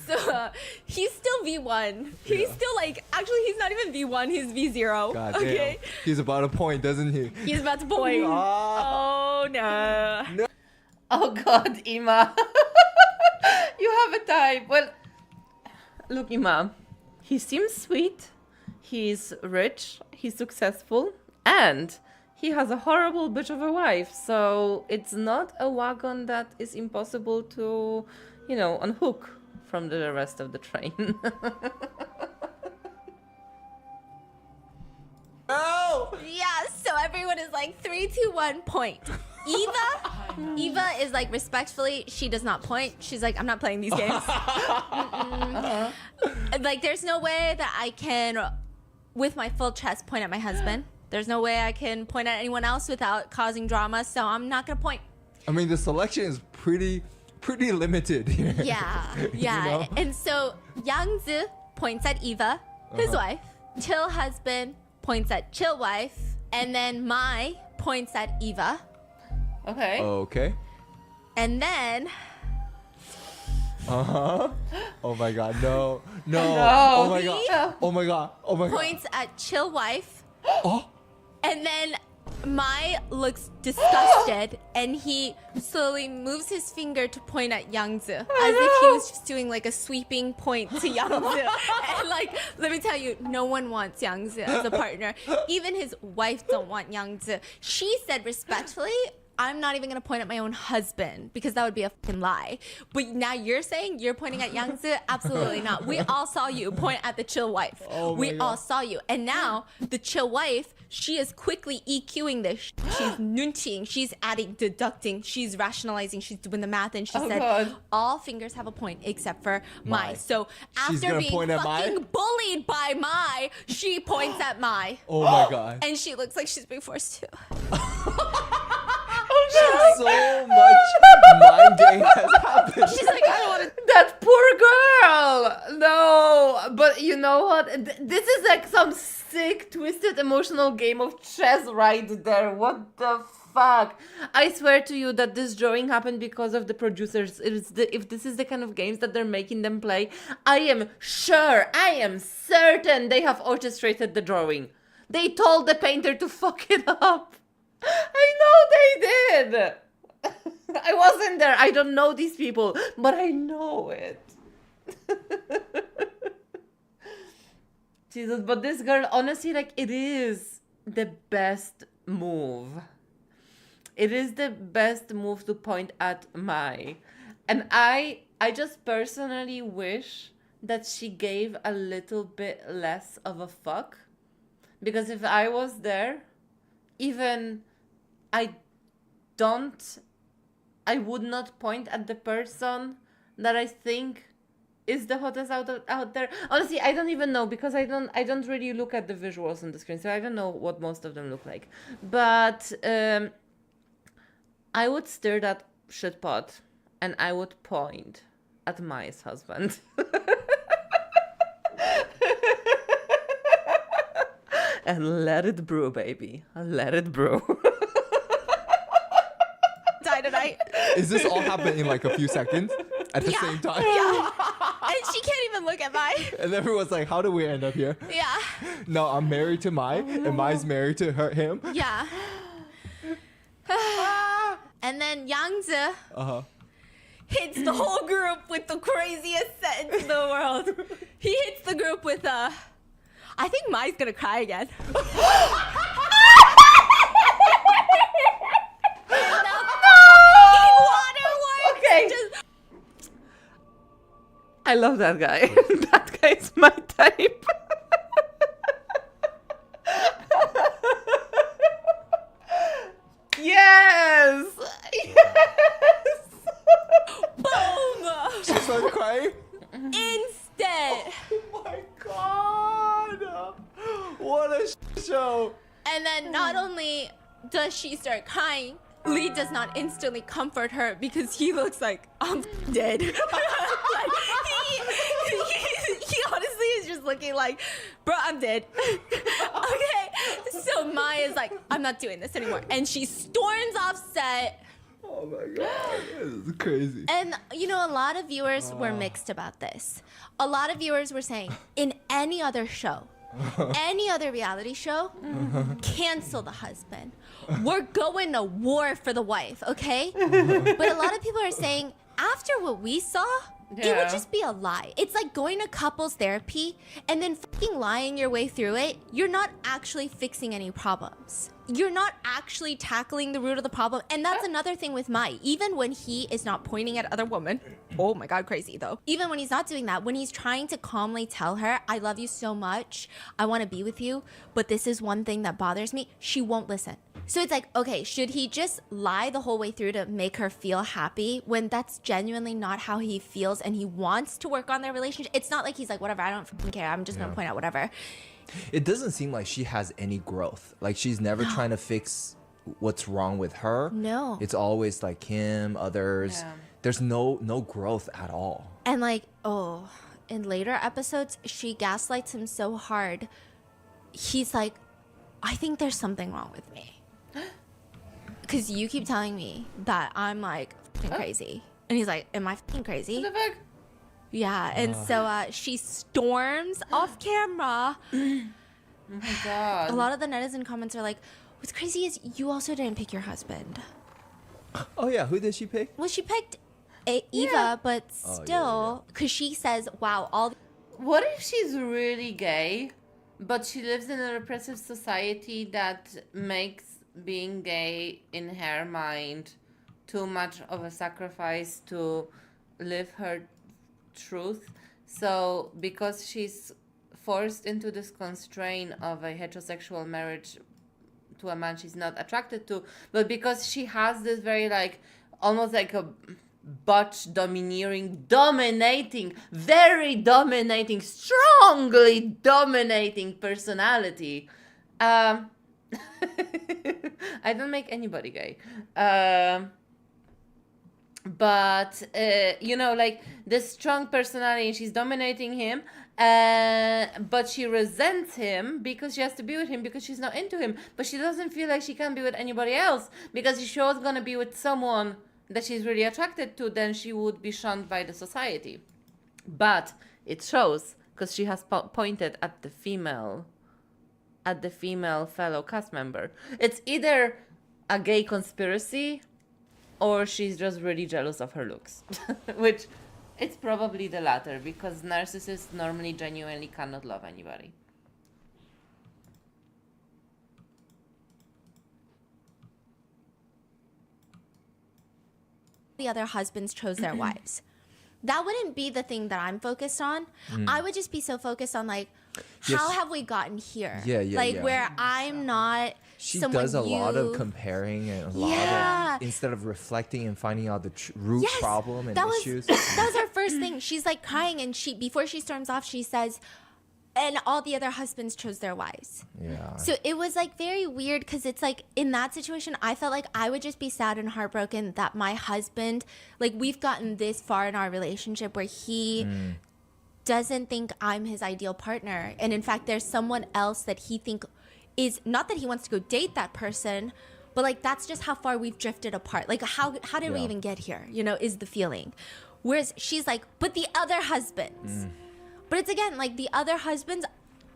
So he's still V1. He's still like, actually, he's not even V1. He's V0. God okay. damn. He's about a point, doesn't he? He's about to point. Oh no. Oh god, Ima. You have a type. Well, look, Ima. He seems sweet. He's rich. He's successful. And he has a horrible bitch of a wife. So it's not a wagon that is impossible to, you know, unhook from the rest of the train. Oh! Yeah, so everyone is like 3, 2, 1, point. Eva is like, respectfully, she does not point. She's like, I'm not playing these games. Like, there's no way that I can, with my full chest, point at my husband. There's no way I can point at anyone else without causing drama, so I'm not gonna point. I mean, the selection is pretty limited here. Yeah, You yeah. know? And so Yang points at Eva, his wife. Chill husband points at chill wife. And then Mai points at Eva. Okay. Okay. And then Oh my god, no. No. Oh my god. Oh my god. Oh my god. points at chill wife. Oh. And then Mai looks disgusted and he slowly moves his finger to point at Yangzi as if he was just doing like a sweeping point to Yangzi. And like, let me tell you, no one wants Yangzi as a partner. Even his wife don't want Yangzi. She said respectfully, I'm not even gonna point at my own husband because that would be a fucking lie. But now you're saying you're pointing at Yangzi? Absolutely not. We all saw you point at the chill wife. Oh my we God. all saw you. And now the chill wife, she is quickly EQing this. She's nunching, she's adding, deducting, she's rationalizing, she's doing the math, and she Oh said God. all fingers have a point except for Mai. Mai. So She's after gonna being point at Mai? fucking bullied by Mai, she points at Mai. Oh my god. And she looks like she's being forced to. So much mind game has happened. She's like, I don't want to. That poor girl! No, but you know what? This is like some sick, twisted, emotional game of chess right there. What the fuck? I swear to you that this drawing happened because of the producers. If this is the kind of games that they're making them play, I am certain they have orchestrated the drawing. They told the painter to fuck it up. I know they did. I wasn't there. I don't know these people, but I know it. Jesus, but this girl, honestly, like, it is the best move. It is the best move to point at Mai. And I just personally wish that she gave a little bit less of a fuck. Because if I was there, even I would not point at the person that I think is the hottest out there. Honestly, I don't even know because I don't really look at the visuals on the screen, so I don't know what most of them look like. But I would stir that shit pot and I would point at Mai's husband. And let it brew, baby. Let it brew. Die tonight. Is this all happening in like a few seconds at the Yeah. same time? Yeah. And she can't even look at Mai. And everyone's like, how do we end up here? Yeah. No, I'm married to Mai, and Mai's married to him. Yeah. And then Yangzi hits the whole group with the craziest sentence in the world. He hits the group with I think Mai's gonna cry again. Okay. I love that guy. That guy is my type. Yes! Yes! Boom! She started crying. Instant. Oh my god! What a show! And then not only does she start crying, Lee does not instantly comfort her because he looks like, I'm dead. Like, he honestly is just looking like, bro, I'm dead. Okay, so Maya's like, I'm not doing this anymore. And she storms off set. Oh my god, this is crazy. And, you know, a lot of viewers were mixed about this. A lot of viewers were saying, in any other show, any other reality show, cancel the husband. We're going to war for the wife, okay? But a lot of people are saying, after what we saw, it would just be a lie. It's like going to couples therapy and then fucking lying your way through it. You're not actually fixing any problems. You're not actually tackling the root of the problem. And that's another thing with Mai. Even when he is not pointing at other women, oh my god, crazy though. Even when he's not doing that, when he's trying to calmly tell her, I love you so much, I want to be with you, but this is one thing that bothers me, she won't listen. So it's like, okay, should he just lie the whole way through to make her feel happy when that's genuinely not how he feels and he wants to work on their relationship? It's not like he's like, whatever, I don't fucking care, I'm just gonna point out whatever. It doesn't seem like she has any growth. Like she's never trying to fix what's wrong with her. No. It's always like him, others. Yeah. There's no growth at all. And like, oh, in later episodes, she gaslights him so hard. He's like, I think there's something wrong with me. Because you keep telling me that I'm like fucking crazy. And he's like, am I fucking crazy? What the fuck? Yeah, and so she storms off camera. Oh my god. A lot of the netizen comments are like, what's crazy is you also didn't pick your husband. Oh yeah, who did she pick? Well, she picked Eva, but still, because she says, wow, all... What if she's really gay, but she lives in a repressive society that makes being gay, in her mind, too much of a sacrifice to live her truth? So because she's forced into this constraint of a heterosexual marriage to a man she's not attracted to, but because she has this very like almost like a butch dominating, very dominating, strongly dominating personality, I don't make anybody gay, but you know, like this strong personality, and she's dominating him, but she resents him because she has to be with him because she's not into him, but she doesn't feel like she can be with anybody else, because if she was gonna be with someone that she's really attracted to, then she would be shunned by the society. But it shows because she has pointed at the female fellow cast member. It's either a gay conspiracy or she's just really jealous of her looks. Which, it's probably the latter, because narcissists normally genuinely cannot love anybody. The other husbands chose their wives. that wouldn't be the thing that I'm focused on. I would just be so focused on like, how have we gotten here? Like where I'm not. She someone does a lot of you- comparing and a lot of instead of reflecting and finding out the root problem and issues. That was her first thing. She's like crying, and before she storms off, she says, and all the other husbands chose their wives. Yeah. So it was like very weird because it's like in that situation, I felt like I would just be sad and heartbroken that my husband, like we've gotten this far in our relationship where he doesn't think I'm his ideal partner. And in fact, there's someone else that he think is not that he wants to go date that person, but like that's just how far we've drifted apart. Like how did we even get here? You know, is the feeling. Whereas she's like, but the other husbands. But it's again like the other husbands.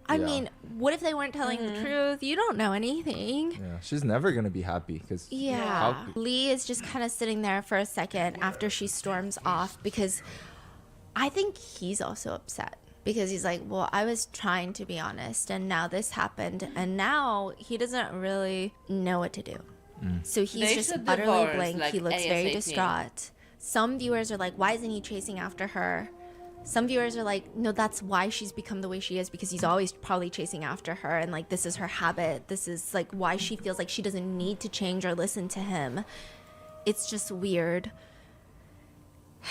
I mean, what if they weren't telling the truth? You don't know anything. Yeah, she's never gonna be happy because Lee is just kind of sitting there for a second after she storms off because I think he's also upset because he's like, well, I was trying to be honest and now this happened and now he doesn't really know what to do. So he's They just should utterly divorce, blank. like, He looks very ASAP. distraught. Some viewers are like, why isn't he chasing after her? Some viewers are like, no, that's why she's become the way she is because he's always probably chasing after her and like this is her habit. This is like why she feels like she doesn't need to change or listen to him. It's just weird.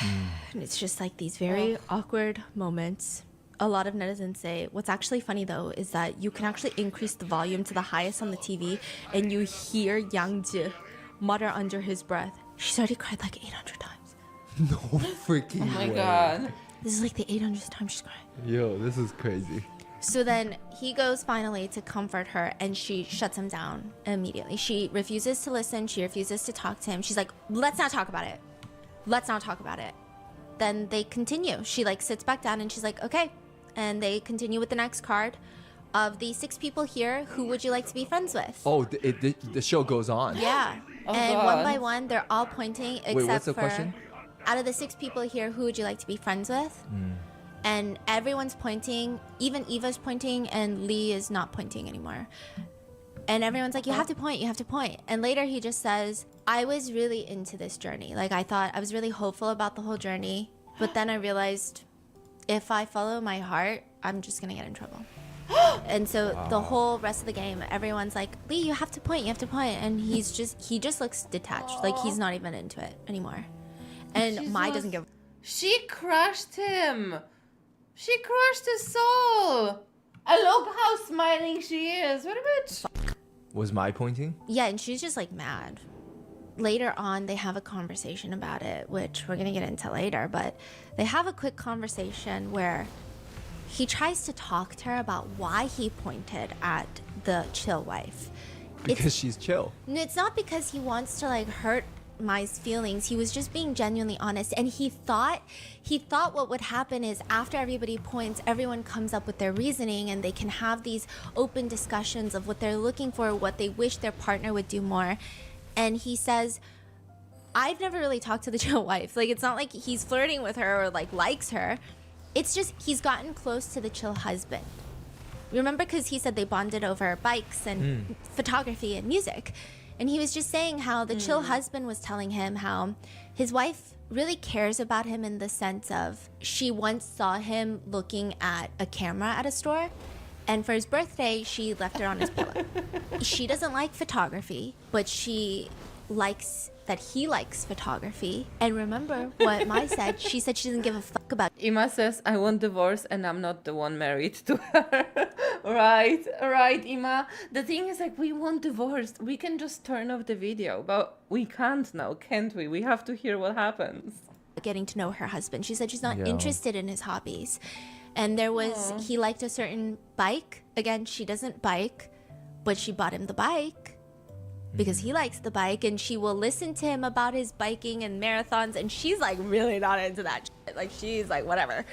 And it's just like these very awkward moments. A lot of netizens say what's actually funny though is that you can actually increase the volume to the highest on the TV and you hear Yang mutter under his breath, she's already cried like 800 times. no freaking Oh my way. god. This is like the 800th time she's crying. Yo, this is crazy. So then he goes finally to comfort her and she shuts him down immediately. She refuses to listen. She refuses to talk to him. She's like, let's not talk about it. Let's not talk about it. Then they continue. She like sits back down and she's like, okay. And they continue with the next card. Of the 6 people here, who would you like to be friends with? Oh, the show goes on. Yeah. Oh, and God. one by one, they're all pointing except Wait, what's the for question? out of the 6 people here, who would you like to be friends with? And everyone's pointing, even Eva's pointing, and Lee is not pointing anymore. And everyone's like, you have to point, you have to point. And later he just says, I was really into this journey. Like I was really hopeful about the whole journey. But then I realized if I follow my heart, I'm just gonna get in trouble. And so the whole rest of the game, everyone's like, Lee, you have to point, you have to point. And he just looks detached. Like he's not even into it anymore. And Mai doesn't give. She crushed him. She crushed his soul. And look how smiling she is. What a bitch. Was my pointing? Yeah, and she's just like mad. Later on, they have a conversation about it, which we're gonna get into later. But they have a quick conversation where he tries to talk to her about why he pointed at the chill wife. Because she's chill. No, it's not because he wants to like hurt Mai's feelings. He was just being genuinely honest, and he thought what would happen is after everybody points, everyone comes up with their reasoning and they can have these open discussions of what they're looking for, what they wish their partner would do more. And he says, I've never really talked to the chill wife. Like, it's not like he's flirting with her or like likes her. It's just he's gotten close to the chill husband. Remember, because he said they bonded over bikes and photography and music. And he was just saying how the chill husband was telling him how his wife really cares about him in the sense of she once saw him looking at a camera at a store. And for his birthday, she left it on his pillow. She doesn't like photography, but she likes that he likes photography. And remember what Mai said. She said she doesn't give a fuck about. Ima says, I want divorce and I'm not the one married to her. Right, Ima. The thing is, like, we want divorce. We can just turn off the video, but we can't now, can't we? We have to hear what happens. Getting to know her husband. She said she's not Yeah. interested in his hobbies. And there was, he liked a certain bike. Again, she doesn't bike, but she bought him the bike because he likes the bike, and she will listen to him about his biking and marathons, and she's like really not into that shit. Like she's like whatever,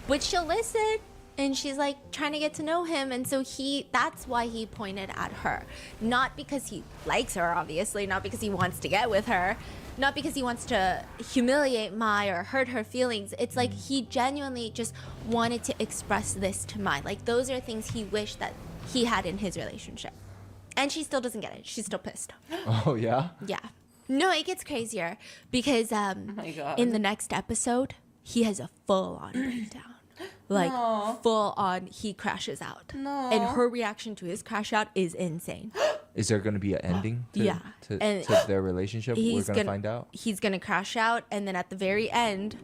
but she'll listen, and she's like trying to get to know him. And so that's why he pointed at her, not because he likes her, obviously, not because he wants to get with her, not because he wants to humiliate Mai or hurt her feelings. It's like he genuinely just wanted to express this to Mai. Like those are things he wished that he had in his relationship. And she still doesn't get it. She's still pissed. Oh, yeah? Yeah. No, it gets crazier because my God. in the next episode, he has a full-on breakdown. Like, No. full-on, he crashes out. No. And her reaction to his crash out is insane. Is there going to be an ending to, Yeah. And to their relationship? We're he's going to find out. He's gonna crash out, and then at the very end,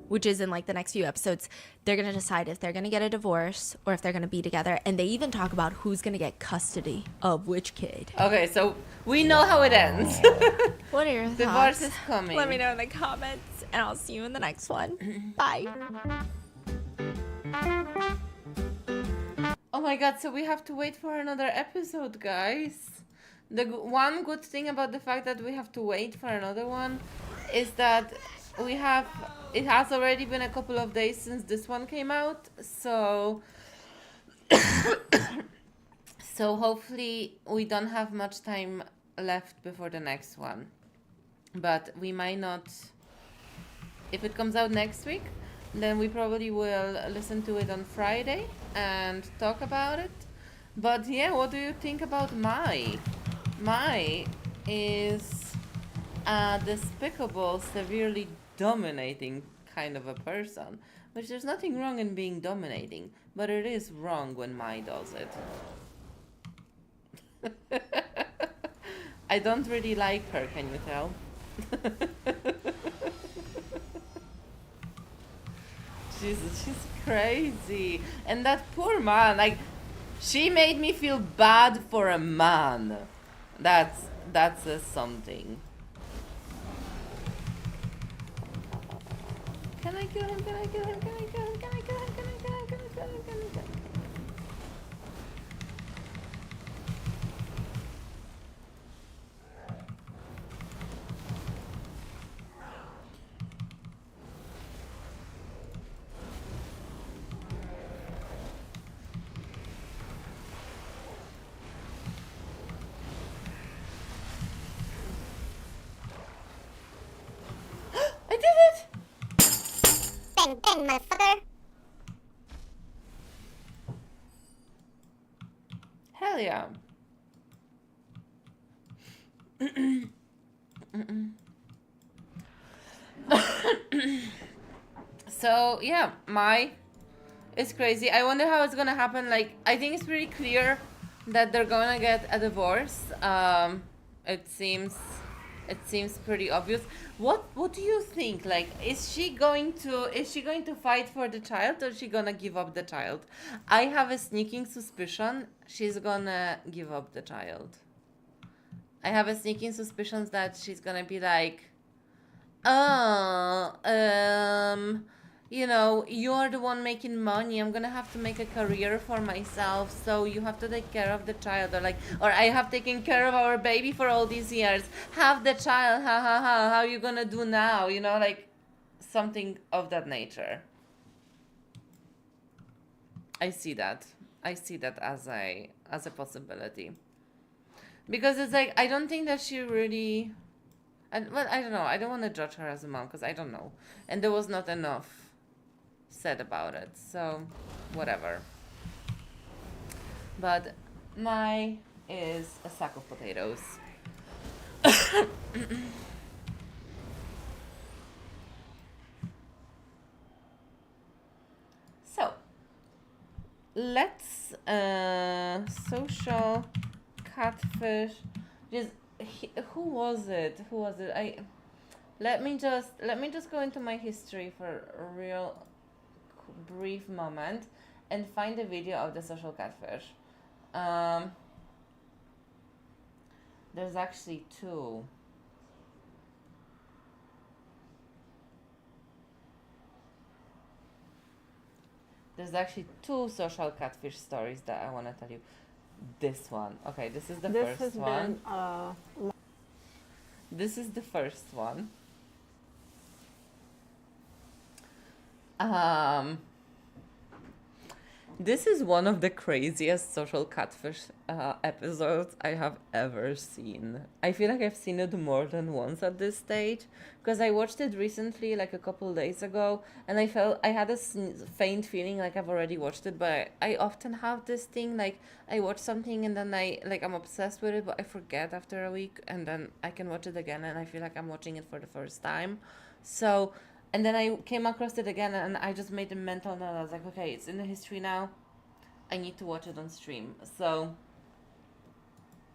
which is in like the next few episodes, they're gonna decide if they're gonna get a divorce or if they're gonna be together. And they even talk about who's gonna get custody of which kid. Okay, so we know how it ends. What are your thoughts? Divorce is coming. Let me know in the comments, and I'll see you in the next one. Bye. Oh my god, so we have to wait for another episode, guys. The one good thing about the fact that we have to wait for another one is that it has already been a couple of days since this one came out, so so hopefully we don't have much time left before the next one. But we might not, if it comes out next week, then we probably will listen to it on Friday and talk about it. But yeah, what do you think about Mai? Mai is a despicable, severely dominating kind of a person. Which there's nothing wrong in being dominating, but it is wrong when Mai does it. I don't really like her, can you tell? Jesus, she's crazy. And that poor man, like, she made me feel bad for a man. That says something. Can I kill him? Can I kill him? Can I kill him? Can I kill him? Can I kill him? Can I kill him? Can I kill him? I did it! Bang, bang, motherfucker. Hell yeah. So yeah, Mai is crazy. I wonder how it's gonna happen. Like, I think it's pretty clear that they're gonna get a divorce. It seems pretty obvious. What do you think? Like, is she going to fight for the child, or is she gonna give up the child? I have a sneaking suspicion she's gonna give up the child. I have a sneaking suspicion that she's gonna be like, oh, you know, you're the one making money. I'm gonna have to make a career for myself, so you have to take care of the child, or I have taken care of our baby for all these years. Have the child, ha ha ha. How you gonna do now? You know, like something of that nature. I see that as a possibility, because it's like, I don't think that she really. And well, I don't know. I don't want to judge her as a mom because I don't know, and there was not enough said about it, so whatever. But Mai is a sack of potatoes. So let's social catfish. Just who was it? Let me just go into my history for a real brief moment and find a video of the social catfish. There's actually two. There's actually two social catfish stories that I want to tell you. This one. Okay, this is the first one. This is the first one. This is one of the craziest social catfish episodes I have ever seen. I feel like I've seen it more than once at this stage, because I watched it recently, like a couple days ago, and I had a faint feeling like I've already watched it, but I often have this thing, like I watch something and then I'm obsessed with it, but I forget after a week, and then I can watch it again and I feel like I'm watching it for the first time. So And then I came across it again, and I just made a mental note. I was like, okay, it's in the history now. I need to watch it on stream. So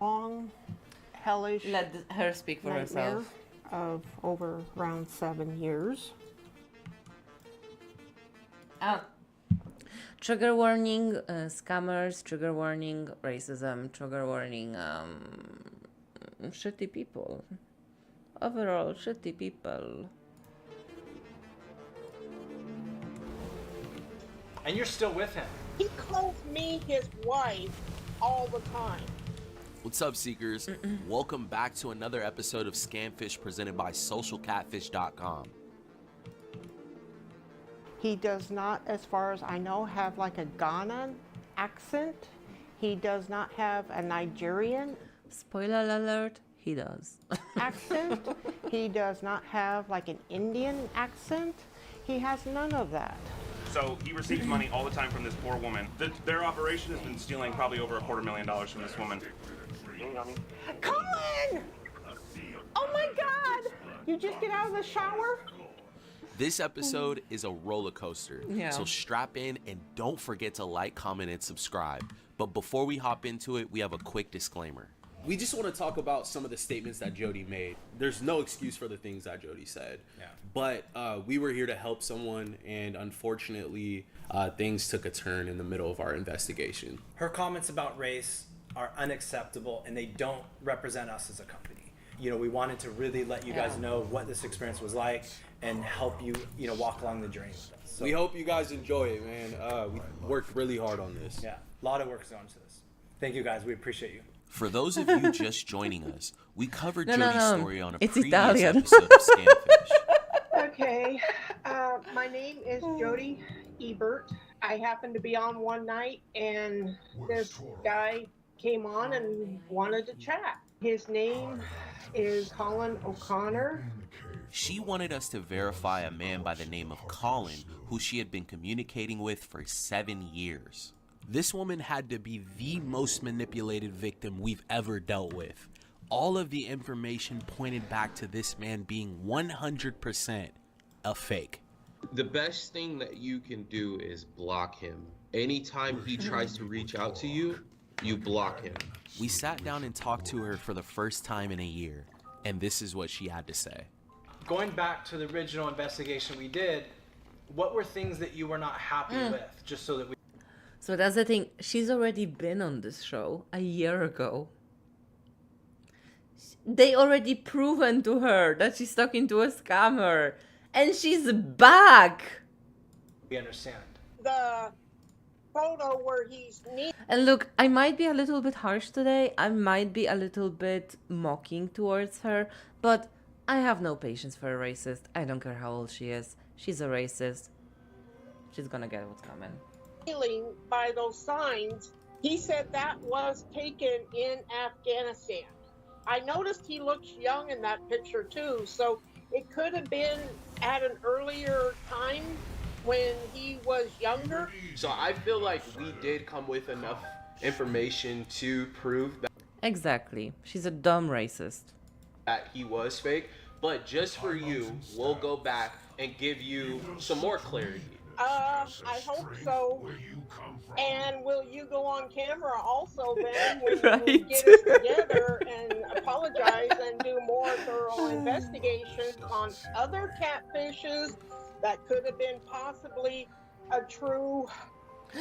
Long, hellish let her speak for nightmare herself. of over around 7 years. Trigger warning, scammers. Trigger warning, racism. Trigger warning, shitty people. Overall, shitty people. And you're still with him. He calls me his wife all the time. What's up, Seekers? Welcome back to another episode of Scamfish presented by socialcatfish.com. He does not, as far as I know, have like a Ghanaian accent. He does not have a Nigerian Spoiler alert, he does. accent. He does not have like an Indian accent. He has none of that. So he receives money all the time from this poor woman. Their operation has been stealing probably over $250,000 from this woman. Colin! Oh my God! You just get out of the shower? This episode is a roller coaster, Yeah. so strap in and don't forget to like, comment, and subscribe. But before we hop into it, we have a quick disclaimer. We just want to talk about some of the statements that Jody made. There's no excuse for the things that Jody said. Yeah. But we were here to help someone, and unfortunately, things took a turn in the middle of our investigation. Her comments about race are unacceptable, and they don't represent us as a company. You know, we wanted to really let you guys know what this experience was like and help you, walk along the journey with us. So, We hope you guys enjoy it, man. We worked really hard on this. yeah, a lot of work's gone into this. Thank you, guys. We appreciate you. For those of you just joining us, we covered Jody's story on a It's previous Italian. episode of Scamfish. Okay, my name is Jody Ebert. I happened to be on one night, and this guy came on and wanted to chat. His name is Colin O'Connor. She wanted us to verify a man by the name of Colin, who she had been communicating with for 7 years. This woman had to be the most manipulated victim we've ever dealt with. All of the information pointed back to this man being 100% a fake. The best thing that you can do is block him. Anytime he tries to reach out to you, you block him. We sat down and talked to her for the first time in a year, and this is what she had to say. Going back to the original investigation we did, what were things that you were not happy with, just so that we... So that's the thing. She's already been on this show a year ago. They already proven to her that she's talking to a scammer. And she's back. We understand. The photo where he's knee. And look, I might be a little bit harsh today. I might be a little bit mocking towards her. But I have no patience for a racist. I don't care how old she is. She's a racist. She's gonna get what's coming. Healing by those signs. He said that was taken in Afghanistan. I noticed he looks young in that picture too, so it could have been at an earlier time when he was younger. So I feel like we did come with enough information to prove Exactly. She's a dumb racist. that he was fake. But just for you, we'll go back and give you some more clarity. I hope so. And will you go on camera also then when Right. you get us together and apologize and do more thorough investigation on other catfishes that could have been possibly a true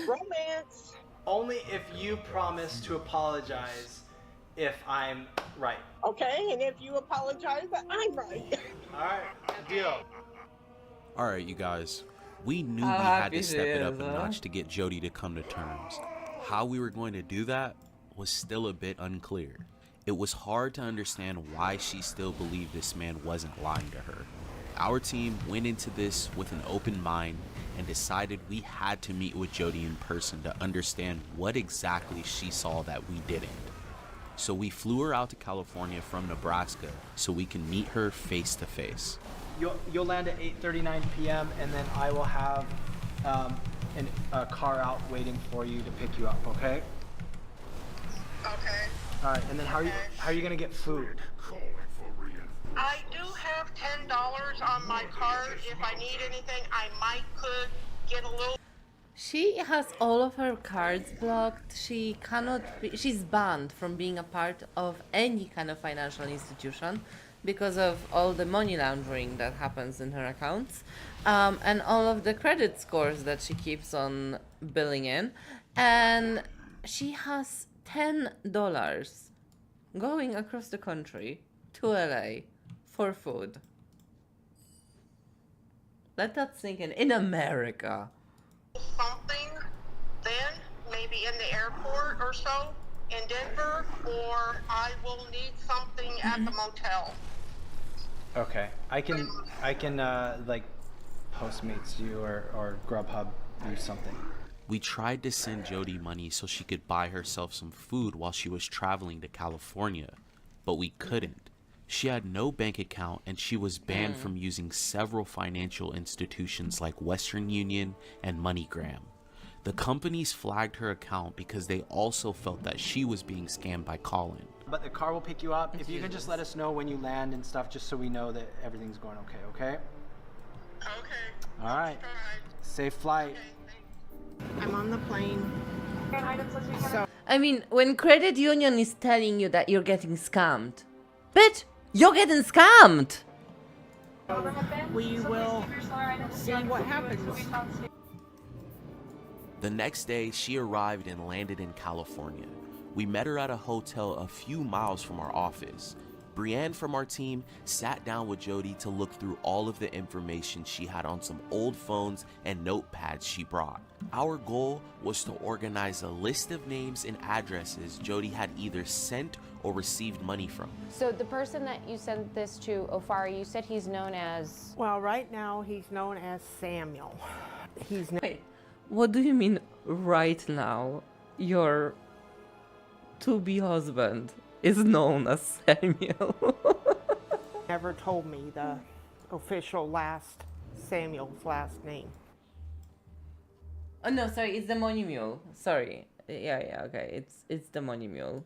romance? Only if you promise to apologize if I'm right. Okay, and if you apologize, I'm right. All right, deal. All right, you guys. We knew we How had happy to she step it up is, a huh? notch to get Jody to come to terms. How we were going to do that was still a bit unclear. It was hard to understand why she still believed this man wasn't lying to her. Our team went into this with an open mind and decided we had to meet with Jody in person to understand what exactly she saw that we didn't. So we flew her out to California from Nebraska so we can meet her face to face. You'll land at 8:39 p.m. and then I will have a car out waiting for you to pick you up. Okay. Okay. All right. And then how are you gonna get food? I do have $10 on my card. If I need anything, I could get a little. She has all of her cards blocked. She cannot be, she's banned from being a part of any kind of financial institution because of all the money laundering that happens in her accounts, and all of the credit scores that she keeps on billing in. And she has $10 going across the country to LA for food. Let that sink in America. Something then, maybe in the airport or so in Denver, or I will need something at the motel. Okay, I can like Postmates you or Grubhub you something. We tried to send Jody money so she could buy herself some food while she was traveling to California, but we couldn't. She had no bank account and she was banned from using several financial institutions like Western Union and MoneyGram. The companies flagged her account because they also felt that she was being scammed by Colin. But the car will pick you up. If you can just let us know when you land and stuff, just so we know that everything's going okay, okay? Okay. All right. Safe flight. I'm on the plane. So I mean, when credit union is telling you that you're getting scammed, bitch, you're getting scammed! we will see what happens. The next day, she arrived and landed in California. We met her at a hotel a few miles from our office. Brienne from our team sat down with Jody to look through all of the information she had on some old phones and notepads she brought. Our goal was to organize a list of names and addresses Jody had either sent or received money from. So the person that you sent this to, Ofari, you said he's known as... Well, right now he's known as Samuel. Wait, what do you mean right now? Your to-be husband is known as Samuel. Never told me the official Samuel's last name. Oh no, sorry, it's the money mule. Sorry. Yeah, okay. It's the money mule.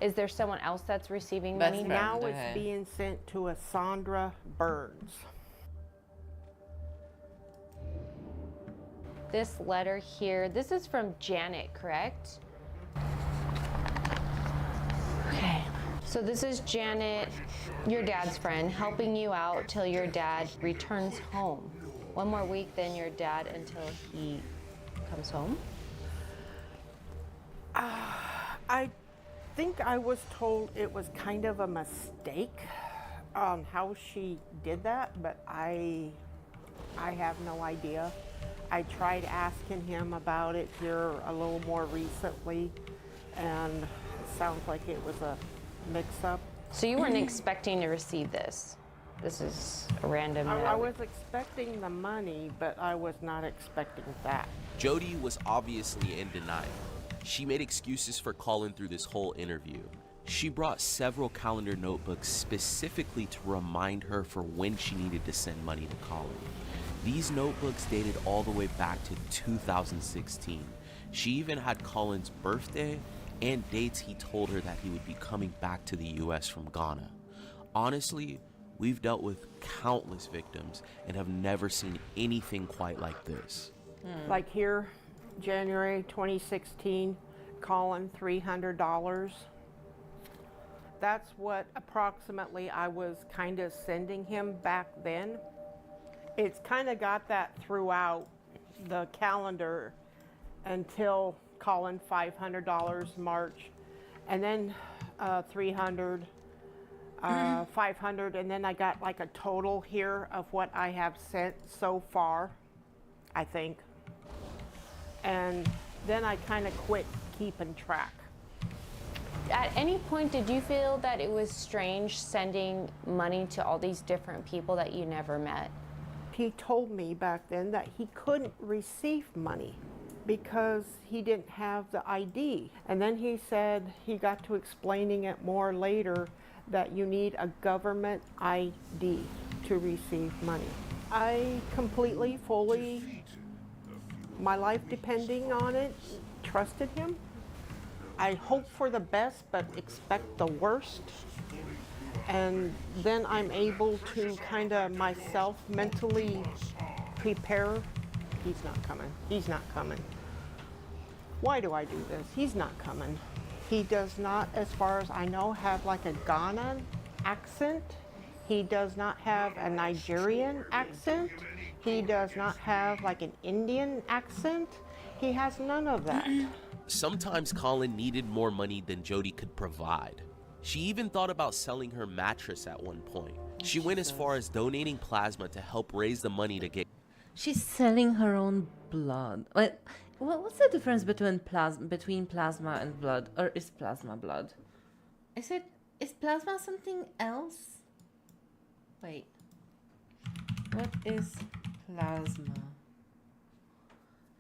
Is there someone else that's receiving Best money? friend. Now Okay. it's being sent to a Sandra Burns. This letter here, this is from Janet, correct? Okay. So this is Janet, your dad's friend, helping you out till your dad returns home. One more week, then your dad until he comes home. I think I was told it was kind of a mistake on how she did that, but I have no idea. I tried asking him about it here a little more recently, and it sounds like it was a mix-up. So you weren't expecting to receive this? This is a random I note. was expecting the money, but I was not expecting that. Jody was obviously in denial. She made excuses for Colin through this whole interview. She brought several calendar notebooks specifically to remind her for when she needed to send money to Colin. These notebooks dated all the way back to 2016. She even had Colin's birthday and dates he told her that he would be coming back to the US from Ghana. Honestly, we've dealt with countless victims and have never seen anything quite like this. Like here, January 2016, Colin, $300. That's what approximately I was kind of sending him back then. It's kind of got that throughout the calendar until Colin $500 March, and then 300, 500, and then I got like a total here of what I have sent so far, I think. And then I kind of quit keeping track. At any point, did you feel that it was strange sending money to all these different people that you never met? He told me back then that he couldn't receive money because he didn't have the ID. And then he said he got to explaining it more later that you need a government ID to receive money. I completely, fully, my life depending on it, trusted him. I hope for the best, but expect the worst. And then I'm able to kind of myself mentally prepare. He's not coming. He's not coming. Why do I do this? He's not coming. He does not, as far as I know, have like a Ghanaian accent. He does not have a Nigerian accent. He does not have like an Indian accent. He has none of that. Sometimes Colin needed more money than Jody could provide. She even thought about selling her mattress at one point. She went as far as donating plasma to help raise the money to get... She's selling her own blood. What's the difference between plasma and blood? Or is plasma blood? Is plasma something else? Wait. What is plasma?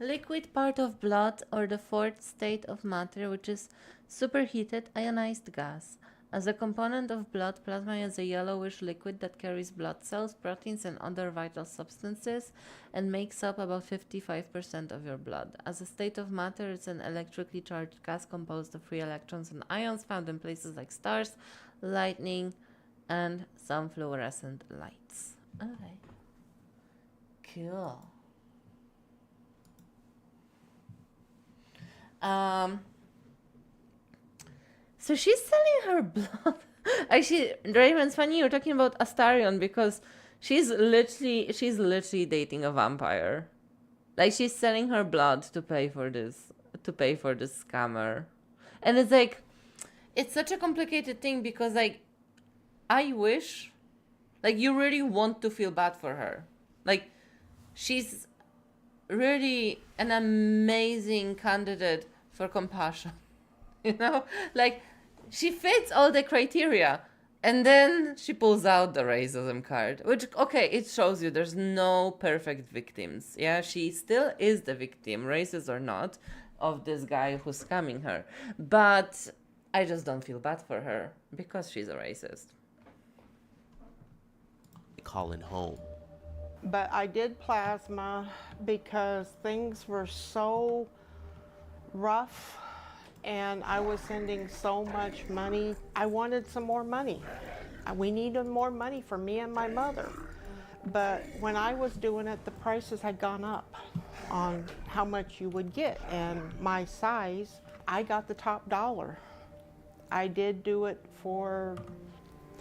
Liquid part of blood or the fourth state of matter, which is superheated ionized gas. As a component of blood, plasma is a yellowish liquid that carries blood cells, proteins, and other vital substances and makes up about 55% of your blood. As a state of matter, it's an electrically charged gas composed of free electrons and ions found in places like stars, lightning, and some fluorescent lights. Okay. Cool. So she's selling her blood. Actually, Raven, it's funny you're talking about Astarion because she's literally dating a vampire. Like she's selling her blood to pay for this scammer. And it's like it's such a complicated thing because like I wish like you really want to feel bad for her. Like she's really an amazing candidate for compassion. You know? Like she fits all the criteria. And then she pulls out the racism card, which, okay, it shows you there's no perfect victims. Yeah, she still is the victim, racist or not, of this guy who's scamming her. But I just don't feel bad for her because she's a racist. Calling home. But I did plasma because things were so rough and I was sending so much money. I wanted some more money. We needed more money for me and my mother. But when I was doing it, the prices had gone up on how much you would get. And my size, I got the top dollar. I did do it for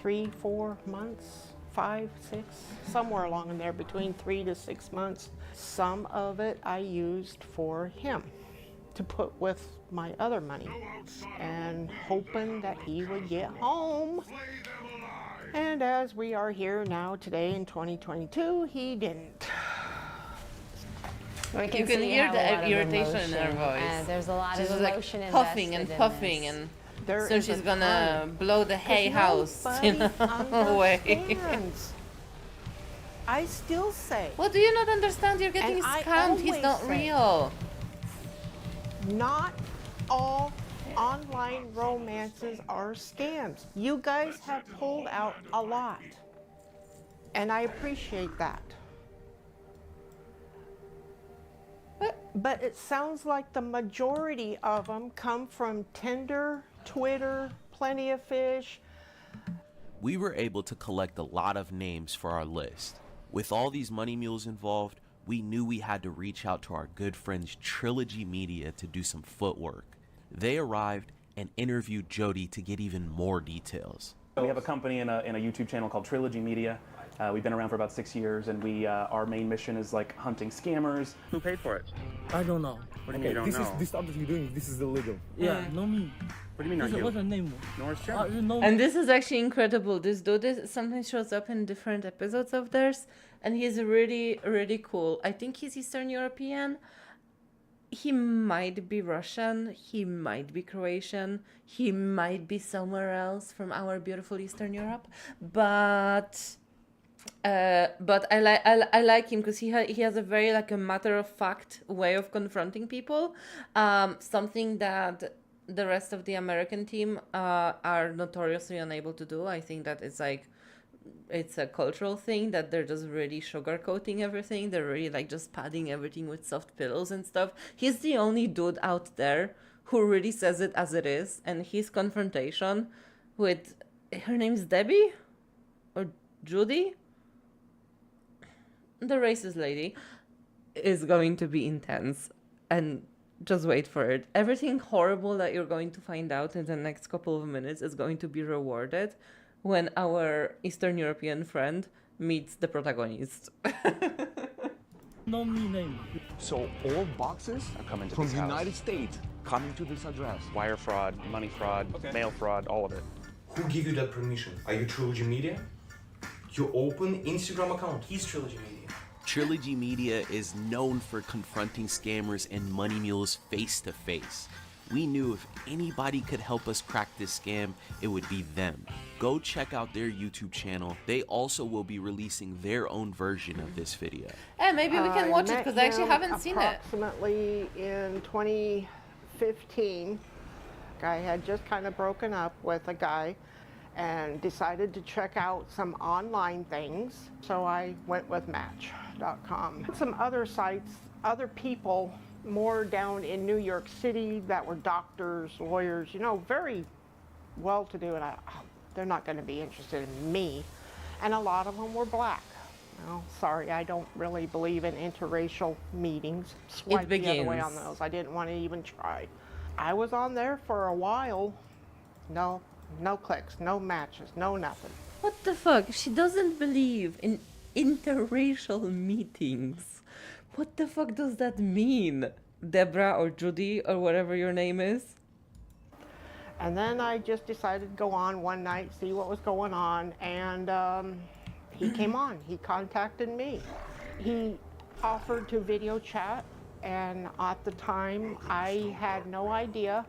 3-4 months, 5, 6, somewhere along in there, between 3 to 6 months. Some of it I used for him to put with my other money and hoping that he would get home. And as we are here now today in 2022, he didn't. We You can hear the irritation in her voice. There's a lot She's of like emotion puffing and invested in puffing this. and There so is she's a gonna ton. blow the hay 'Cause house, you know, nobody away. understands. I still say. What do you not understand? You're getting And I scammed. He's always not say, real. Not all online romances are scams. You guys have pulled out a lot. And I appreciate that. But it sounds like the majority of them come from Tinder, Twitter, Plenty of Fish. We were able to collect a lot of names for our list. With all these money mules involved, we knew we had to reach out to our good friends Trilogy Media to do some footwork. They arrived and interviewed Jody to get even more details. We have a company and a YouTube channel called Trilogy Media. We've been around for about 6 years, and our main mission is like hunting scammers. Who paid for it? I don't know. What do you mean you don't know? This stuff that you're doing, this is illegal. Yeah, no me. What do you mean not you? What's your name? Norris Chen. And this is actually incredible. This dude sometimes shows up in different episodes of theirs, and he's really, really cool. I think he's Eastern European. He might be Russian. He might be Croatian. He might be somewhere else from our beautiful Eastern Europe. But I like him because he has a very like a matter of fact way of confronting people. Something that the rest of the American team are notoriously unable to do. I think that it's a cultural thing that they're just really sugarcoating everything. They're really like just padding everything with soft pillows and stuff. He's the only dude out there who really says it as it is, and his confrontation with her name's Debbie or Judy. The racist lady is going to be intense, and just wait for it. Everything horrible that you're going to find out in the next couple of minutes is going to be rewarded when our Eastern European friend meets the protagonist. No me name. So all boxes are coming to from this the house. United States coming to this address. Wire fraud, money fraud, mail fraud, all of it. Who give you that permission? Are you Trilogy Media? You open Instagram account. He's Trilogy Media. Trilogy Media is known for confronting scammers and money mules face to face. We knew if anybody could help us crack this scam, it would be them. Go check out their YouTube channel. They also will be releasing their own version of this video. Maybe we can watch it because I actually met haven't him seen it. Approximately in 2015, I had just kind of broken up with a guy and decided to check out some online things. So I went with Match.com. Some other sites, other people more down in New York City that were doctors, lawyers, you know, very well-to-do, and they're not going to be interested in me. And a lot of them were black. Well, sorry, I don't really believe in interracial meetings. Swipe the other way on those. I didn't want to even try. I was on there for a while. No clicks, no matches, no nothing. What the fuck? She doesn't believe in interracial meetings. What the fuck does that mean? Deborah or Judy or whatever your name is? And then I just decided to go on one night, see what was going on, and he came on. He contacted me. He offered to video chat, and at the time, I had no idea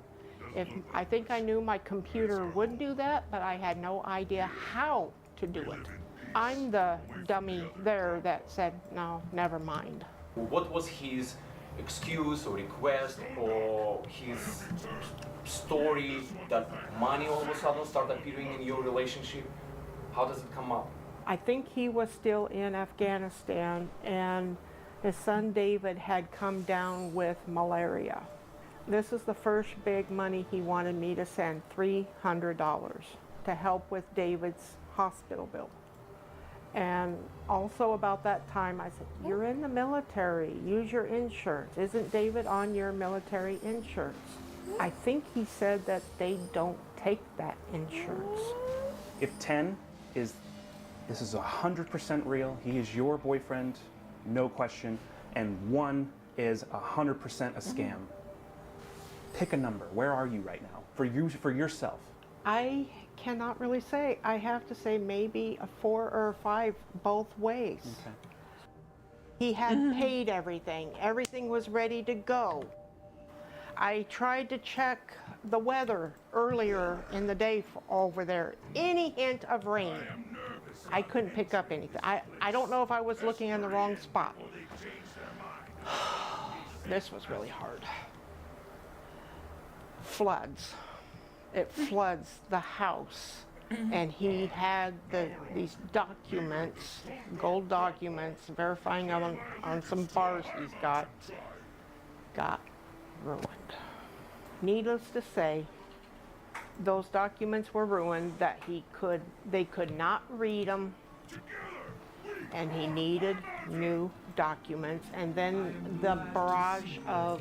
if, I think I knew my computer would do that, but I had no idea how to do it. I'm the dummy there that said, no, never mind. What was his excuse or request or his story that money all of a sudden started appearing in your relationship? How does it come up? I think he was still in Afghanistan, and his son David had come down with malaria. This is the first big money he wanted me to send, $300, to help with David's hospital bill. And also about that time, I said, you're in the military, use your insurance. Isn't David on your military insurance? I think he said that they don't take that insurance. If 10 is, this is 100% real, he is your boyfriend, no question, and 1 is 100% a scam. Pick a number. Where are you right now? For yourself. I cannot really say. I have to say maybe a 4 or a 5 both ways. Okay. He had paid everything. Everything was ready to go. I tried to check the weather earlier in the day over there. Any hint of rain. I couldn't pick up anything. I don't know if I was looking in the wrong spot. This was really hard. Floods. It floods the house, and he had these documents, gold documents, verifying on some bars he's got ruined. Needless to say, those documents were ruined, that they could not read them, and he needed new documents. And then the barrage of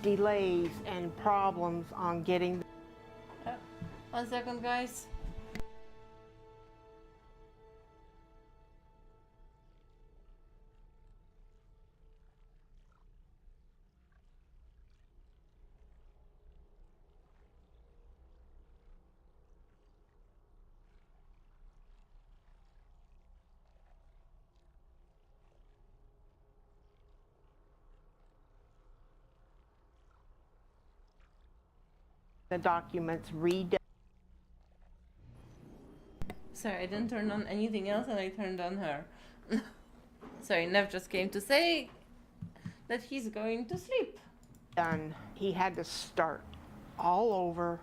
delays and problems on getting. 1 second, guys. The documents read. Sorry, I didn't turn on anything else and I turned on her. Sorry, Nev just came to say that he's going to sleep. Done. He had to start all over,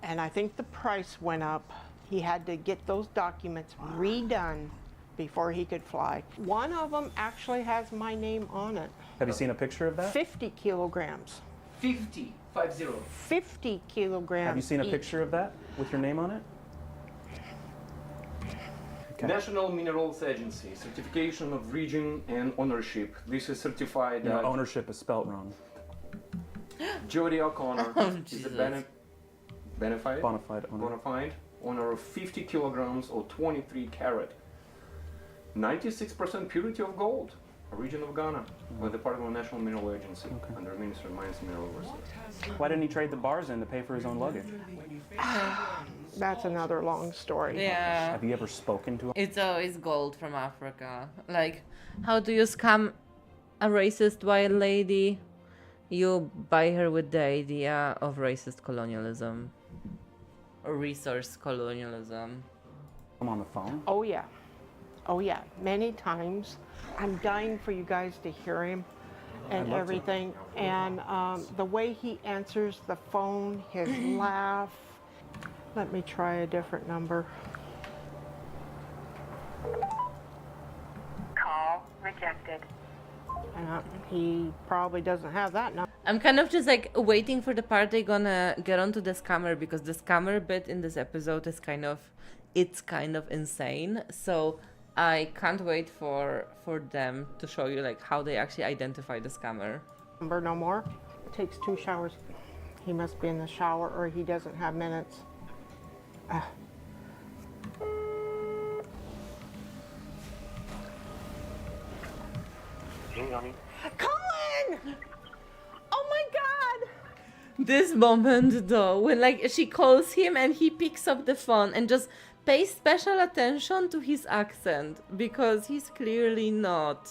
and I think the price went up. He had to get those documents redone before he could fly. One of them actually has my name on it. Have you seen a picture of that? 50 kilograms. 50 kilograms. Have you seen a each. picture of that with your name on it? National Minerals Agency, certification of region and ownership. This is certified. Your ownership is spelled wrong. Jody O'Connor Oh, is a Jesus. bona fide owner of 50 kilograms or 23 carat, 96% purity of gold, origin of Ghana, with the part of the National Mineral Agency under Minister of Mines and Mineral Resources. Why didn't he trade the bars in to pay for his own luggage? That's another long story. Yeah. Have you ever spoken to him? It's always gold from Africa. Like, how do you scam a racist white lady? You buy her with the idea of racist colonialism. Or resource colonialism. I'm on the phone. Oh yeah. Oh yeah. Many times. I'm dying for you guys to hear him and I'd love to. everything. And the way he answers the phone, his laugh. Let me try a different number. Call rejected. He probably doesn't have that number. I'm kind of just like waiting for the part they're gonna get onto the scammer, because the scammer bit in this episode is kind of insane. So I can't wait for them to show you like how they actually identify the scammer. Number no more. It takes 2 showers. He must be in the shower or he doesn't have minutes. Colin! Oh my God! This moment though, when like she calls him and he picks up the phone and just pays special attention to his accent, because he's clearly not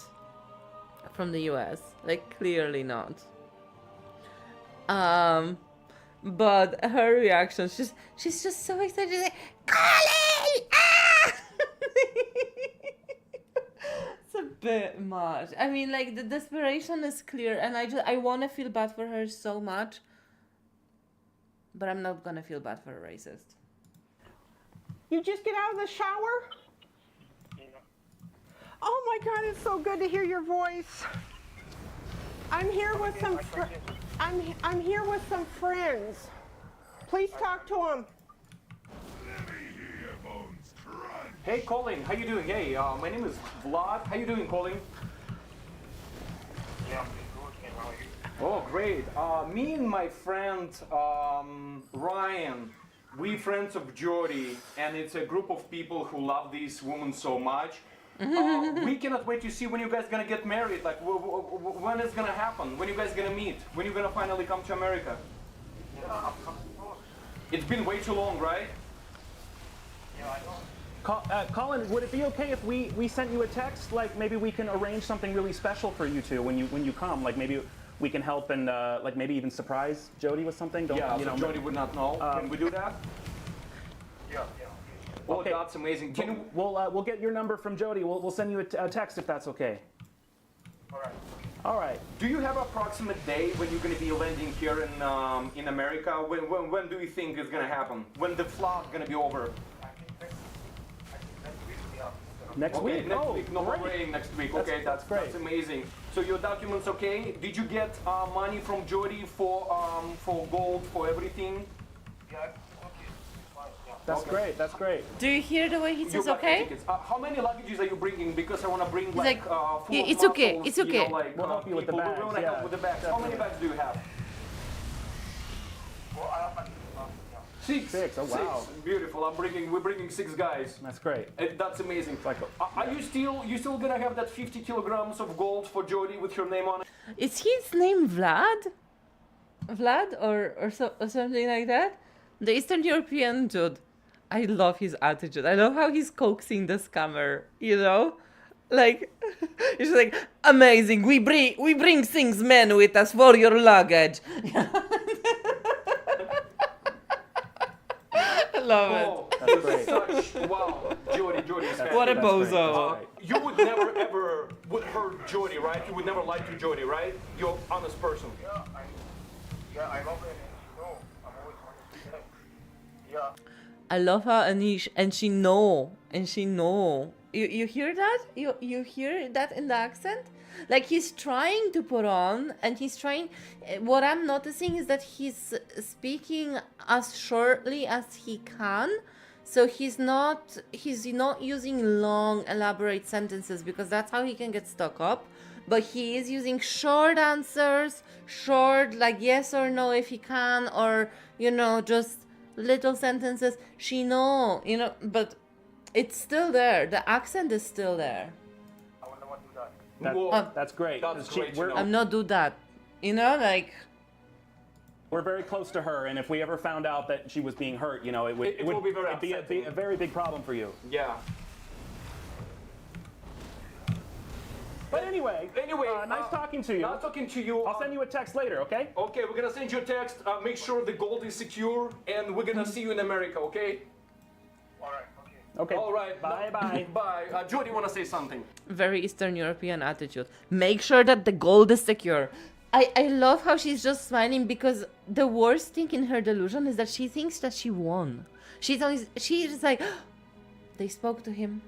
from the US. Like clearly not. But her reaction, she's just so excited. She's like, Colin! Ah! It's a bit much. I mean, like the desperation is clear, and I want to feel bad for her so much, but I'm not gonna feel bad for a racist. You just get out of the shower? Oh my God, it's so good to hear your voice. I'm here with some I'm here with some friends. Please talk to them. Hey Colin, how you doing? Hey, my name is Vlad. How you doing, Colin? Yeah, good. How are you? Oh, great. Me and my friend Ryan, we friends of Jody, and it's a group of people who love this woman so much. We cannot wait to see when you guys gonna get married. Like, when it's gonna happen? When you guys gonna meet? When you gonna finally come to America? Yeah, It's been way too long, right? yeah, I know. Colin, would it be okay if we sent you a text? Like maybe we can arrange something really special for you two when you come. Like maybe we can help and like maybe even surprise Jody with something. Yeah, so Jody would not know. Can we do that? Yeah. Oh, okay. That's amazing. We'll get your number from Jody. We'll send you a text if that's okay. All right. Do you have an approximate day when you're going to be landing here in America? When do you think it's going to happen? When the flood going to be over? Next week. Next week. No rain next week. Okay, that's great. That's amazing. So your documents okay? Did you get money from Jody for gold, for everything? Yeah, That's great. That's great. Do you hear the way he says got okay? tickets. How many luggages are you bringing? Because I want to bring He's like, like, full of it's okay, muscles, it's okay. You know, like, We'll help you with the people. bags, We want to yeah, help with the bags. How many bags do you have? Six. Oh wow. Six. Beautiful. We're bringing 6 guys. That's great. That's amazing. Are you still gonna have that 50 kilograms of gold for Jody with her name on it? Is his name Vlad? Vlad or something like that? The Eastern European dude. I love his attitude. I love how he's coaxing the scammer, you know? Like, he's like, amazing, we bring things, men, with us for your luggage. I love it. That's great. Wow, Jody is What a fabulous. bozo. You would never ever would hurt Jody, right? You would never lie to Jody, right? You're an honest person. I love it. No, I'm always honest. Yeah. I love her, and she know. You hear that? You hear that in the accent? Like he's trying to put on, and he's trying. What I'm noticing is that he's speaking as shortly as he can, So he's not using long, elaborate sentences because that's how he can get stuck up. But he is using short answers, short, like yes or no if he can, or, you know, just little sentences. She know, you know, but it's still there. The accent is still there. That's great. That's great to know. I'm not do that. You know, like... We're very close to her, and if we ever found out that she was being hurt, you know, it would will be very it'd be upsetting. a very big problem for you. Yeah. But anyway, nice talking to you. Nice talking to you. I'll send you a text later, okay? Okay, we're gonna send you a text. Make sure the gold is secure, and we're gonna see you in America, okay? Okay. All right. Bye. Bye. Jody, wanna say something? Very Eastern European attitude. Make sure that the gold is secure. I love how she's just smiling because the worst thing in her delusion is that she thinks that she won. She's just like, they spoke to him.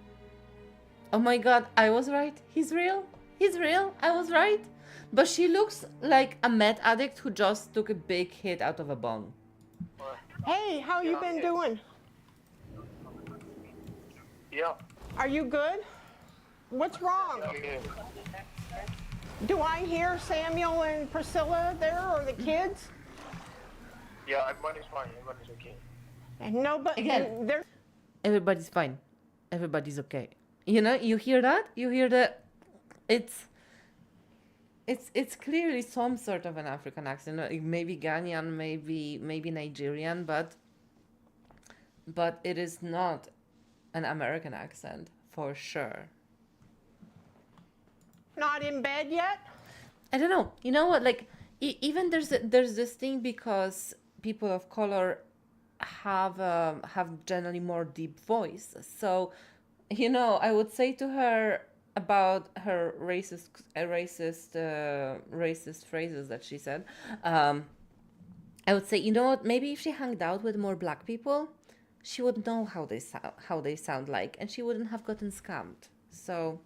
Oh my god, I was right. He's real. He's real. I was right. But she looks like a meth addict who just took a big hit out of a bong. Hey, how you been doing? Yeah. Are you good? What's wrong? Do I hear Samuel and Priscilla there, or the kids? Yeah, everybody's fine. Everybody's okay. And nobody. Again. They're Everybody's fine. Everybody's okay. You know, you hear that? You hear that? It's clearly some sort of an African accent. Maybe Ghanaian, maybe Nigerian, but it is not an American accent for sure. not in bed yet? I don't know. You know what? Like, even there's this thing because people of color have generally more deep voice. So, you know, I would say to her about her racist phrases that she said. I would say, you know what? Maybe if she hung out with more black people, she would know how they sound like, and she wouldn't have gotten scammed. So.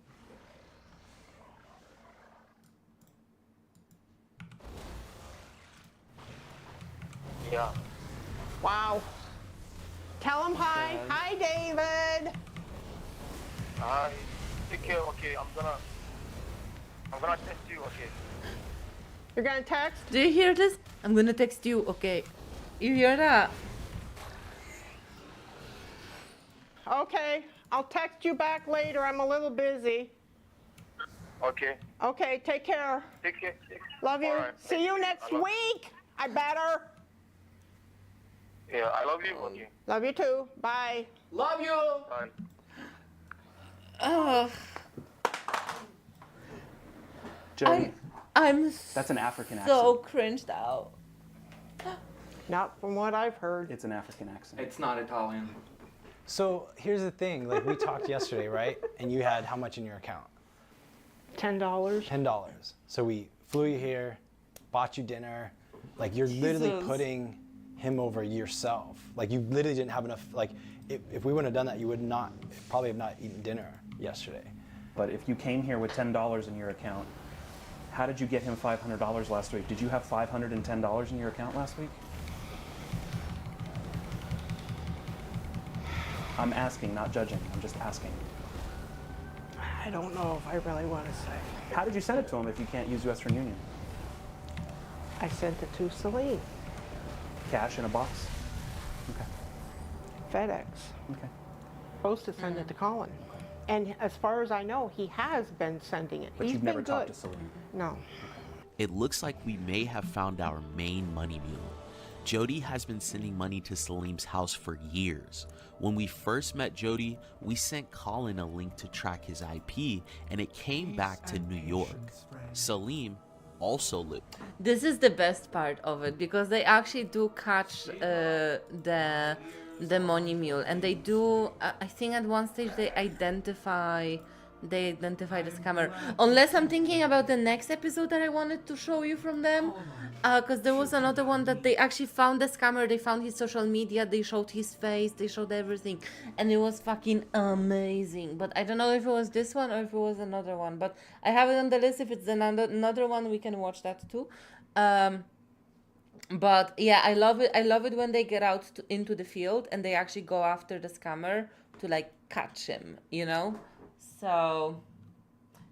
Yeah. Wow. Tell him hi. Hi, David. Hi. Take care. Okay, I'm gonna text you. Okay. You're gonna text? Do you hear this? I'm gonna text you. Okay. You hear that? Okay. I'll text you back later. I'm a little busy. Okay. Okay. Take care. Take care. Love you. All right. See you next week. I better. Yeah, I love you. Okay. Love you too. Bye. Love you. Bye. Oh. Jody, I'm that's an African so accent. cringed out. Not from what I've heard. It's an African accent. It's not Italian. So here's the thing, like we talked yesterday, right? And you had how much in your account? $10. $10. So we flew you here, bought you dinner. Like you're literally Jesus. putting him over yourself. Like you literally didn't have enough, like if we wouldn't have done that, you would not, probably have not eaten dinner yesterday. But if you came here with $10 in your account, how did you get him $500 last week? Did you have $510 in your account last week? I'm asking, not judging. I'm just asking. I don't know if I really want to say. How did you send it to him if you can't use Western Union? I sent it to Celine. Cash in a box? Okay. FedEx. Okay. Supposed to send it to Colin. And as far as I know, he has been sending it. But He's you've been never good. talked to Celine? No. It looks like we may have found our main money mule. Jody has been sending money to Salim's house for years. When we first met Jody, we sent Colin a link to track his IP, and it came back to New York. Salim also lived. This is the best part of it because they actually do catch the money mule, and they do. I think at one stage they identify the scammer. Unless I'm thinking about the next episode that I wanted to show you from them, because there was another one that they actually found the scammer. They found his social media. They showed his face. They showed everything, and it was fucking amazing. But I don't know if it was this one or if it was another one. But I have it on the list. If it's another one, we can watch that too. But yeah, I love it. I love it when they get out into the field and they actually go after the scammer to like catch him, you know? So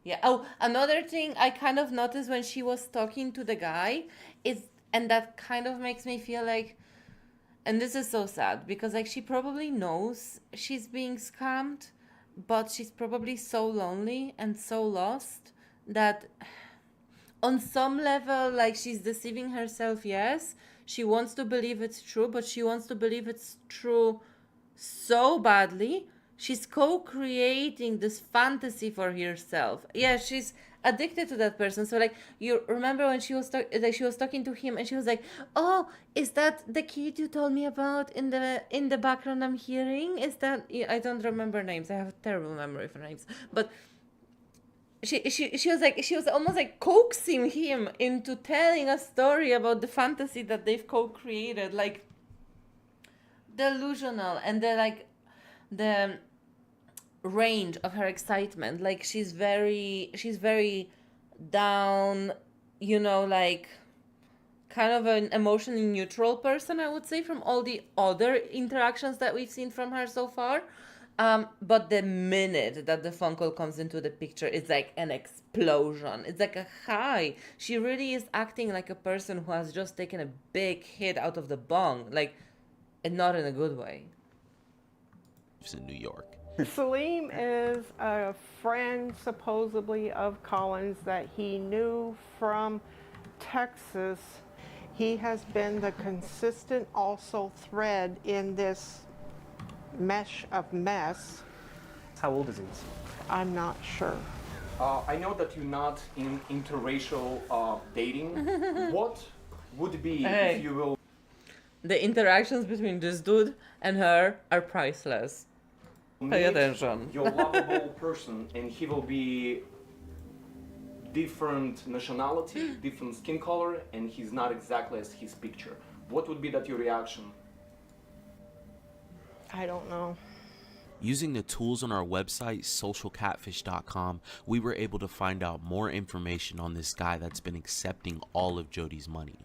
yeah. Oh, another thing I kind of noticed when she was talking to the guy is, and that kind of makes me feel like, and this is so sad because like she probably knows she's being scammed, but she's probably so lonely and so lost that on some level, like she's deceiving herself, yes. She wants to believe it's true, but she wants to believe it's true so badly. She's co-creating this fantasy for herself. Yeah, she's addicted to that person. So like you remember when she was talking to him and she was like, "Oh, is that the kid you told me about in the background I'm hearing? Is that I don't remember names. I have a terrible memory for names." But she was almost like coaxing him into telling a story about the fantasy that they've co-created, like delusional. And the range of her excitement, like she's very down, you know, like kind of an emotionally neutral person, I would say, from all the other interactions that we've seen from her so far. But the minute that the phone call comes into the picture, it's like an explosion. It's like a high. She really is acting like a person who has just taken a big hit out of the bong, like, and not in a good way. In New York. Salim is a friend, supposedly, of Colin's that he knew from Texas. He has been the consistent also thread in this mesh of mess. How old is he? I'm not sure. I know that you're not in interracial dating. What would be if you will... The interactions between this dude and her are priceless. Pay attention. Your lovable person, and he will be different nationality, different skin color, and he's not exactly as his picture. What would be that your reaction? I don't know. Using the tools on our website, socialcatfish.com, we were able to find out more information on this guy that's been accepting all of Jody's money.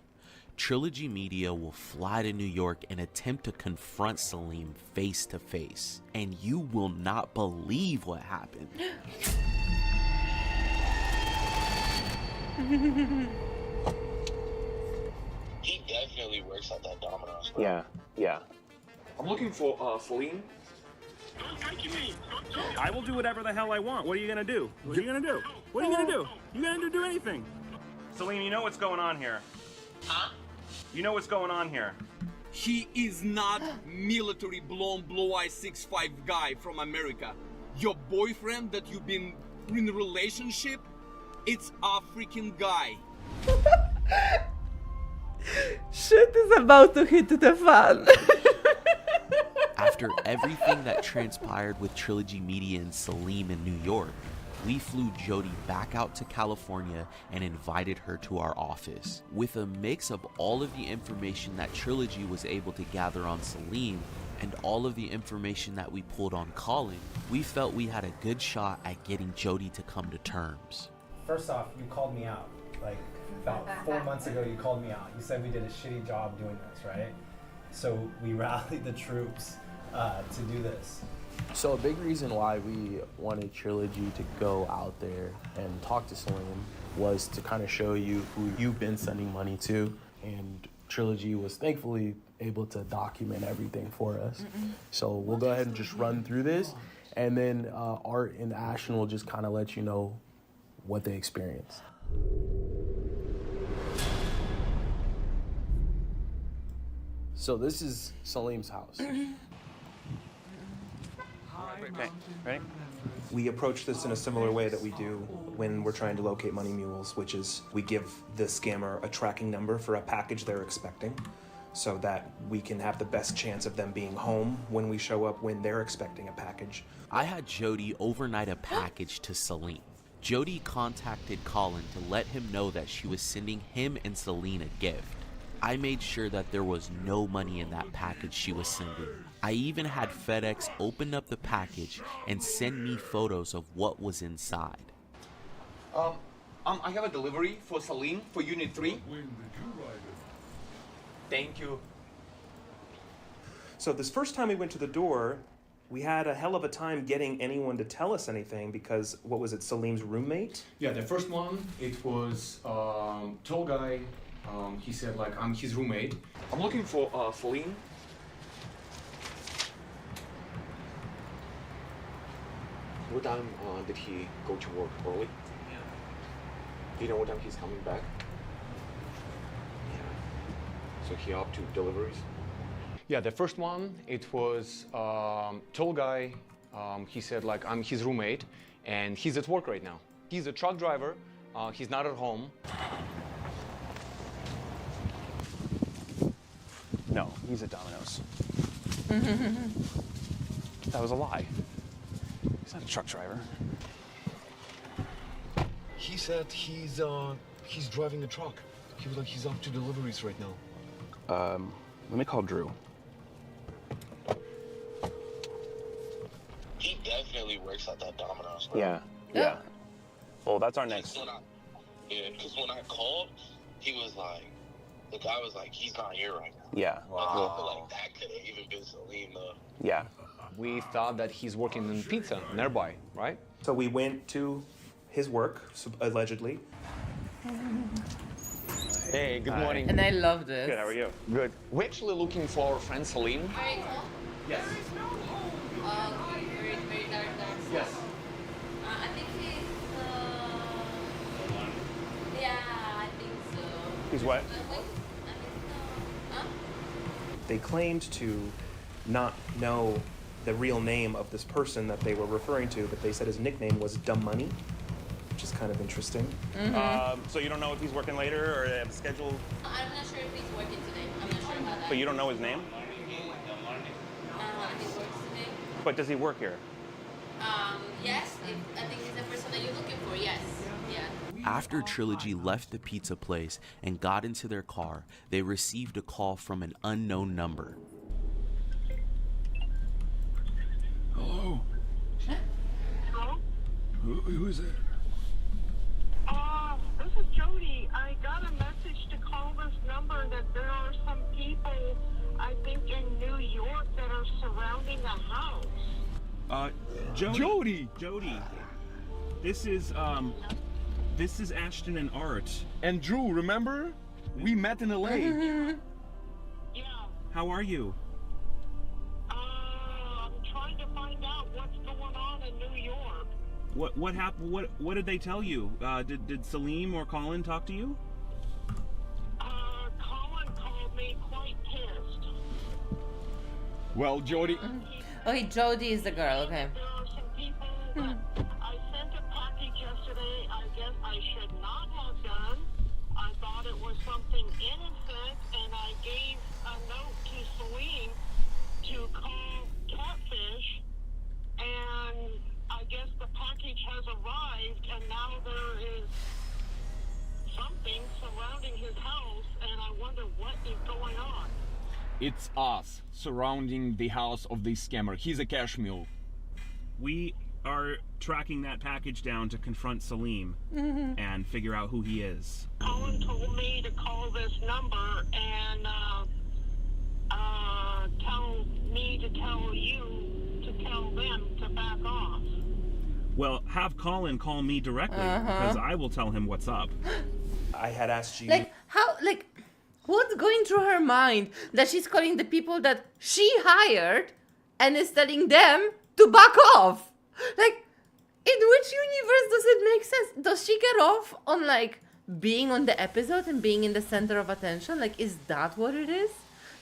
Trilogy Media will fly to New York and attempt to confront Salim face to face. And you will not believe what happened. He definitely works at that Domino's, bro. Yeah. I'm looking for Salim. I will do whatever the hell I want. What are you gonna do? What are you gonna do? What are you gonna do? You gonna do anything? Salim, you know what's going on here. Huh? You know what's going on here. He is not military blonde blue-eyed 6'5" guy from America. Your boyfriend that you've been in a relationship, it's African guy. Shit is about to hit the fan. After everything that transpired with Trilogy Media and Salim in New York, we flew Jody back out to California and invited her to our office. With a mix of all of the information that Trilogy was able to gather on Salim and all of the information that we pulled on Colin, we felt we had a good shot at getting Jody to come to terms. First off, you called me out. Like about 4 months ago, you called me out. You said we did a shitty job doing this, right? So we rallied the troops to do this. So a big reason why we wanted Trilogy to go out there and talk to Salim was to kind of show you who you've been sending money to, and Trilogy was thankfully able to document everything for us. So we'll go ahead and just run through this, and then Art and Ashton will just kind of let you know what they experienced. So this is Salim's house. Okay, ready? We approach this in a similar way that we do when we're trying to locate money mules, which is we give the scammer a tracking number for a package they're expecting so that we can have the best chance of them being home when we show up when they're expecting a package. I had Jody overnight a package to Salim. Jody contacted Colin to let him know that she was sending him and Celine a gift. I made sure that there was no money in that package she was sending. I even had FedEx open up the package and send me photos of what was inside. I have a delivery for Salim for Unit 3. Thank you. So this first time we went to the door, we had a hell of a time getting anyone to tell us anything because, what was it, Salim's roommate? Yeah, the first one, it was tall guy. He said like, I'm his roommate. I'm looking for Salim. What time did he go to work? Early? Yeah. Do you know what time he's coming back? Yeah. So he up to deliveries? Yeah, the first one, it was tall guy. He said like, I'm his roommate, and he's at work right now. He's a truck driver. He's not at home. No, he's at Domino's. That was a lie. He's not a truck driver. He said he's driving a truck. He was like, he's up to deliveries right now. Let me call Drew. He definitely works at that Domino's. Bro. Yeah. Well, that's our next. Because when I called, he was like, the guy was like, he's not here right now. Yeah. I feel like that could have even been Salim though. Yeah. We thought that he's working in pizza nearby, right? So we went to his work, allegedly. Hey, good morning. And I love this. Good, how are you? Good. We're actually looking for our friend Salim. Yes. Very dark. Yes. I think he's, yeah, I think so. He's what? They claimed to not know the real name of this person that they were referring to, but they said his nickname was Dumb Money, which is kind of interesting. So you don't know if he's working later or have a schedule? I'm not sure if he's working today. I'm not sure about that. But you don't know his name? He works today. But does he work here? Yes, I think he's the person that you're looking for, yes. Yeah. After Trilogy left the pizza place and got into their car, they received a call from an unknown number. Hello? Hello? Who is it? This is Jody. I got a message to call this number that there are some people, I think in New York, that are surrounding a house. Jody. This is Ashton and Art. And Drew, remember? We met in LA. Yeah. How are you? I'm trying to find out what's going on in New York. What happened? What did they tell you? Did Salim or Colin talk to you? Colin called me quite pissed. Well, Jody. Okay, Jody is the girl, okay. There are some people that I sent a package yesterday. I guess I should not have done. I thought it was something innocent, and I gave a note to Salim to call catfish, and I guess the package has arrived, and now there is something surrounding his house, and I wonder what is going on. It's us surrounding the house of the scammer. He's a cash mule. We are tracking that package down to confront Salim and figure out who he is. Colin told me to call this number and tell me to tell you to tell them to back off. Well, have Colin call me directly because I will tell him what's up. I had asked you. What's going through her mind that she's calling the people that she hired and is telling them to back off? Like, in which universe does it make sense? Does she get off on, being on the episode and being in the center of attention? Like, is that what it is?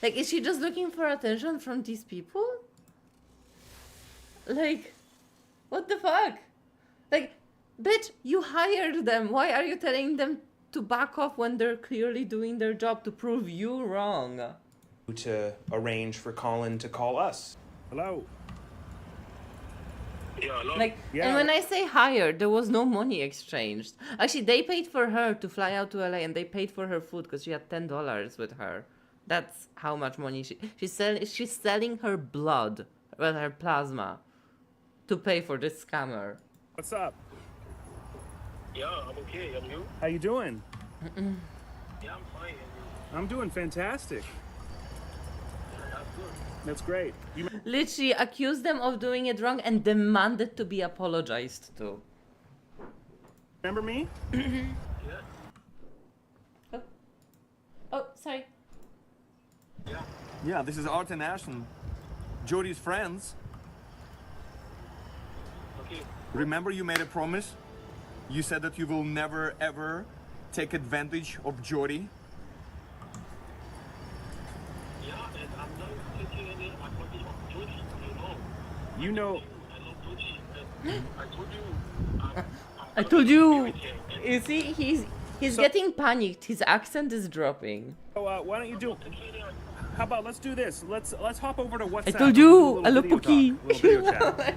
Like, is she just looking for attention from these people? Like, what the fuck? Like, bitch, you hired them. Why are you telling them to back off when they're clearly doing their job to prove you wrong? To arrange for Colin to call us. Hello. Yeah, hello? And when I say hired, there was no money exchanged. Actually, they paid for her to fly out to LA, and they paid for her food because she had $10 with her. That's how much money she's selling her blood, well, her plasma, to pay for this scammer. What's up? Yeah, I'm okay. And you? How you doing? Yeah, I'm fine. I'm doing fantastic. That's great. You Literally accused them of doing it wrong and demanded to be apologized to. remember me? Oh, sorry. Yeah, this is Art and Ashton, Jody's friends. Okay. Remember you made a promise? You said that you will never ever take advantage of Jody. Yeah, and I'm not taking any advantage of Jody, You know. I love Jody. And I told you. I told you. You see, he's getting panicked. His accent is dropping. So, why don't you do? How about let's do this? Let's hop over to WhatsApp. I told you. I love Little Pookie. video chat.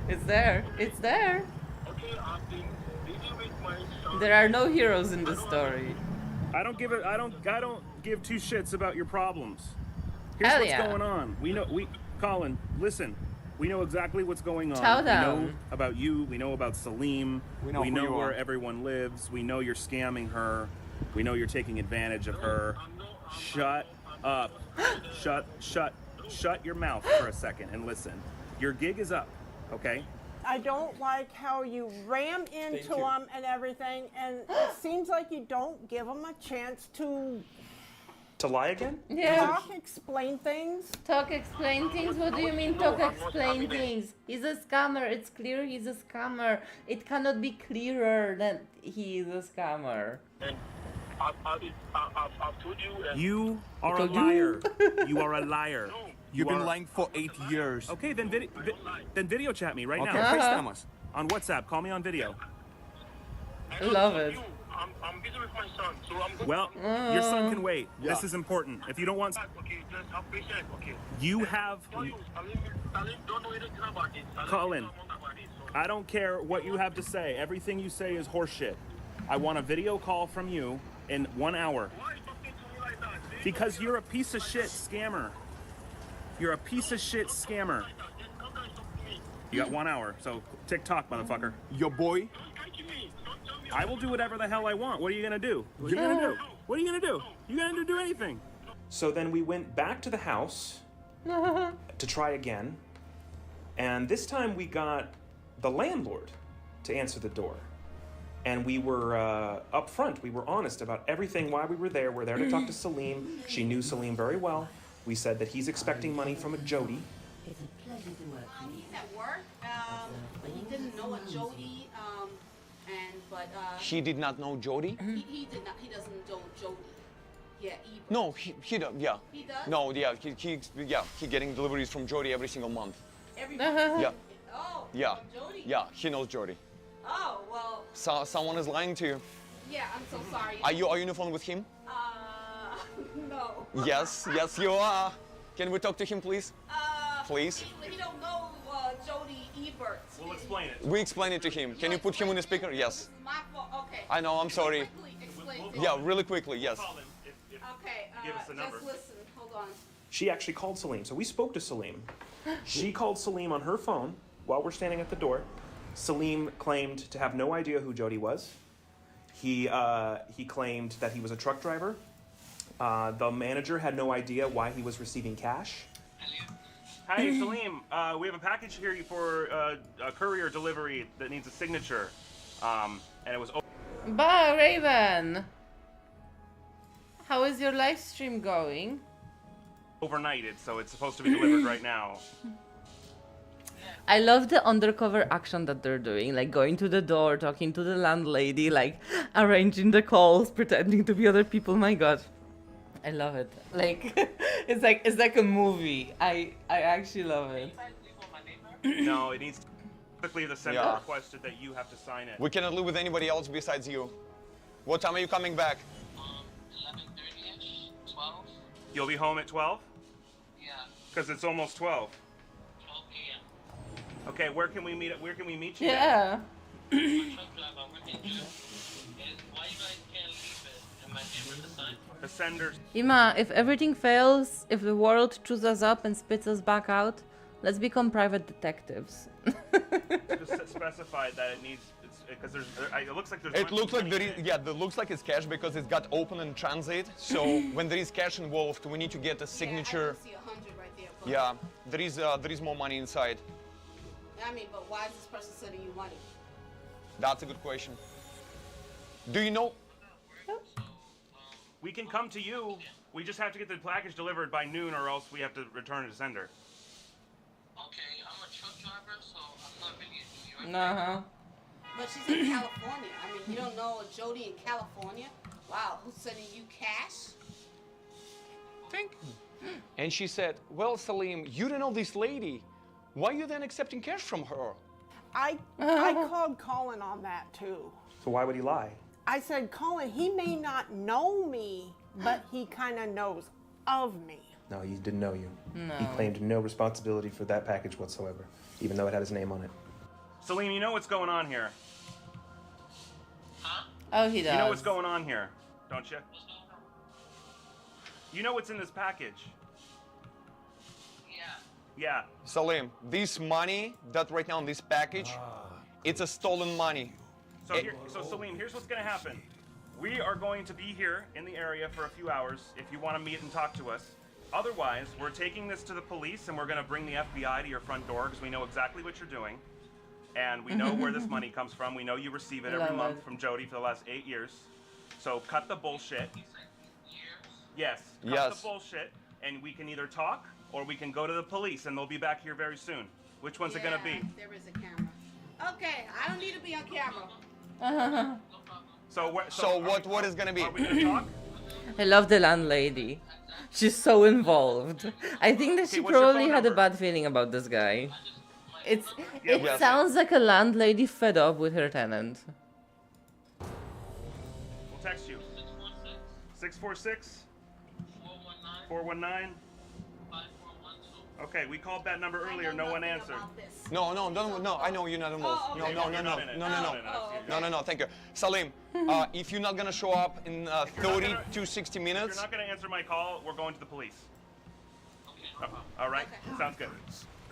It's there. It's there. Okay, I've been busy with my son. There are no heroes in this story. I don't give two shits about your problems. Here's Hell what's yeah. going on. Colin, listen. We know exactly what's going on. Chow We know down. about you. We know about Salim. We know who you where are. everyone lives. We know you're scamming her. We know you're taking advantage of her. Shut up. Shut your mouth for a second and listen. Your gig is up, okay? I don't like how you ram into you. them and everything, and it seems like you don't give them a chance to lie again? Yeah. talk, explain things. Talk, explain things? What do you mean talk, explain things? He's a scammer. It's clear he's a scammer. It cannot be clearer that he is a scammer. And I've told you. And You are a told you. liar. You are a liar. You've been are- lying for 8 years. Okay, then video chat me right Okay, now. FaceTime us. On WhatsApp. Call me on video. Love it. I'm busy with my son, so I'm going Well, your son can wait. This is important. If you don't want, Okay, just have patience, okay. you have. Salim don't know anything about it. Salim Colin, don't know about it, so- I don't care what you have to say. Everything you say is horseshit. I want a video call from you in 1 hour. Why are you talking to me like that? Because you're a piece of shit scammer. You're a piece of shit scammer. You got 1 hour, so TikTok, motherfucker. Your boy? I will do whatever the hell I want. What are you gonna do? What are you gonna do? What are you gonna do? You gonna do anything? So then we went back to the house to try again, and this time we got the landlord to answer the door. And we were up front, we were honest about everything, why we were there. We're there to talk to Salim. She knew Salim very well. We said that he's expecting money from a Jody. He's at work, but he didn't know a Jody, but He did not know Jody? he doesn't know Jody. Yeah, No, he does, yeah. He does? No, yeah, he getting deliveries from Jody every single month. Every Yeah. Oh, Yeah. from Jody? Yeah, he knows Jody. Oh, well, Someone is lying to you. yeah, I'm so sorry. Are you on the phone with him? No. Yes, yes you are. Can we talk to him, please? Please? He don't know Jody Ebert. We'll explain it. We explain it to him. Can you put him on the speaker? Yes. My fault, okay. I know, I'm sorry. Quickly explain to Yeah, him. really quickly, yes. Okay, give us the number. just listen, hold on. She actually called Salim, so we spoke to Salim. She called Salim on her phone while we're standing at the door. Salim claimed to have no idea who Jody was. He claimed that he was a truck driver. The manager had no idea why he was receiving cash. Hi, Salim. We have a package here for a courier delivery that needs a signature. And it was. Bye, Raven. How is your live stream going? Overnighted, so it's supposed to be delivered right now. I love the undercover action that they're doing, like going to the door, talking to the landlady, like arranging the calls, pretending to be other people. My God, I love it. Like it's like a movie. I actually love it. No, it needs. Quickly, the sender Yeah. requested that you have to sign it. We cannot live with anybody else besides you. What time are you coming back? 11:30ish, 12. You'll be home at 12? Yeah, Because it's almost 12. 12 p.m. Okay, where can we meet? Where can we meet you? Yeah. My truck driver working here. And why you guys can't leave it? Am I able to sign? The sender. Ima, if everything fails, if the world chews us up and spits us back out, let's become private detectives. Just specified that it needs. because it looks like there's. It looks like looks like it's cash because it's got open in transit. So when there is cash involved, we need to get a signature. Yeah, I see 100 right there. But Yeah, there is more money inside. I mean, but why is this person sending you money? That's a good question. Do you know? We can come to you. We just have to get the package delivered by noon, or else we have to return it to sender. Okay, I'm a truck driver, so I'm not really in New York. Uh-huh. But she's in California. I mean, you don't know a Jody in California? Wow, who's sending you cash? Thank you. And she said, well, Salim, you don't know this lady. Why are you then accepting cash from her? I called Colin on that too. So why would he lie? I said, Colin, he may not know me, but he kind of knows of me. No, he didn't know you. No. He claimed no responsibility for that package whatsoever, even though it had his name on it. Salim, you know what's going on here. Oh, he does. You know what's going on here, don't you? You know what's in this package. Yeah. Salim, this money that right now in this package, it's a stolen money. So Salim, here's what's going to happen. We are going to be here in the area for a few hours if you want to meet and talk to us. Otherwise, we're taking this to the police and we're going to bring the FBI to your front door because we know exactly what you're doing. And we know where this money comes from. We know you receive it every month from Jody for the last 8 years. So cut the bullshit. Yes, cut the bullshit, and we can either talk or we can go to the police, and they'll be back here very soon. Which one's it gonna be? There is a camera. Okay, I don't need to be on camera. So what is gonna be? Are we gonna talk? I love the landlady. She's so involved. I think that she what's your probably phone had a number? bad feeling about this guy. It Yes. sounds like a landlady fed up with her tenant. We'll text you. 646 419 Okay, we called that number earlier. No one answered. No, I know you're not involved. No, thank you. Salim, if you're not gonna show up in 30 to 60 If minutes. you're not gonna answer my call, we're going to the police. All right, sounds good.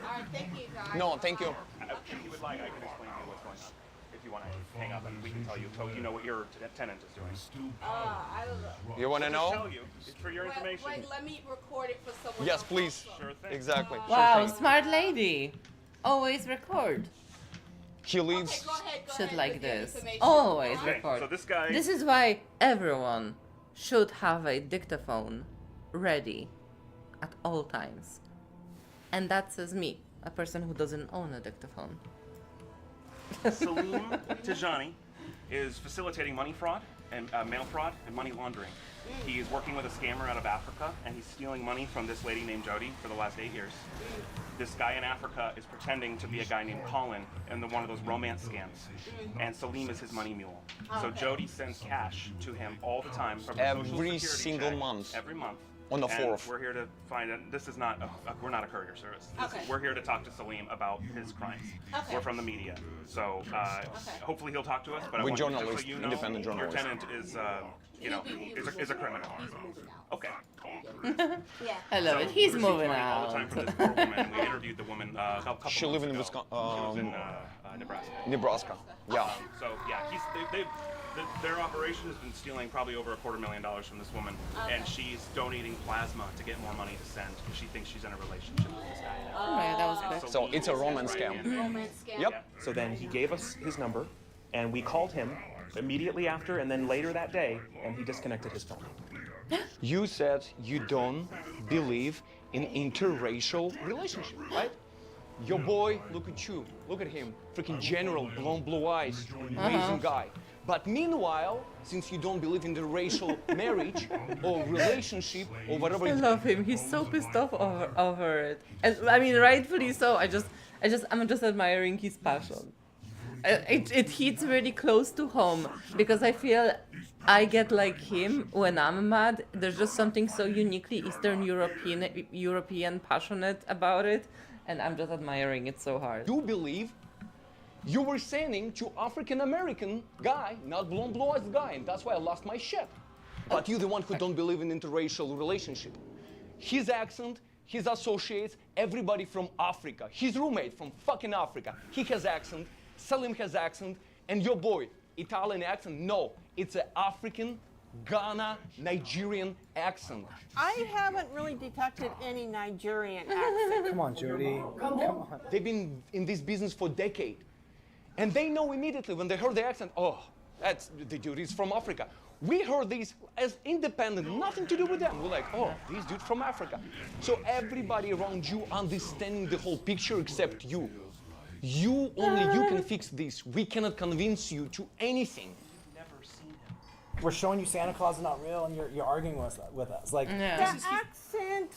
All right, thank you, guys. No, thank you. If you would like, I can explain to you what's going on. If you want to hang up and we can tell you, so you know what your tenant is doing. I don't know. You wanna know? Tell you. It's for your information. Wait, let me record it for someone Yes, else please. also. Sure thing. Exactly. Wow, smart lady. Always record. He leaves. Shit like this. Always Okay, record. so this guy- This is why everyone should have a dictaphone ready at all times. And that says me, a person who doesn't own a dictaphone. Salim Tijani is facilitating money fraud and mail fraud and money laundering. He is working with a scammer out of Africa, and he's stealing money from this lady named Jody for the last 8 years. This guy in Africa is pretending to be a guy named Colin in one of those romance scams, and Salim is his money mule. So Jody sends cash to him all the time from her social Every security single check, month. Every month. On the And 4th. We're here to find it. This is not we're not a courier service. We're here to talk to Salim about his crimes. Okay. We're from the media, so hopefully he'll talk to us. But I We're want you, just journalists, so you know, independent your journalists. tenant is is a criminal. Okay. Yeah. I love So it. He's we received moving money all the out. time from this poor woman, and we interviewed the woman a couple She months live in ago. Wisconsin. She was in Nebraska. Nebraska. Yeah. So yeah, their operation has been stealing probably over $250,000 from this woman, and she's donating plasma to get more money to send because she thinks she's in a relationship with this guy. Oh my God, that was And quick. So it's a romance right scam. in. Romance scam. Yep. So then he gave us his number, and we called him immediately after, and then later that day, and he disconnected his phone. You said you don't believe in interracial relationship, right? Your boy, look at you. Look at him. Freaking general, blue eyes, amazing guy. But meanwhile, since you don't believe in the racial marriage or relationship or whatever I love him. He's so pissed off over it. And I mean, rightfully so. I'm just admiring his passion. It hits really close to home because I feel I get like him when I'm mad. There's just something so uniquely Eastern European passionate about it, and I'm just admiring it so hard. you believe you were sending to African American guy, not blue eyes guy, and that's why I lost my shit. But you're the one who don't believe in interracial relationship. His accent, his associates, everybody from Africa. His roommate from fucking Africa. He has accent. Salim has accent. And your boy, Italian accent? No, it's an African, Ghana, Nigerian accent. I haven't really detected any Nigerian accent. Come on, Jody. Come on. They've been in this business for decades. And they know immediately when they heard the accent, oh, that's the dude is from Africa. We heard these as independent, nothing to do with them. We're like, oh, this dude from Africa. So everybody around you understanding the whole picture except you. Only you can fix this. We cannot convince you to anything. We're showing you Santa Claus is not real, and you're arguing with us. Like, The accent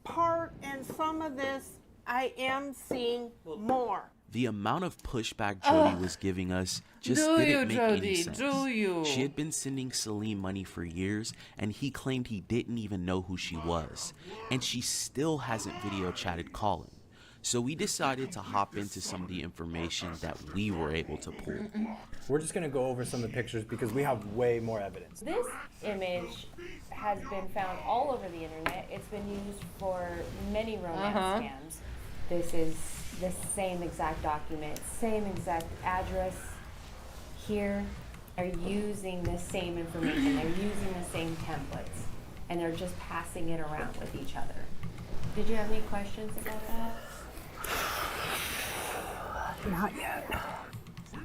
part and some of this, I am seeing more. The amount of pushback Jody was giving us just didn't make any sense. She had been sending Salim money for years, and he claimed he didn't even know who she was. And she still hasn't video chatted Colin. So we decided to hop into some of the information that we were able to pull. We're just gonna go over some of the pictures because we have way more evidence. This image has been found all over the internet. It's been used for many romance scams. This is the same exact document, same exact address. Here, they're using the same information. They're using the same templates, and they're just passing it around with each other. Did you have any questions about that? Not yet.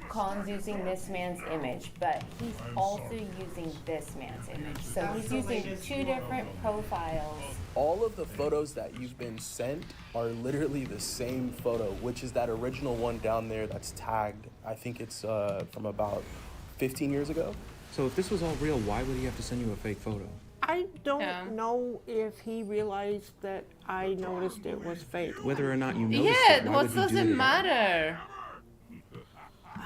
Colin's using this man's image, but he's also using this man's image. So he's using two different profiles. All of the photos that you've been sent are literally the same photo, which is that original one down there that's tagged. I think it's from about 15 years ago. So if this was all real, why would he have to send you a fake photo? I don't know if he realized that I noticed it was fake. Whether or not you noticed it, why what does it matter?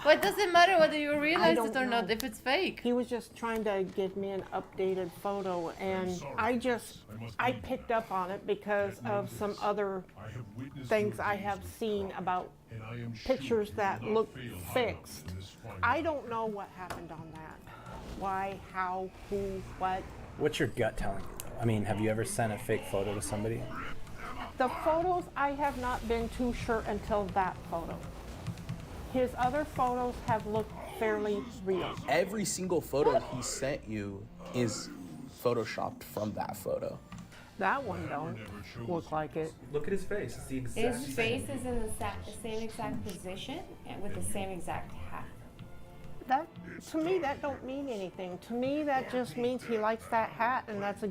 What does it matter whether you realize it or not if it's fake? He was just trying to give me an updated photo, and I picked up on it because of some other things I have seen about pictures that look fixed. I don't know what happened on that. Why, how, who, what. What's your gut telling you, though? I mean, have you ever sent a fake photo to somebody? The photos, I have not been too sure until that photo. His other photos have looked fairly real. Every single photo he sent you is photoshopped from that photo. That one don't look like it. Look at his face. It's the exact His face is in the same exact position and with the same exact hat. That, to me, that don't mean anything. To me, that just means he likes that hat, and that's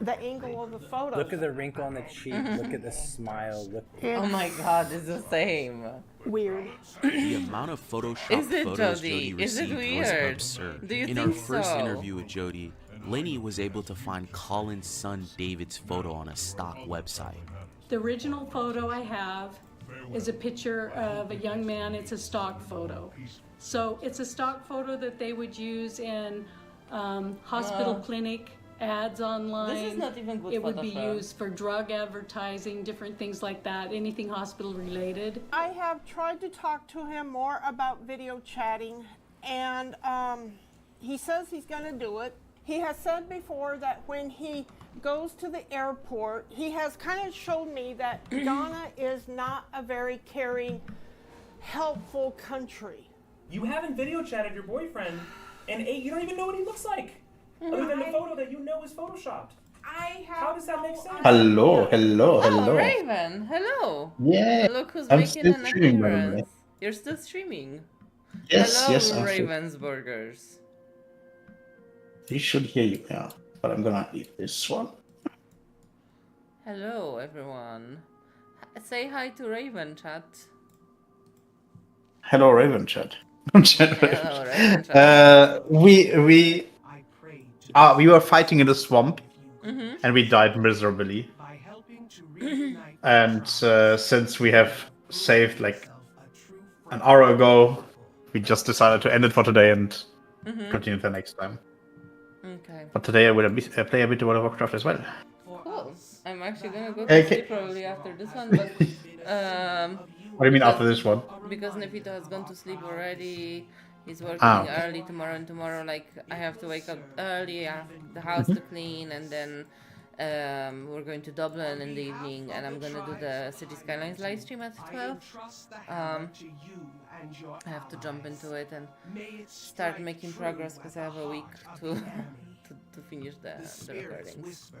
the angle of the photo. Look at the wrinkle on the cheek. Look at the smile. Look. Oh my God, it's the same. Weird. The amount of photoshopped photos Jody received was absurd. Do you In think our first so? interview with Jody, Lenny was able to find Colin's son David's photo on a stock website. The original photo I have is a picture of a young man. It's a stock photo. So it's a stock photo that they would use in hospital clinic ads online. This is not even good It would be Photoshop. used for drug advertising, different things like that, anything hospital related. I have tried to talk to him more about video chatting, and he says he's going to do it. He has said before that when he goes to the airport, he has kind of showed me that Ghana is not a very caring, helpful country. You haven't video chatted your boyfriend in 8. You don't even know what he looks like. Other than the photo that you know is photoshopped. How does that make sense? Hello. Oh, Raven, hello. Yeah, Look who's I'm making still an streaming, by the way. appearance. You're still streaming. Yes, hello, yes, I'm still- Raven's Burgers. He should hear you now, but I'm gonna eat this one. Hello, everyone. Say hi to Raven, chat. Hello, Raven chat. Hello, Raven chat. We were fighting in the swamp, Mhm. and we died miserably. And since we have saved like an hour ago, we just decided to end it for today and Mhm. continue the next time. Okay. But today I will play a bit of World of Warcraft as well. Cool. I'm actually gonna go to Okay. sleep probably after this one, but What do you mean after this one? Because Nefito has gone to sleep already. He's working Okay. early tomorrow, and tomorrow, like, I have to wake up early. I have the house to clean, and then we're going to Dublin in the evening, and I'm gonna do the City Skylines live stream at 12. I have to jump into it and start making progress because I have a week to to finish the recordings.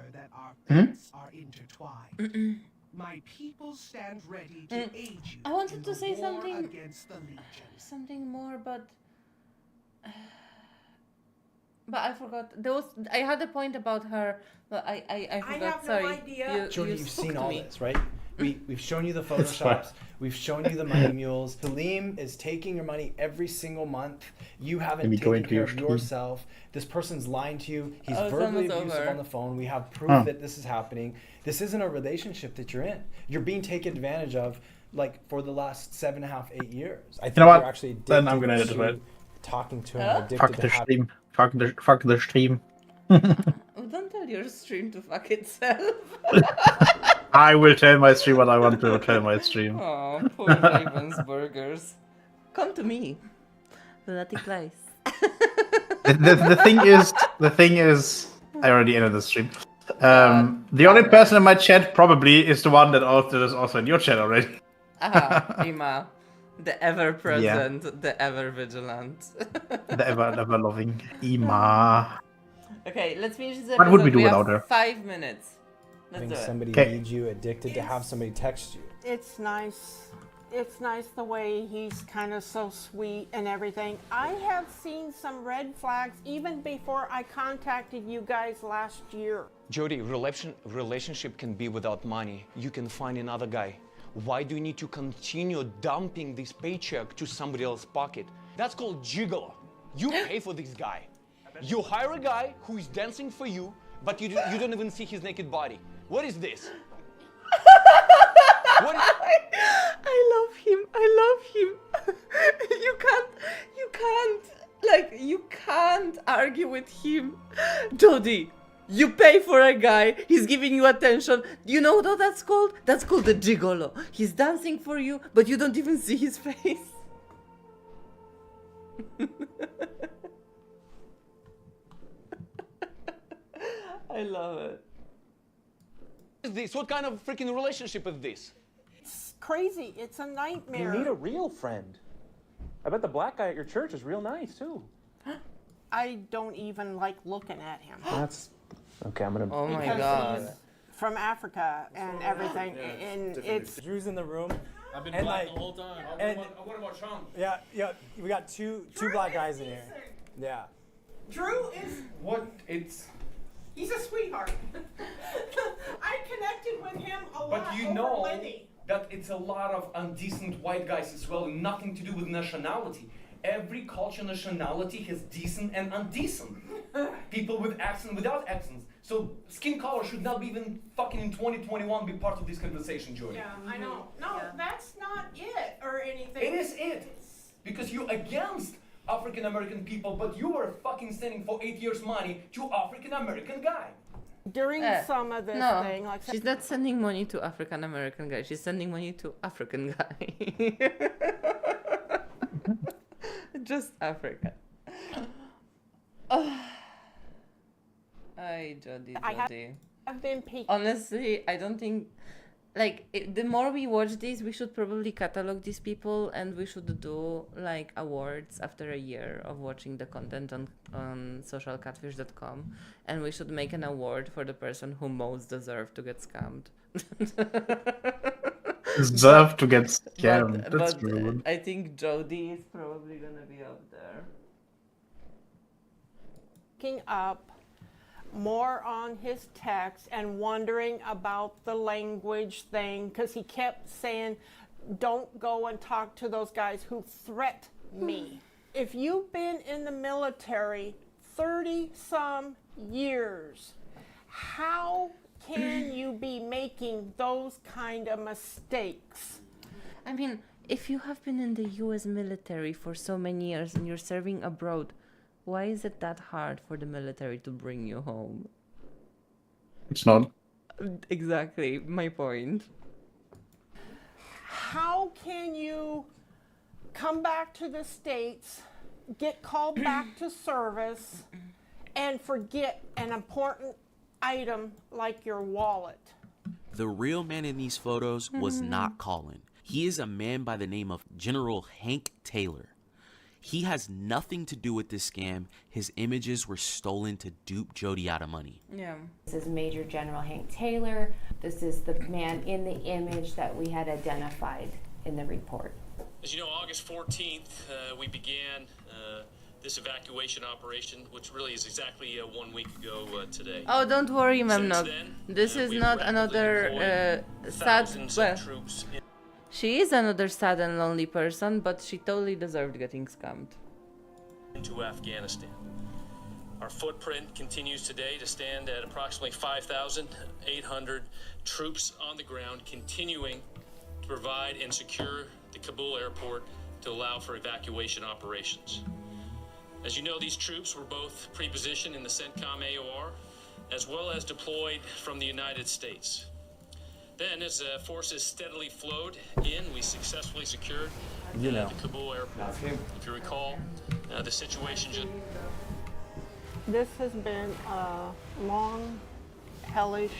My people stand ready to aid you. I wanted to say war something against the Legion. something more, but I forgot. I had a point about her, but I forgot. have no Sorry. idea. Jordan, you you've spooked seen all me. this, right? We've shown you the It's fine. photoshops. We've shown you the money mules. Salim is taking your money every single month. You haven't Maybe go taken into care your of stream. yourself. This person's lying to you. He's Oh, it's verbally almost abusive over. on the phone. We have proof Huh. that this is happening. This isn't a relationship that you're in. You're being taken advantage of, like, for the last 7.5, 8 years. I think know what? you're actually addicted Then I'm gonna edit to it. talking to him. Huh? Addicted Fuck to the having. stream. Fuck the stream. Oh, don't tell your stream to fuck itself. I will tell my stream what I want to tell my stream. Oh, poor Ravensburgers. Come to me. Lunatic lies. The thing is, I already ended the stream. The only person in my chat probably is the one that is also in your chat already. Aha, Ima. The ever present, the ever vigilant. The ever loving Ima. Okay, let's finish this episode. What would we do have without her? 5 minutes. Let's Having do it. somebody Okay. need you, addicted to have somebody text you. It's nice. It's nice the way he's kind of so sweet and everything. I have seen some red flags even before I contacted you guys last year. Jody, relationship can be without money. You can find another guy. Why do you need to continue dumping this paycheck to somebody else's pocket? That's called gigolo. You pay for this guy. You hire a guy who is dancing for you, but you don't even see his naked body. What is this? What is... I love him. You can't argue with him. Jody, you pay for a guy, he's giving you attention. You know what that's called? That's called a gigolo. He's dancing for you, but you don't even see his face. I love it. What is this? What kind of freaking relationship is this? It's crazy. It's a nightmare. You need a real friend. I bet the black guy at your church is real nice too. I don't even like looking at him. That's okay. I'm gonna. Oh my Because god. he's from Africa and everything, and it's Drew's in the room. I've been and black like, the whole time. and- What about Sean? Yeah, we got two black guys in here. Yeah. Drew is. What? It's. He's a sweetheart. I connected with him a lot But you over know Lenny. that it's a lot of undecent white guys as well, and nothing to do with nationality. Every culture nationality has decent and undecent. People with accent, without accents. So skin color should not be even fucking in 2021 be part of this conversation, Jody. Yeah, I know. No, that's not it or anything. It is it. Because you're against African American people, but you were fucking sending for 8 years money to African American guy. during some of this No, thing, like she's not sending money to African American guy. She's sending money to African guy. Just Africa. Oh. Ay, Jody. I've been peeking. Honestly, I don't think, like, the more we watch these, we should probably catalog these people, and we should do like awards after a year of watching the content on socialcatfish.com, and we should make an award for the person who most deserved to get scammed. Deserve to get scammed. That's but rude. I think Jody is probably gonna be up there. Picking up more on his text and wondering about the language thing because he kept saying, don't go and talk to those guys who threat me. If you've been in the military 30 some years, how can you be making those kind of mistakes? I mean, if you have been in the US military for so many years and you're serving abroad, why is it that hard for the military to bring you home? It's not. Exactly, my point. How can you come back to the States, get called back to service, and forget an important item like your wallet? The real man in these photos was not Colin. He is a man by the name of General Hank Taylor. He has nothing to do with this scam. His images were stolen to dupe Jody out of money. Yeah. This is Major General Hank Taylor. This is the man in the image that we had identified in the report. As you know, August 14th, we began this evacuation operation, which really is exactly 1 week ago today. Oh, don't worry, Memnog. then, This is we've not rapidly another deployed sad. thousands Well, of troops in- she is another sad and lonely person, but she totally deserved getting scammed. into Afghanistan. Our footprint continues today to stand at approximately 5,800 troops on the ground, continuing to provide and secure the Kabul airport to allow for evacuation operations. As you know, these troops were both pre-positioned in the CENTCOM AOR, as well as deployed from the United States. Then, as forces steadily flowed in, we successfully secured the Kabul airport. If you recall, the situation just... This has been a long, hellish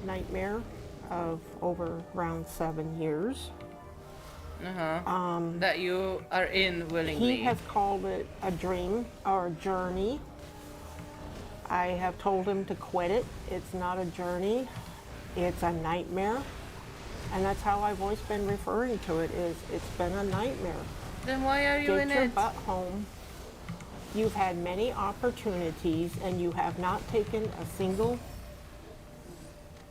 nightmare of over around 7 years. That you are in willingly. He has called it a dream or a journey. I have told him to quit it. It's not a journey. It's a nightmare. And that's how I've always been referring to it, is it's been a nightmare. Then why are you in Get your it? butt home. You've had many opportunities and you have not taken a single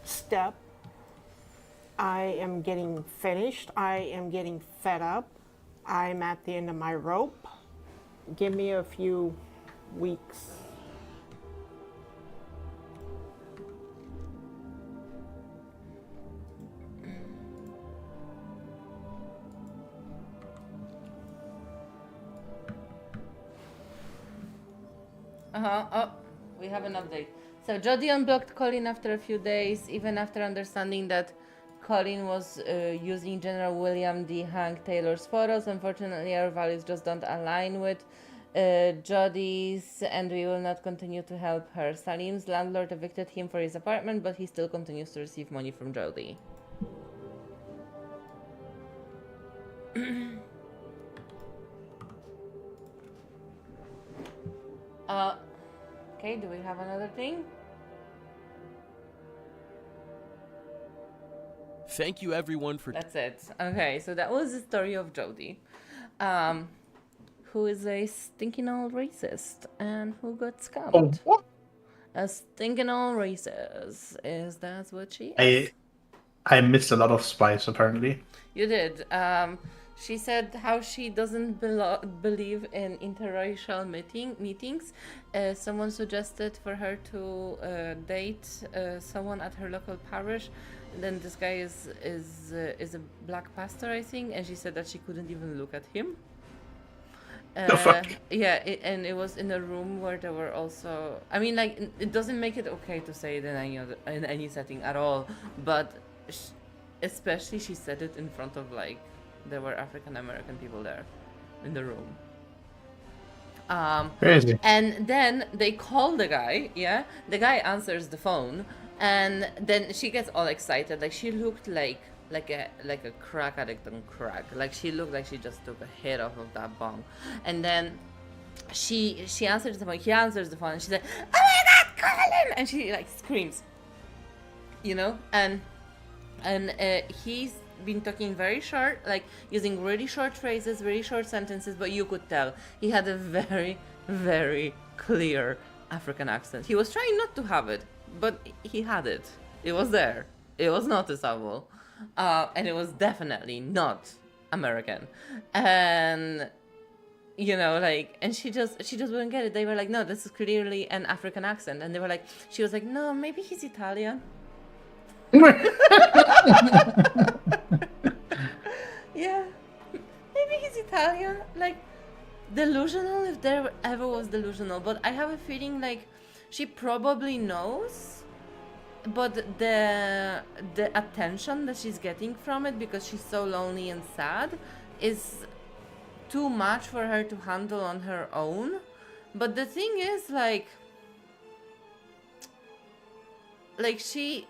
step. I am getting finished. I am getting fed up. I'm at the end of my rope. Give me a few weeks. Oh, we have an update. So Jody unblocked Colin after a few days, even after understanding that Colin was using General William D. Hank Taylor's photos. Unfortunately, our values just don't align with Jody's, and we will not continue to help her. Salim's landlord evicted him for his apartment, but he still continues to receive money from Jody. Okay, do we have another thing? Thank you everyone for... That's it. Okay, so that was the story of Jody, who is a stinking old racist and who got scammed. Oh, what? A stinking old racist. Is that what she is? I missed a lot of spice, apparently. You did. She said how she doesn't believe in interracial meetings. Someone suggested for her to date someone at her local parish. Then this guy is a black pastor, I think, and she said that she couldn't even look at him. The fuck? Yeah, and it was in a room where there were also. I mean, like, it doesn't make it okay to say it in any setting at all, but especially she said it in front of, like, there were African American people there in the room. Crazy. And then they call the guy. Yeah, the guy answers the phone, and then she gets all excited. Like, she looked like a crack addict on crack. Like, she looked like she just took a hit off of that bong. And then she answers the phone. He answers the phone, and she's like, "Oh my God, Colin!" And she, like, screams. You know, and he's been talking very short, like using really short phrases, really short sentences, but you could tell he had a very, very clear African accent. He was trying not to have it, but he had it. It was there. It was noticeable. And it was definitely not American. And, you know, like, and she just wouldn't get it. They were like, no, this is clearly an African accent. And they were like, she was like, no, maybe he's Italian. Yeah, maybe he's Italian. Like, delusional, if there ever was delusional. But I have a feeling like she probably knows, but the attention that she's getting from it, because she's so lonely and sad, is too much for her to handle on her own. But the thing is, like she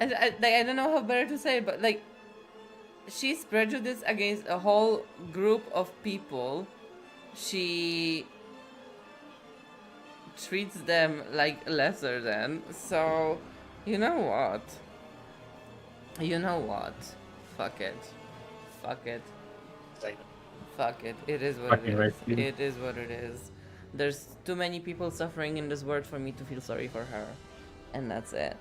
I don't know how better to say it, but, like, she's prejudiced against a whole group of people. She treats them like lesser than. So, you know what? You know what? Fuck it. Fuck it. Fuck it. It is what Fucking it right, is. dude. It is what it is. There's too many people suffering in this world for me to feel sorry for her. And that's it.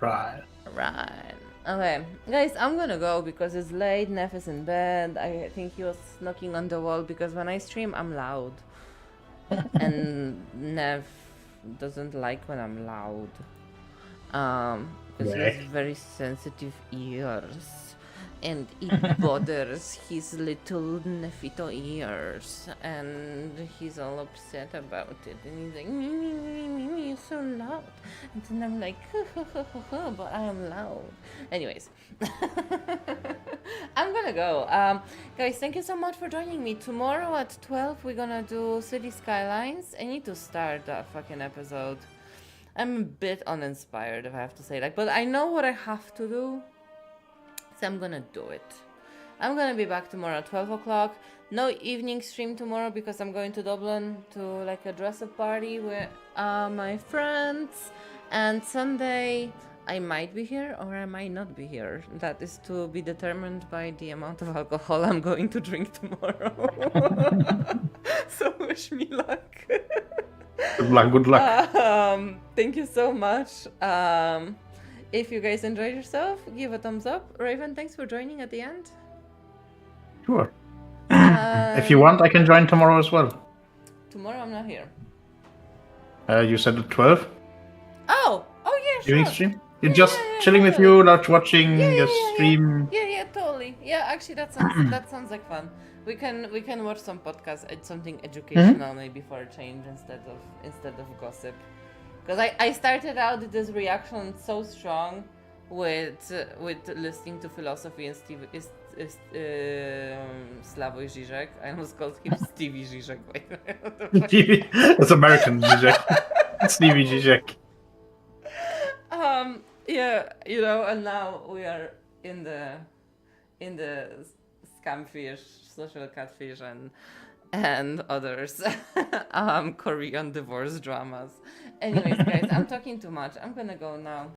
Right. Right. Okay, guys, I'm gonna go because it's late. Neff is in bed. I think he was knocking on the wall because when I stream, I'm loud. And Neff doesn't like when I'm loud. Because he has Right. very sensitive ears. And it bothers his little Nefito ears. And he's all upset about it. And he's like, me, you're so loud. And then I'm like, but I am loud. Anyways. I'm gonna go. Guys, thank you so much for joining me. Tomorrow at 12, we're gonna do City Skylines. I need to start that fucking episode. I'm a bit uninspired, if I have to say that. But I know what I have to do. So I'm gonna do it. I'm gonna be back tomorrow at 12 o'clock. No evening stream tomorrow because I'm going to Dublin to like a dress-up party with my friends. And Sunday I might be here or I might not be here. That is to be determined by the amount of alcohol I'm going to drink tomorrow. So wish me luck. Good luck, good luck. Thank you so much. If you guys enjoyed yourself, give a thumbs up. Raven, thanks for joining at the end. Sure. If you want, I can join tomorrow as well. Tomorrow I'm not here. You said at 12? Oh yeah, sure. Evening stream? You're just chilling with you, not watching your stream. Yeah, totally. Yeah, actually that sounds like fun. We can watch some podcasts, something educational maybe for a change instead of gossip. Because I started out this reaction so strong with listening to philosophy and Slavoj Žižek. I almost called him Stevie Žižek. Stevie, that's American Žižek. Stevie Žižek. Yeah, you know, and now we are in the scamfish, social catfish, and others Korean divorce dramas. Anyways, guys, I'm talking too much. I'm gonna go now.